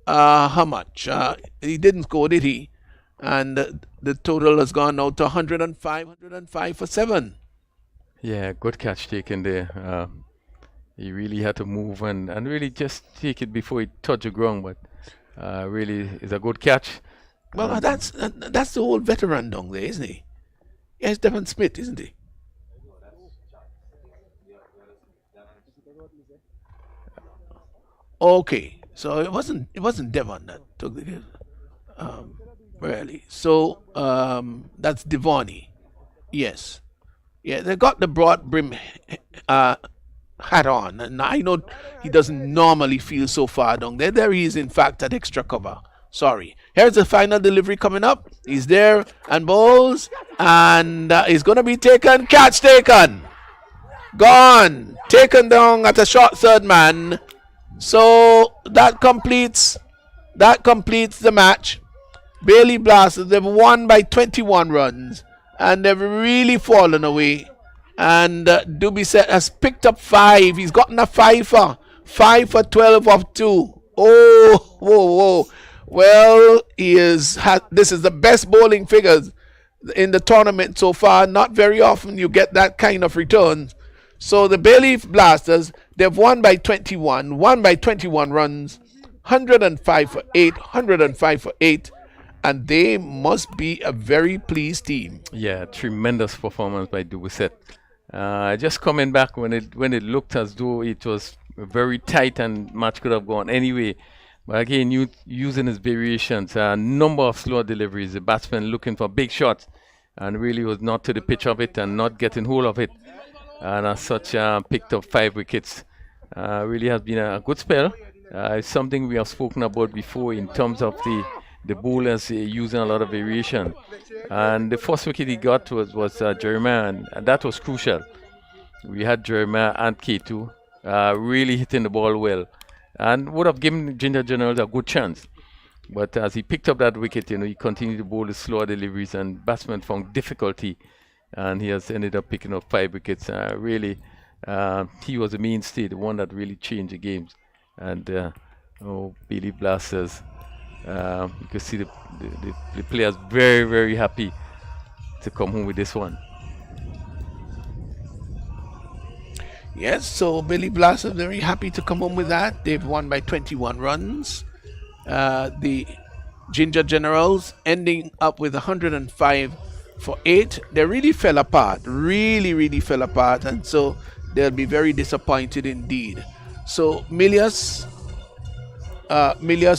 how much? He didn't score, did he? And the total has gone out to 105 for 7. Yeah, good catch taken there. He really had to move and really just take it before he touched the ground, but really is a good catch. Well, that's the old veteran down there, isn't he? Yeah, it's Devon Smith, isn't he? Okay, so it wasn't Devon that took the game, really. So that's Devoni, yes, yeah. They got the broad brim hat on, and I know he doesn't normally feel so far down there. There he is, in fact, at extra cover. Sorry. Here's the final delivery coming up. He's there and bowls, and he's going to be taken. Catch taken. Gone. Taken down at a short third man. So that completes the match. Bayleaf Blasters, they've won by 21 runs, and they've really fallen away. And Dubisset has picked up 5. He's gotten a 5 for 12 of 2. Oh, whoa. Well, this is the best bowling figures in the tournament so far. Not very often you get that kind of return. So the Bayleaf Blasters, they've won by 21 runs, 105 for 8, 105 for 8, and they must be a very pleased team. Yeah, tremendous performance by Dubuset. Just coming back when it looked as though it was very tight and match could have gone anyway. But again, using his variations, a number of slow deliveries, the batsman looking for big shots and really was not to the pitch of it and not getting hold of it. And as such, picked up 5 wickets. Really has been a good spell. It's something we have spoken about before in terms of the bowlers using a lot of variation. And the first wicket he got was Jeremiah, and that was crucial. We had Jeremiah and K2 really hitting the ball well, and would have given Ginger Generals a good chance. But as he picked up that wicket, he continued to bowl the slower deliveries, and batsmen found difficulty, and he has ended up picking up 5 wickets. Really, he was the mainstay, the one that really changed the games. And Bayleaf Blasters, you can see the players very, very happy to come home with this one. Yes, so Bayleaf Blasters very happy to come home with that. They've won by 21 runs. The Ginger Generals ending up with 105 for 8. They really fell apart, really fell apart, and so they'll be very disappointed indeed. So Milius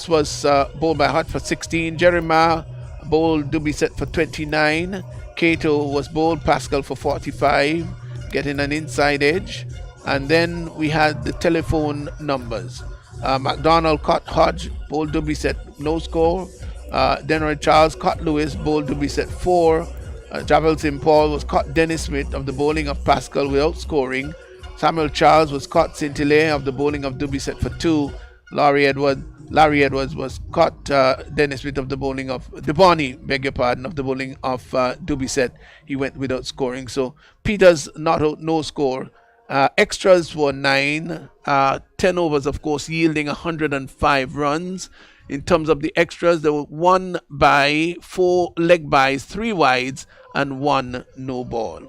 was bowled by Hart for 16. Jeremiah bowled Dubuset for 29. Cato was bowled Pascal for 45, getting an inside edge. And then we had the telephone numbers. McDonald caught Hodge, bowled Dubuset, no score. Denroy Charles caught Lewis, bowled Dubuset 4. Javel St. Paul was caught Dennis Smith of the bowling of Pascal without scoring. Samuel Charles was caught Saint-Hilaire of the bowling of Dubuset for 2. Larry Edwards was caught Dennis Smith of the bowling of Deboni, beg your pardon, of the bowling of Dubuset. He went without scoring. So Peters not out, no score. Extras were 9. 10 overs, of course, yielding 105 runs. In terms of the extras, there were 1 bye, 4 leg byes, 3 wides, and 1 no ball.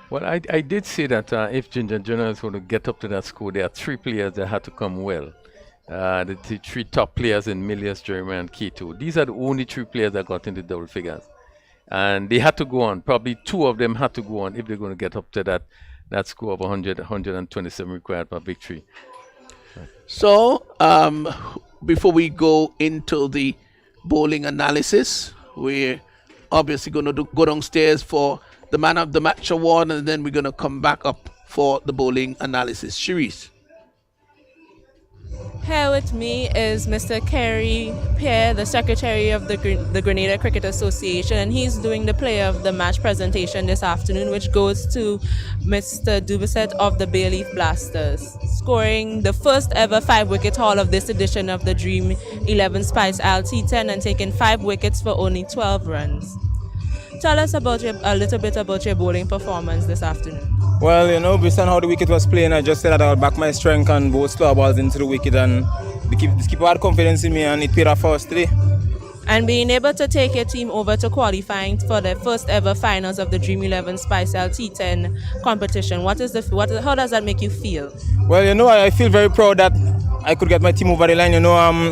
Well, I did say that if Ginger Generals were to get up to that score, there are 3 players that had to come well. The 3 top players in Milius, Jeremiah, and Keto. These are the only 3 players that got into double figures. And they had to go on. Probably 2 of them had to go on if they're going to get up to that score of 127 required per victory. So, before we go into the bowling analysis, we're obviously going to go downstairs for the Man of the Match award, and then we're going to come back up for the bowling analysis. Sharice. Here with me is Mr. Kerry Pierre, the Secretary of the Grenada Cricket Association, and he's doing the Player of the Match presentation this afternoon, which goes to Mr. Dubuset of the Bayleaf Blasters, scoring the first ever 5-wicket haul of this edition of the Dream 11 Spice T10 and taking 5 wickets for only 12 runs. Tell us about a little bit about your bowling performance this afternoon. Well, based on how the wicket was playing, I just said that I would back my strength and bowl slow balls into the wicket, and the keeper had confidence in me, and it paid off for us today. And being able to take your team over to qualifying for the first ever finals of the Dream 11 Spice T10 competition, how does that make you feel? Well, I feel very proud that I could get my team over the line.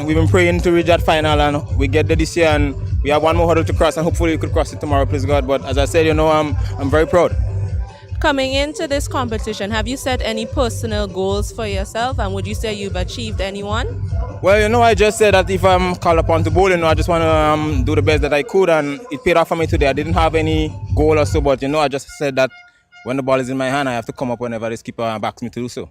We've been praying to reach that final, and we get there this year, and we have 1 more hurdle to cross, and hopefully we could cross it tomorrow, please God. But as I said, I'm very proud. Coming into this competition, have you set any personal goals for yourself, and would you say you've achieved any one? Well, I just said that if I'm called upon to bowl, I just want to do the best that I could, and it paid off for me today. I didn't have any goal or so, but I just said that when the ball is in my hand, I have to come up whenever this keeper backs me to do so.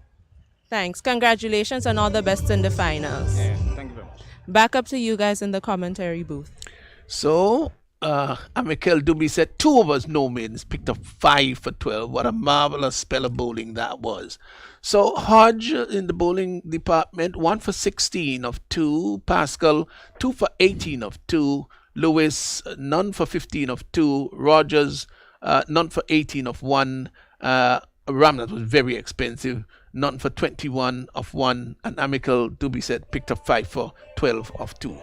Thanks. Congratulations and all the best in the finals. Yeah, thank you very much. Back up to you guys in the commentary booth. So, Michael Dubuset, 2 overs, no mids, picked up 5 for 12. What a marvelous spell of bowling that was. So, Hodge in the bowling department, 1 for 16 of 2. Pascal, 2 for 18 of 2. Lewis, none for 15 of 2. Rogers, none for 18 of 1. ram that was very expensive. None for 21 of 1, and Amical Dubisset picked up 5 for 12 of 2.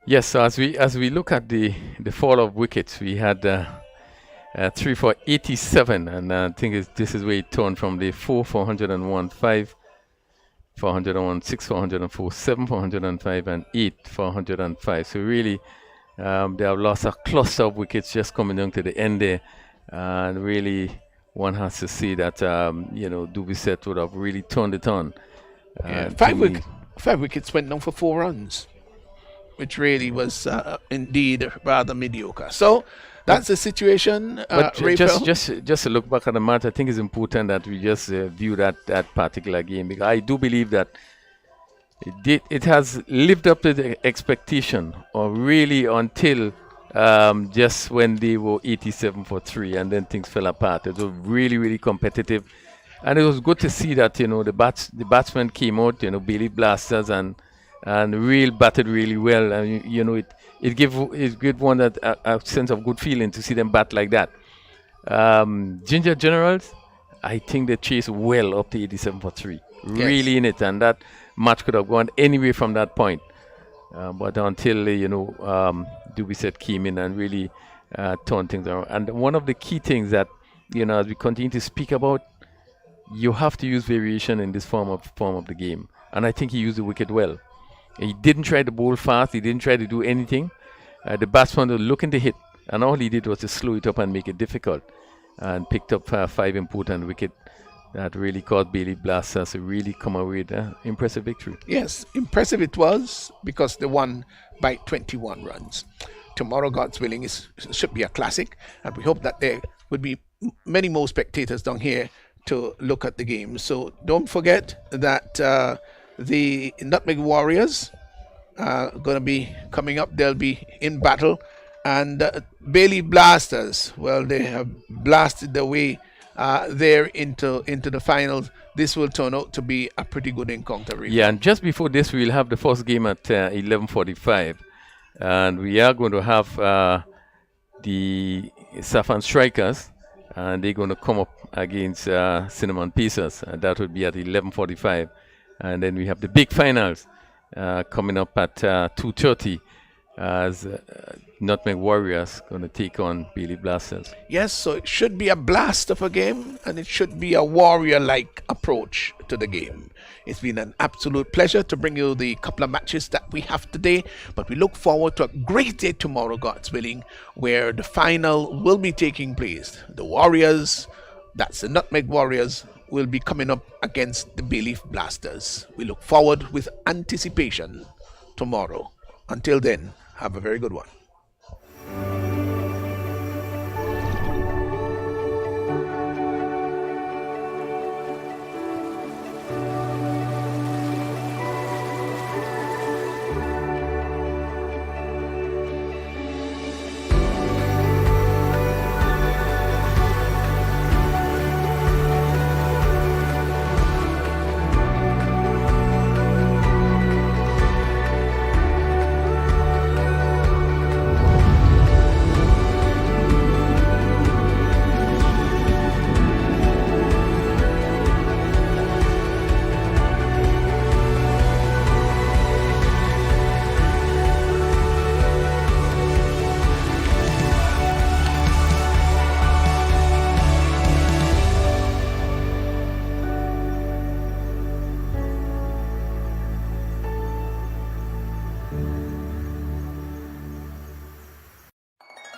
Yes, so as we look at the fall of wickets, we had 3 for 87, and I think this is where it turned from the 4 for 101, 5 for 101, 6 for 104, 7 for 105, and 8 for 105. So really, they have lost a cluster of wickets just coming down to the end there, and really one has to see that Dubisset would have really turned it on. Yeah, 5 wickets went down for 4 runs, which really was indeed rather mediocre. So that's the situation. But just to look back at the match, I think it's important that we just view that particular game, because I do believe that it has lived up to the expectation, or really until just when they were 87 for 3, and then things fell apart. It was really, really competitive, and it was good to see that the batsmen came out, Bayleaf Blasters, and batted really well, and it gave one a sense of good feeling to see them bat like that. Ginger Generals, I think they chased well up to 87 for 3, really in it, and that match could have gone anywhere from that point. But until Dubisset came in and really turned things around. And one of the key things that as we continue to speak about, you have to use variation in this form of the game, and I think he used the wicket well. He didn't try to bowl fast. He didn't try to do anything. The batsman was looking to hit, and all he did was to slow it up and make it difficult, and picked up 5 important wickets that really caused Bayleaf Blasters to really come away with an impressive victory. Yes, impressive it was, because they won by 21 runs. Tomorrow, God's willing, should be a classic, and we hope that there would be many more spectators down here to look at the game. So don't forget that the Nutmeg Warriors are going to be coming up. They'll be in battle. And Bayleaf Blasters, well, they have blasted their way there into the finals. This will turn out to be a pretty good encounter. Yeah, and just before this, we'll have the first game at 11:45. And we are going to have the Saffron Strikers, and they're going to come up against Cinnamon Pacers, and that would be at 11:45. And then we have the big finals coming up at 2:30 as Nutmeg Warriors going to take on Bayleaf Blasters. Yes, so it should be a blast of a game, and it should be a warrior-like approach to the game. It's been an absolute pleasure to bring you the couple of matches that we have today, but we look forward to a great day tomorrow, God's willing, where the final will be taking place. The Warriors, that's the Nutmeg Warriors, will be coming up against the Bayleaf Blasters. We look forward with anticipation tomorrow. Until then, have a very good one.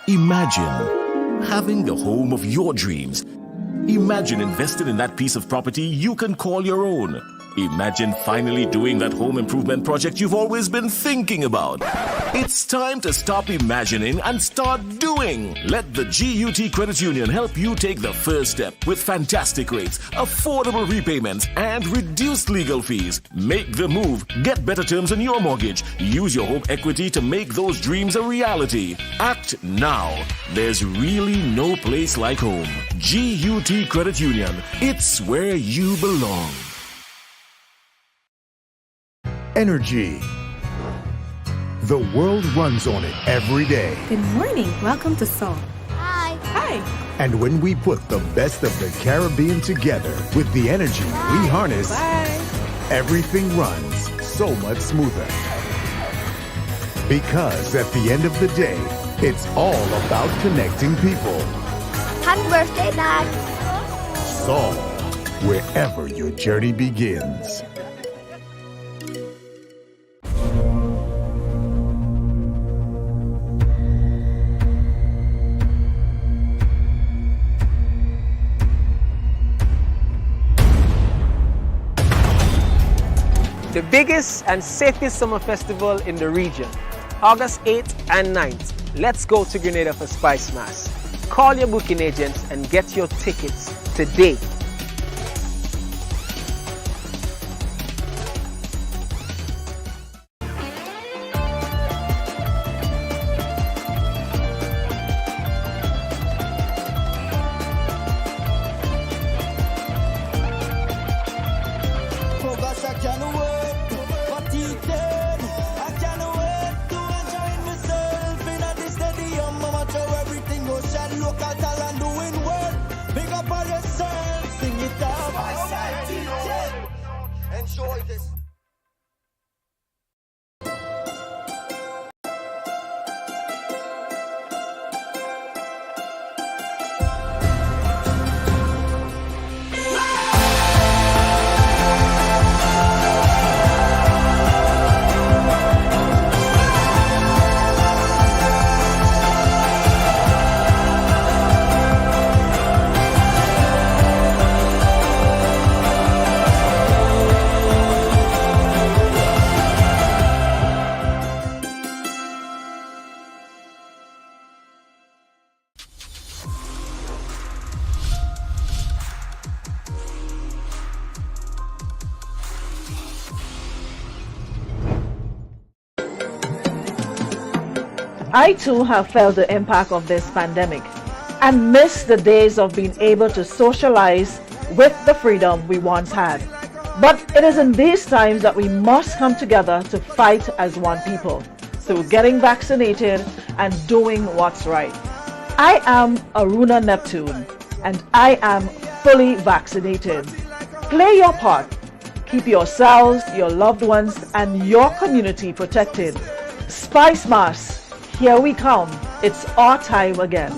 Imagine having the home of your dreams. Imagine investing in that piece of property you can call your own. Imagine finally doing that home improvement project you've always been thinking about. It's time to stop imagining and start doing. Let the GUT Credit Union help you take the first step with fantastic rates, affordable repayments, and reduced legal fees. Make the move. Get better terms on your mortgage. Use your home equity to make those dreams a reality. Act now. There's really no place like home. GUT Credit Union. It's where you belong. Energy. The world runs on it every day. Good morning. Welcome to Soul. Hi. Hi. And when we put the best of the Caribbean together with the energy we harness, everything runs so much smoother. Because at the end of the day, it's all about connecting people. Happy birthday, Dad. Sol, wherever your journey begins. The biggest and safest summer festival in the region, August 8th and 9th. Let's go to Grenada for Spice Mass. Call your booking agents and get your tickets today. Oh gosh, I can't wait for T10. I can't wait to enjoy myself in the stadium. Mama, show everything goes shine. Local talent doing well. Big up on yourself, sing it out. T10. Enjoy this. I too have felt the impact of this pandemic and miss the days of being able to socialize with the freedom we once had. But it is in these times that we must come together to fight as one people through getting vaccinated and doing what's right. I am Aruna Neptune and I am fully vaccinated. Play your part. Keep yourselves, your loved ones, and your community protected. Spice Mass. Here we come. It's our time again.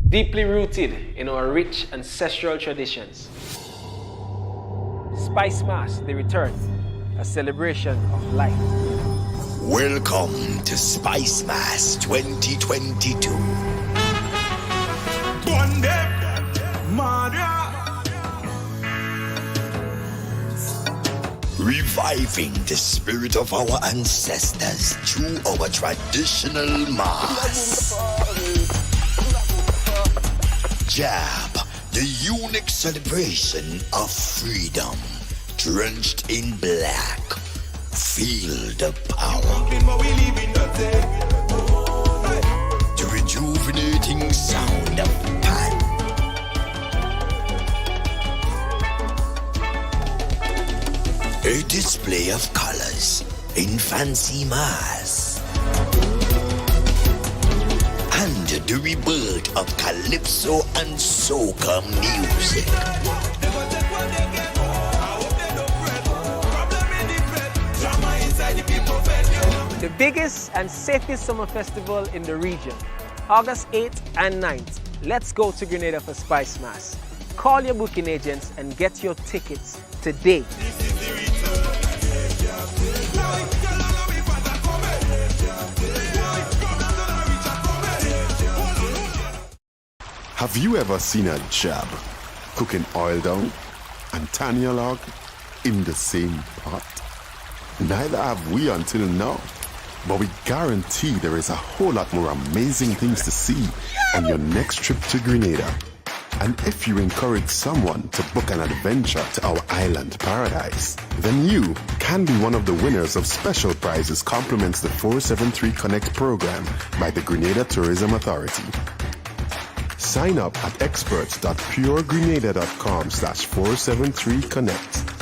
Deeply rooted in our rich ancestral traditions. Spice Mass, the return, a celebration of life. Welcome to Spice Mass 2022. Reviving the spirit of our ancestors through our traditional mass. Jab, the unique celebration of freedom, drenched in black. Feel the power. The rejuvenating sound of pan. A display of colors in fancy mass. And the rebirth of calypso and soca music. The biggest and safest summer festival in the region, August 8th and 9th. Let's go to Grenada for Spice Mass. Call your booking agents and get your tickets today. Have you ever seen a jab cooking oil down and Tanya log in the same pot? Neither have we until now, but we guarantee there is a whole lot more amazing things to see on your next trip to Grenada. And if you encourage someone to book an adventure to our island paradise, then you can be one of the winners of special prizes compliments the 473 Connect program by the Grenada Tourism Authority. Sign up at experts.puregrenada.com/473connect